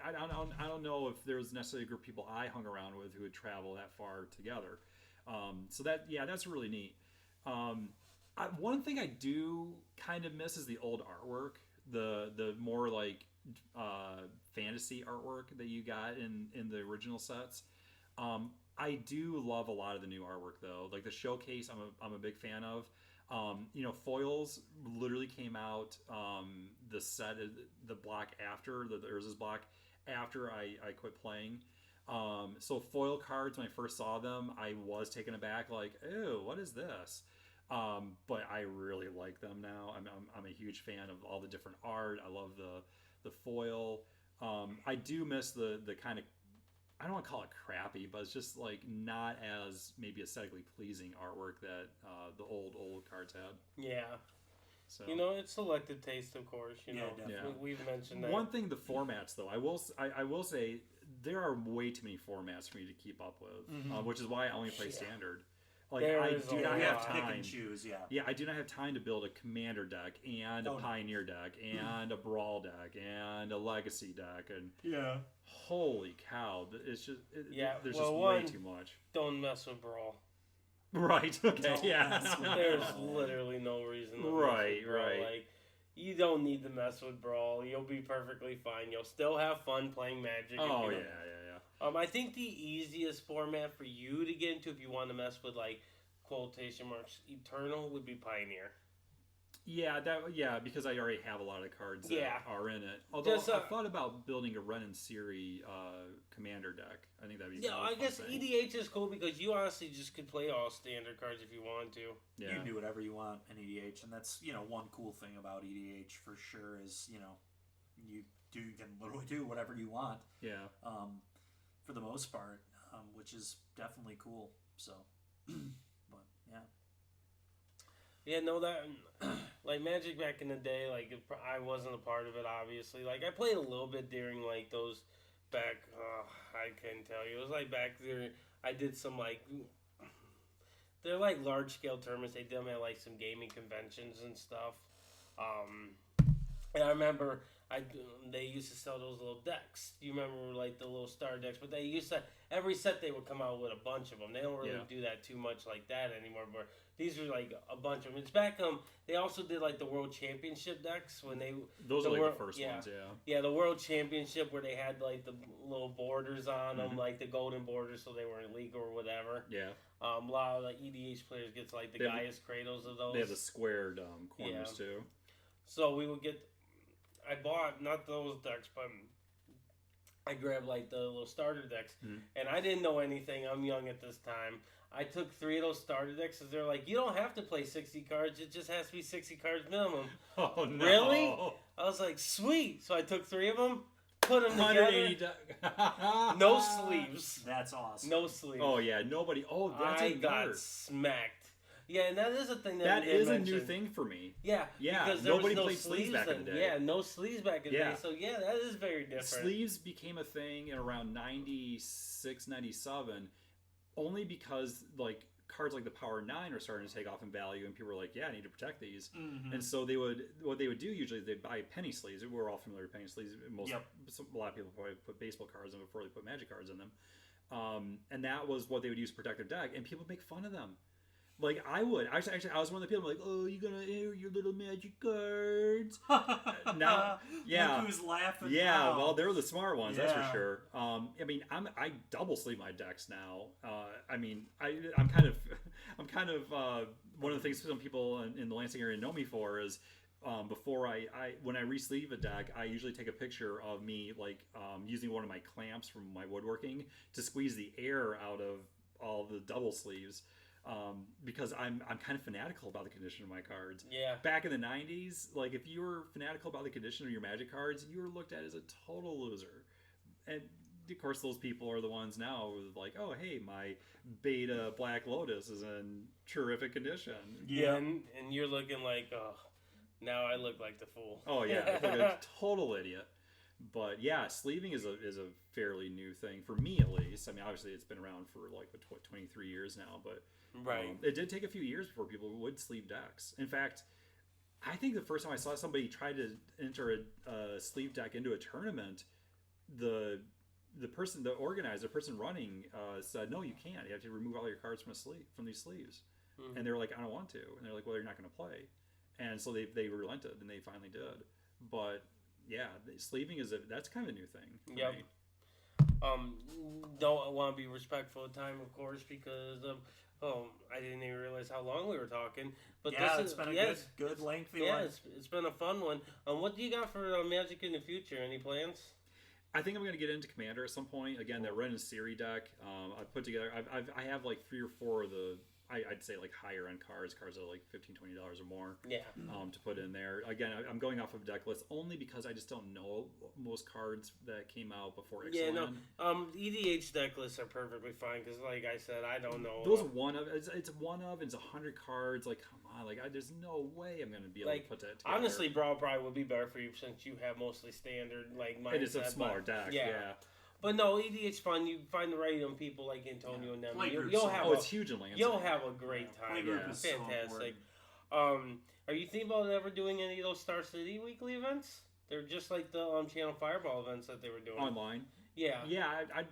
[SPEAKER 3] I don't know if there was necessarily a group of people I hung around with who would travel that far together. So that's really neat. One thing I do kind of miss is the old artwork, the more like fantasy artwork that you got in the original sets. I do love a lot of the new artwork though. Like the showcase, I'm a big fan of. Foils literally came out the set, the block after the Urza's block after I quit playing. So foil cards, when I first saw them, I was taken aback, like, ew, what is this? But I really like them now. I'm a huge fan of all the different art. I love the foil. I do miss the kind of, I don't want to call it crappy, but it's just like not as maybe aesthetically pleasing artwork that the old cards had.
[SPEAKER 2] Yeah.
[SPEAKER 3] So
[SPEAKER 2] it's selective taste, of course. We've mentioned that.
[SPEAKER 3] One thing, the formats though, I will say there are way too many formats for me to keep up with, which is why I only play standard. Like I do not have time.
[SPEAKER 1] Pick and choose,
[SPEAKER 3] Yeah, I do not have time to build a commander deck and a pioneer deck and a brawl deck and a legacy deck and holy cow, it's just there's just way too much.
[SPEAKER 2] Don't mess with brawl.
[SPEAKER 3] Right. Okay.
[SPEAKER 2] There's literally no reason to mess with brawl. Like, you don't need to mess with brawl. You'll be perfectly fine. You'll still have fun playing Magic.
[SPEAKER 3] Oh yeah.
[SPEAKER 2] I think the easiest format for you to get into if you want to mess with like quotation marks Eternal would be Pioneer.
[SPEAKER 3] Yeah, because I already have a lot of cards that are in it. Although I thought about building a Ren and Siri commander deck. I think that'd be
[SPEAKER 2] I guess EDH is cool because you honestly just could play all standard cards if you want to.
[SPEAKER 1] Yeah. You can do whatever you want in EDH, and that's one cool thing about EDH for sure is you can literally do whatever you want.
[SPEAKER 3] Yeah.
[SPEAKER 1] For the most part, which is definitely cool. So, but yeah.
[SPEAKER 2] Yeah, no, that like Magic back in the day, like I wasn't a part of it. Obviously, like I played a little bit during like those back. I couldn't tell you. It was like back there. I did some like they're like large scale tournaments. They did them at like some gaming conventions and stuff. And I remember they used to sell those little decks. Do you remember like the little star decks? But they used to every set they would come out with a bunch of them. They don't really do that too much like that anymore. But these were like a bunch of them. It's back. They also did like the World Championship decks when they
[SPEAKER 3] those are like the first ones.
[SPEAKER 2] Yeah, the World Championship where they had like the little borders on them, like the golden borders, so they weren't legal or whatever.
[SPEAKER 3] Yeah.
[SPEAKER 2] A lot of the EDH players gets like the Gaius Kratos of those.
[SPEAKER 3] They have the squared corners too.
[SPEAKER 2] So we would get. I bought not those decks, but I grabbed like the little starter decks, and I didn't know anything. I'm young at this time. I took 3 of those starter decks because they're like, you don't have to play 60 cards. It just has to be 60 cards minimum.
[SPEAKER 3] Oh no!
[SPEAKER 2] Really? I was like, sweet. So I took 3 of them, put them together. No sleeves.
[SPEAKER 1] That's awesome.
[SPEAKER 2] No sleeves.
[SPEAKER 3] Oh yeah, nobody. Oh, that's
[SPEAKER 2] I got smacked. Yeah, and that is a thing
[SPEAKER 3] that is a new thing for me.
[SPEAKER 2] Yeah,
[SPEAKER 3] because nobody played sleeves back in the day.
[SPEAKER 2] Yeah, no sleeves back in the day. So yeah, that is very different.
[SPEAKER 3] Sleeves became a thing in around 96, 97, only because like cards like the Power 9 are starting to take off in value, and people were like, "Yeah, I need to protect these." And so what they would do usually is they'd buy penny sleeves. We're all familiar with penny sleeves. A lot of people probably put baseball cards in before they put Magic cards in them, and that was what they would use to protect their deck. And people make fun of them. Like I would actually, I was one of the people like, oh, you gonna air your little Magic cards? Now, yeah,
[SPEAKER 1] look who's laughing.
[SPEAKER 3] Yeah,
[SPEAKER 1] now.
[SPEAKER 3] Well, they're the smart ones, that's for sure. I mean, I double sleeve my decks now. I mean, I'm kind of one of the things some people in the Lansing area know me for is before when I re-sleeve a deck, I usually take a picture of me like using one of my clamps from my woodworking to squeeze the air out of all the double sleeves. Because I'm kind of fanatical about the condition of my cards.
[SPEAKER 2] Yeah.
[SPEAKER 3] Back in the 90s, like if you were fanatical about the condition of your Magic cards, you were looked at as a total loser. And of course, those people are the ones now with like, oh, hey, my beta Black Lotus is in terrific condition.
[SPEAKER 2] Yeah, and you're looking like, oh, now I look like the fool.
[SPEAKER 3] Oh yeah, I look like a total idiot. But yeah, sleeving is a fairly new thing for me, at least. I mean, obviously it's been around for like 23 years now, but it did take a few years before people would sleeve decks. In fact, I think the first time I saw somebody try to enter a sleeve deck into a tournament, the organizer, the person running, said, "No, you can't. You have to remove all your cards from these sleeves." Mm-hmm. And they were like, "I don't want to." And they're like, "Well, you're not going to play." And so they relented, and they finally did. But yeah, sleeving that's kind of a new thing.
[SPEAKER 2] Yep. Don't want to be respectful of time, of course, because I didn't even realize how long we were talking. But
[SPEAKER 1] yeah, it's been a good lengthy one.
[SPEAKER 2] Yeah, it's been a fun one. What do you got for Magic in the future? Any plans?
[SPEAKER 3] I think I'm going to get into Commander at some point. Again, that Ren and Siri deck. I put together. I have like 3 or 4 of the. I'd say like higher end cards that are like $15-$20 or more.
[SPEAKER 2] Yeah.
[SPEAKER 3] To put in there. Again, I'm going off of a deck list only because I just don't know most cards that came out before Ixalan.
[SPEAKER 2] Yeah, no. EDH deck lists are perfectly fine because, like I said, I don't know.
[SPEAKER 3] Those it's 100 cards. Like, come on, like there's no way I'm going to be able to put that together.
[SPEAKER 2] Honestly, Brawl probably would be better for you since you have mostly standard like mindset.
[SPEAKER 3] It is a smaller deck. Yeah.
[SPEAKER 2] But no, EDH fun. You find the right people like Antonio and them. You'll have
[SPEAKER 3] it's huge in Lansing.
[SPEAKER 2] You'll have a great time.
[SPEAKER 1] Playgroup is
[SPEAKER 2] fantastic. Are you thinking about ever doing any of those Star City weekly events? They're just like the Channel Fireball events that they were doing
[SPEAKER 3] online.
[SPEAKER 2] Yeah.
[SPEAKER 3] Yeah. I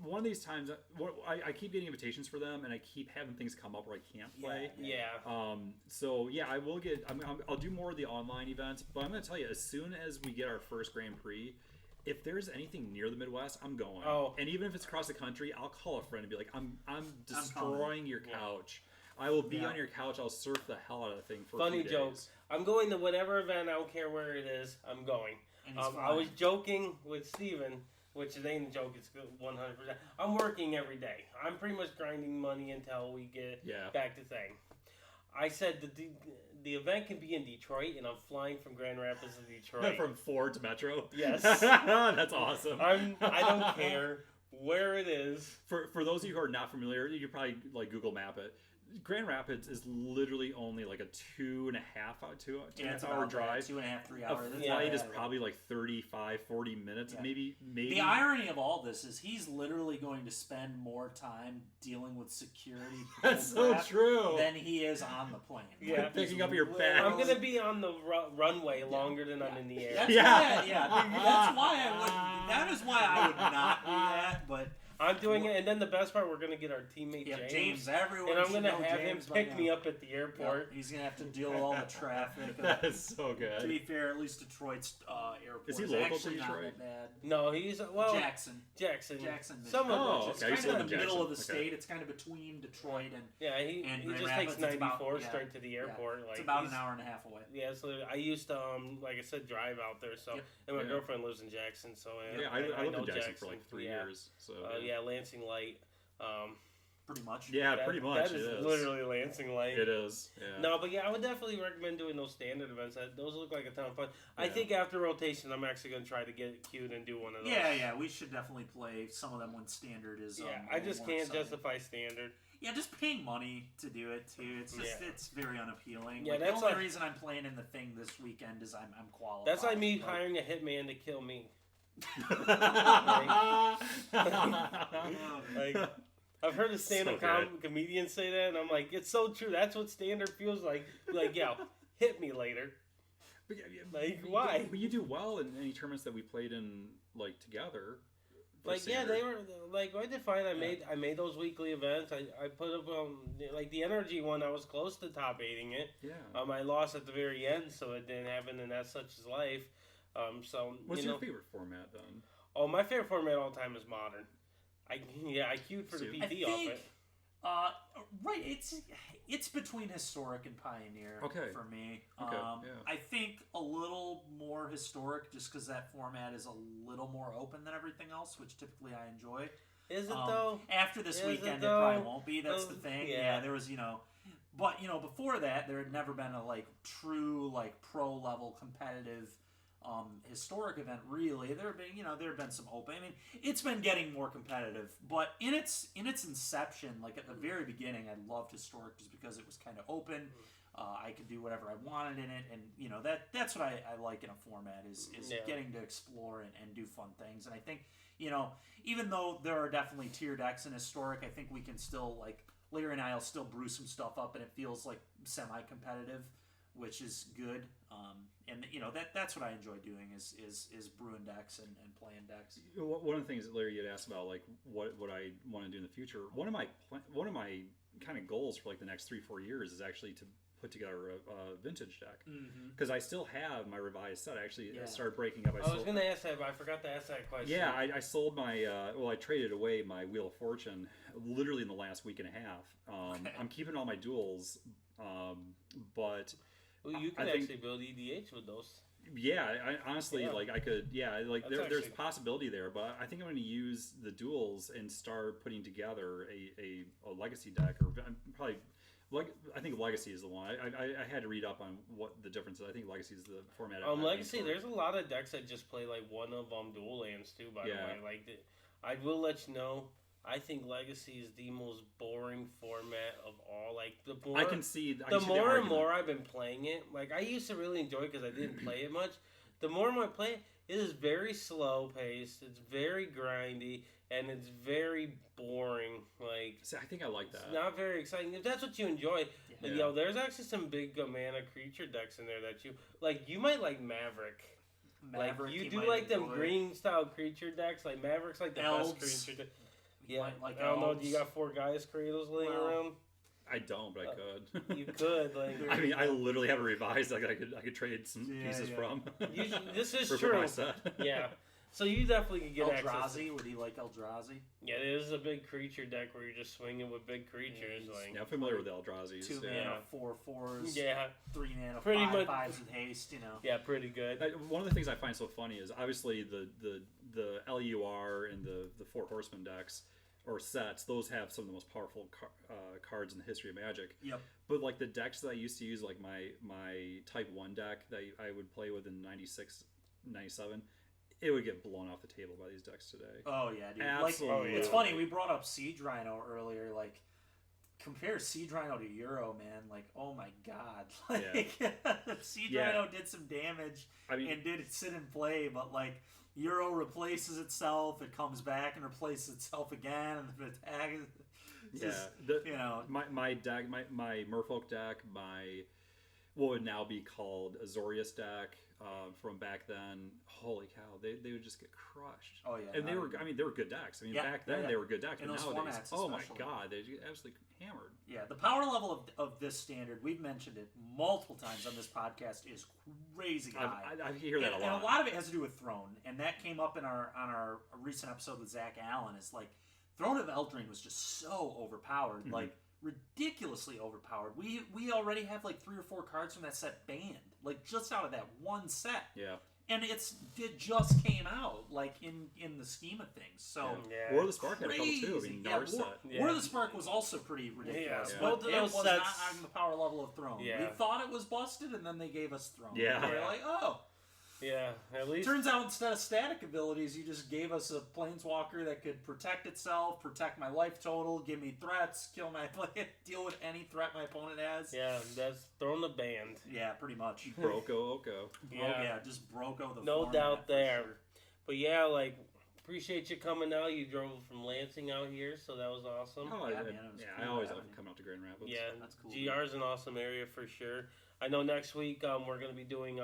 [SPEAKER 3] one of these times, I keep getting invitations for them, and I keep having things come up where I can't play.
[SPEAKER 2] Yeah.
[SPEAKER 3] So yeah, I will get. I'll do more of the online events, but I'm going to tell you, as soon as we get our first Grand Prix. If there's anything near the Midwest, I'm going.
[SPEAKER 2] Oh.
[SPEAKER 3] And even if it's across the country, I'll call a friend and be like, I'm destroying your couch. I will be on your couch. I'll surf the hell out of the thing for
[SPEAKER 2] Funny
[SPEAKER 3] a few
[SPEAKER 2] joke.
[SPEAKER 3] days.
[SPEAKER 2] I'm going to whatever event. I don't care where it is. I'm going. I was joking with Steven, which it ain't a joke. It's 100%. I'm working every day. I'm pretty much grinding money until we get back to thing. I said the event can be in Detroit, and I'm flying from Grand Rapids to Detroit.
[SPEAKER 3] From Ford to Metro?
[SPEAKER 2] Yes.
[SPEAKER 3] That's awesome.
[SPEAKER 2] I don't care where it is.
[SPEAKER 3] For those of you who are not familiar, you could probably like Google Map it. Grand Rapids is literally only like a 2.5 hour drive.
[SPEAKER 1] 2.5, 3 hours.
[SPEAKER 3] A flight is probably like 35, 40 minutes, maybe.
[SPEAKER 1] The irony of all this is he's literally going to spend more time dealing with security.
[SPEAKER 3] That's so true.
[SPEAKER 1] Than he is on the plane.
[SPEAKER 2] Yeah,
[SPEAKER 3] picking up your bag.
[SPEAKER 2] I'm gonna be on the runway longer than I'm in the air.
[SPEAKER 1] That's why that is why I would not do that, but.
[SPEAKER 2] I'm doing it, and then the best part, we're going to get our teammate James.
[SPEAKER 1] Everyone
[SPEAKER 2] and I'm going to have
[SPEAKER 1] James
[SPEAKER 2] him pick me up at the airport.
[SPEAKER 1] Yep. He's going to have to deal with all the traffic.
[SPEAKER 3] That is so good.
[SPEAKER 1] To be fair, at least Detroit's airport
[SPEAKER 3] is he local
[SPEAKER 1] actually
[SPEAKER 3] to Detroit?
[SPEAKER 1] Not that bad.
[SPEAKER 2] No, he's
[SPEAKER 1] Jackson.
[SPEAKER 2] Some of
[SPEAKER 1] it's kind of in the middle of the state. It's kind of between Detroit and
[SPEAKER 2] he just
[SPEAKER 1] Rapids.
[SPEAKER 2] takes 94 straight to the airport.
[SPEAKER 1] It's about an hour and a half away.
[SPEAKER 2] Yeah, so I used to, like I said, drive out there. So and my girlfriend lives in Jackson. So
[SPEAKER 3] I lived in Jackson for like 3 years. So
[SPEAKER 2] Lansing Light.
[SPEAKER 1] Pretty much.
[SPEAKER 3] Yeah, pretty much.
[SPEAKER 2] That is literally Lansing Light.
[SPEAKER 3] It is. Yeah.
[SPEAKER 2] No, but I would definitely recommend doing those standard events. Those look like a ton of fun. Yeah. I think after rotation, I'm actually going to try to get queued and do one of those.
[SPEAKER 1] Yeah, we should definitely play some of them when standard is.
[SPEAKER 2] I just can't justify standard.
[SPEAKER 1] Yeah, just paying money to do it too. It's just it's very unappealing.
[SPEAKER 2] Yeah,
[SPEAKER 1] the only reason I'm playing in the thing this weekend is I'm qualified.
[SPEAKER 2] That's like me hiring a hitman to kill me. I've heard a stand-up comedian say that, and I'm like, it's so true. That's what standard feels like. Like, hit me later. Like, why?
[SPEAKER 3] But you do well in any tournaments that we played in, like, together.
[SPEAKER 2] Like, they were, like, I did fine. I made those weekly events. I put up, like, the energy one, I was close to top 8ing it.
[SPEAKER 3] Yeah.
[SPEAKER 2] I lost at the very end, so it didn't happen, and that's such is life.
[SPEAKER 3] What's your favorite format, then?
[SPEAKER 2] Oh, my favorite format all time is Modern. I queued for the PT off it.
[SPEAKER 1] Right, it's between Historic and Pioneer for me. I think a little more Historic just because that format is a little more open than everything else, which typically I enjoy.
[SPEAKER 2] Is it though?
[SPEAKER 1] After this weekend, it probably won't be. That's the thing. Yeah, there was, but before that, there had never been a true pro level competitive historic event, really. There have been some open. I mean, it's been getting more competitive, but in its inception, like at the very beginning, I loved historic just because it was kind of open. I could do whatever I wanted in it, and that's what I like in a format is getting to explore and do fun things. And I think even though there are definitely tier decks in historic, I think we can still, like, Larry and I will still brew some stuff up, and it feels like semi-competitive, which is good. And that's what I enjoy doing is brewing decks and playing decks.
[SPEAKER 3] One of the things that Larry had asked about, like what I want to do in the future. One of my kind of goals for like the next 3-4 years is actually to put together a vintage deck, because I still have my revised set. I actually started breaking up.
[SPEAKER 2] I was going to ask that, but I forgot to ask that question.
[SPEAKER 3] Yeah, I sold my I traded away my Wheel of Fortune literally in the last week and a half.
[SPEAKER 2] Okay.
[SPEAKER 3] I'm keeping all my duels, but
[SPEAKER 2] you could actually build EDH with those.
[SPEAKER 3] Yeah, I honestly like I could. Yeah, like there's a possibility there, but I think I'm going to use the duels and start putting together a legacy deck, or probably. I think Legacy is the one. I had to read up on what the difference is. I think Legacy is the format.
[SPEAKER 2] Legacy, there's a lot of decks that just play like one of dual lands too. By the way, like I will let you know. I think Legacy is the most boring format of all. Like the more the more and more I've been playing it. Like I used to really enjoy it because I didn't play it much. The more I play it, it is very slow paced. It's very grindy. And it's very boring. Like,
[SPEAKER 3] see, I think I like that.
[SPEAKER 2] It's not very exciting. If that's what you enjoy, there's actually some big mana creature decks in there that you like. You might like Maverick. Like you do like them green style creature decks. Like Maverick's like the best creature deck. Yeah,
[SPEAKER 1] like
[SPEAKER 2] I don't know. Do you got 4 Gaia's Kratos laying around?
[SPEAKER 3] I don't, but I could.
[SPEAKER 2] You could. Like,
[SPEAKER 3] I mean, I literally have a revised. Like I could trade some pieces from.
[SPEAKER 2] This is
[SPEAKER 3] for
[SPEAKER 2] true.
[SPEAKER 3] My set.
[SPEAKER 2] Yeah. So you definitely can get
[SPEAKER 1] Eldrazi. Would he like Eldrazi?
[SPEAKER 2] Yeah, it is a big creature deck where you're just swinging with big creatures.
[SPEAKER 3] Yeah, I'm familiar with Eldrazi.
[SPEAKER 1] 2 mana, 4/4s.
[SPEAKER 2] Yeah.
[SPEAKER 1] 3 mana,
[SPEAKER 2] pretty
[SPEAKER 1] 5/5s with haste.
[SPEAKER 2] Yeah, pretty good.
[SPEAKER 3] One of the things I find so funny is obviously the LUR and the 4 Horsemen decks or sets. Those have some of the most powerful cards in the history of Magic.
[SPEAKER 1] Yep.
[SPEAKER 3] But like the decks that I used to use, like my Type 1 deck that I would play with in 96, 97. It would get blown off the table by these decks today.
[SPEAKER 1] Oh yeah, dude.
[SPEAKER 3] Absolutely.
[SPEAKER 1] It's funny. We brought up Siege Rhino earlier. Like, compare Siege Rhino to Euro, man. Like, oh my god. Like, Siege Rhino did some damage and did sit and play, but like Euro replaces itself. It comes back and replaces itself again, and the attack is just,
[SPEAKER 3] my deck, my Merfolk deck, my what would now be called Azorius deck. From back then, holy cow, they would just get crushed.
[SPEAKER 1] Oh yeah,
[SPEAKER 3] and they were good decks. I mean, back then they were good decks, but nowadays, oh my god, they get absolutely hammered.
[SPEAKER 1] Yeah, the power level of this standard, we've mentioned it multiple times on this podcast, is crazy high.
[SPEAKER 3] I hear that a lot.
[SPEAKER 1] And a lot of it has to do with Throne, and that came up on our recent episode with Zach Allen. Is like Throne of Eldraine was just so overpowered, like ridiculously overpowered. We already have like 3 or 4 cards from that set banned, like just out of that one set.
[SPEAKER 3] Yeah.
[SPEAKER 1] And it just came out, like in the scheme of things. So
[SPEAKER 3] War of the Spark had a couple too. I mean,
[SPEAKER 1] War of the Spark was also pretty ridiculous.
[SPEAKER 2] Yeah.
[SPEAKER 1] But it was not on the power level of Throne. Yeah. We thought it was busted, and then they gave us Throne.
[SPEAKER 3] Yeah.
[SPEAKER 1] We were like, oh.
[SPEAKER 2] Yeah, at least.
[SPEAKER 1] Turns out instead of static abilities, you just gave us a planeswalker that could protect itself, protect my life total, give me threats, kill my deal with any threat my opponent has.
[SPEAKER 2] Yeah, that's throwing the band.
[SPEAKER 1] Yeah, pretty much.
[SPEAKER 3] Oko.
[SPEAKER 1] Yeah, just Broko the
[SPEAKER 2] no doubt there.
[SPEAKER 1] Sure.
[SPEAKER 2] But yeah, like, appreciate you coming out. You drove from Lansing out here, so that was awesome.
[SPEAKER 3] Oh, yeah, cool. I always love coming out to Grand Rapids.
[SPEAKER 2] Yeah,
[SPEAKER 1] that's cool.
[SPEAKER 2] GR's an awesome area for sure. I know next week we're going to be doing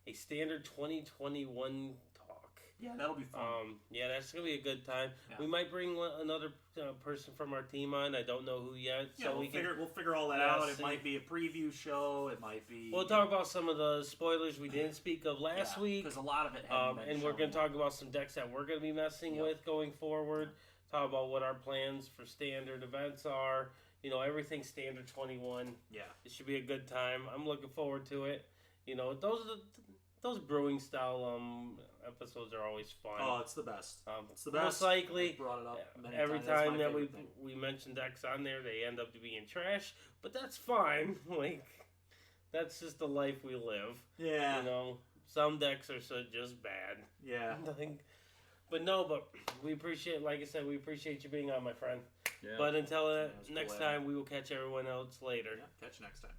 [SPEAKER 2] a standard 2021 talk.
[SPEAKER 1] Yeah, that'll be fun.
[SPEAKER 2] Yeah, that's going to be a good time.
[SPEAKER 1] Yeah.
[SPEAKER 2] We might bring another person from our team on. I don't know who yet.
[SPEAKER 1] Yeah,
[SPEAKER 2] so
[SPEAKER 1] we'll figure all that out. It might be a preview show. It might be...
[SPEAKER 2] We'll talk about some of the spoilers we didn't speak of last week.
[SPEAKER 1] Because a lot of it
[SPEAKER 2] and we're going to talk about some decks that we're going to be messing with going forward. Talk about what our plans for standard events are. You know, everything standard 21.
[SPEAKER 1] Yeah. It
[SPEAKER 2] should be a good time. I'm looking forward to it. You know, those brewing style episodes are always fun.
[SPEAKER 1] Oh, it's the best. It's the best.
[SPEAKER 2] Most likely,
[SPEAKER 1] brought it up
[SPEAKER 2] every time that we mention decks on there, they end up to being trash. But that's fine. Like, that's just the life we live.
[SPEAKER 1] Yeah.
[SPEAKER 2] You know, Some decks are just bad.
[SPEAKER 1] Yeah.
[SPEAKER 2] Nothing. But we appreciate, like I said, we appreciate you being on, my friend.
[SPEAKER 3] Yeah.
[SPEAKER 2] But until
[SPEAKER 1] Yeah, it was
[SPEAKER 2] next
[SPEAKER 1] cool,
[SPEAKER 2] time, we will catch everyone else later.
[SPEAKER 1] Yeah, catch you next time.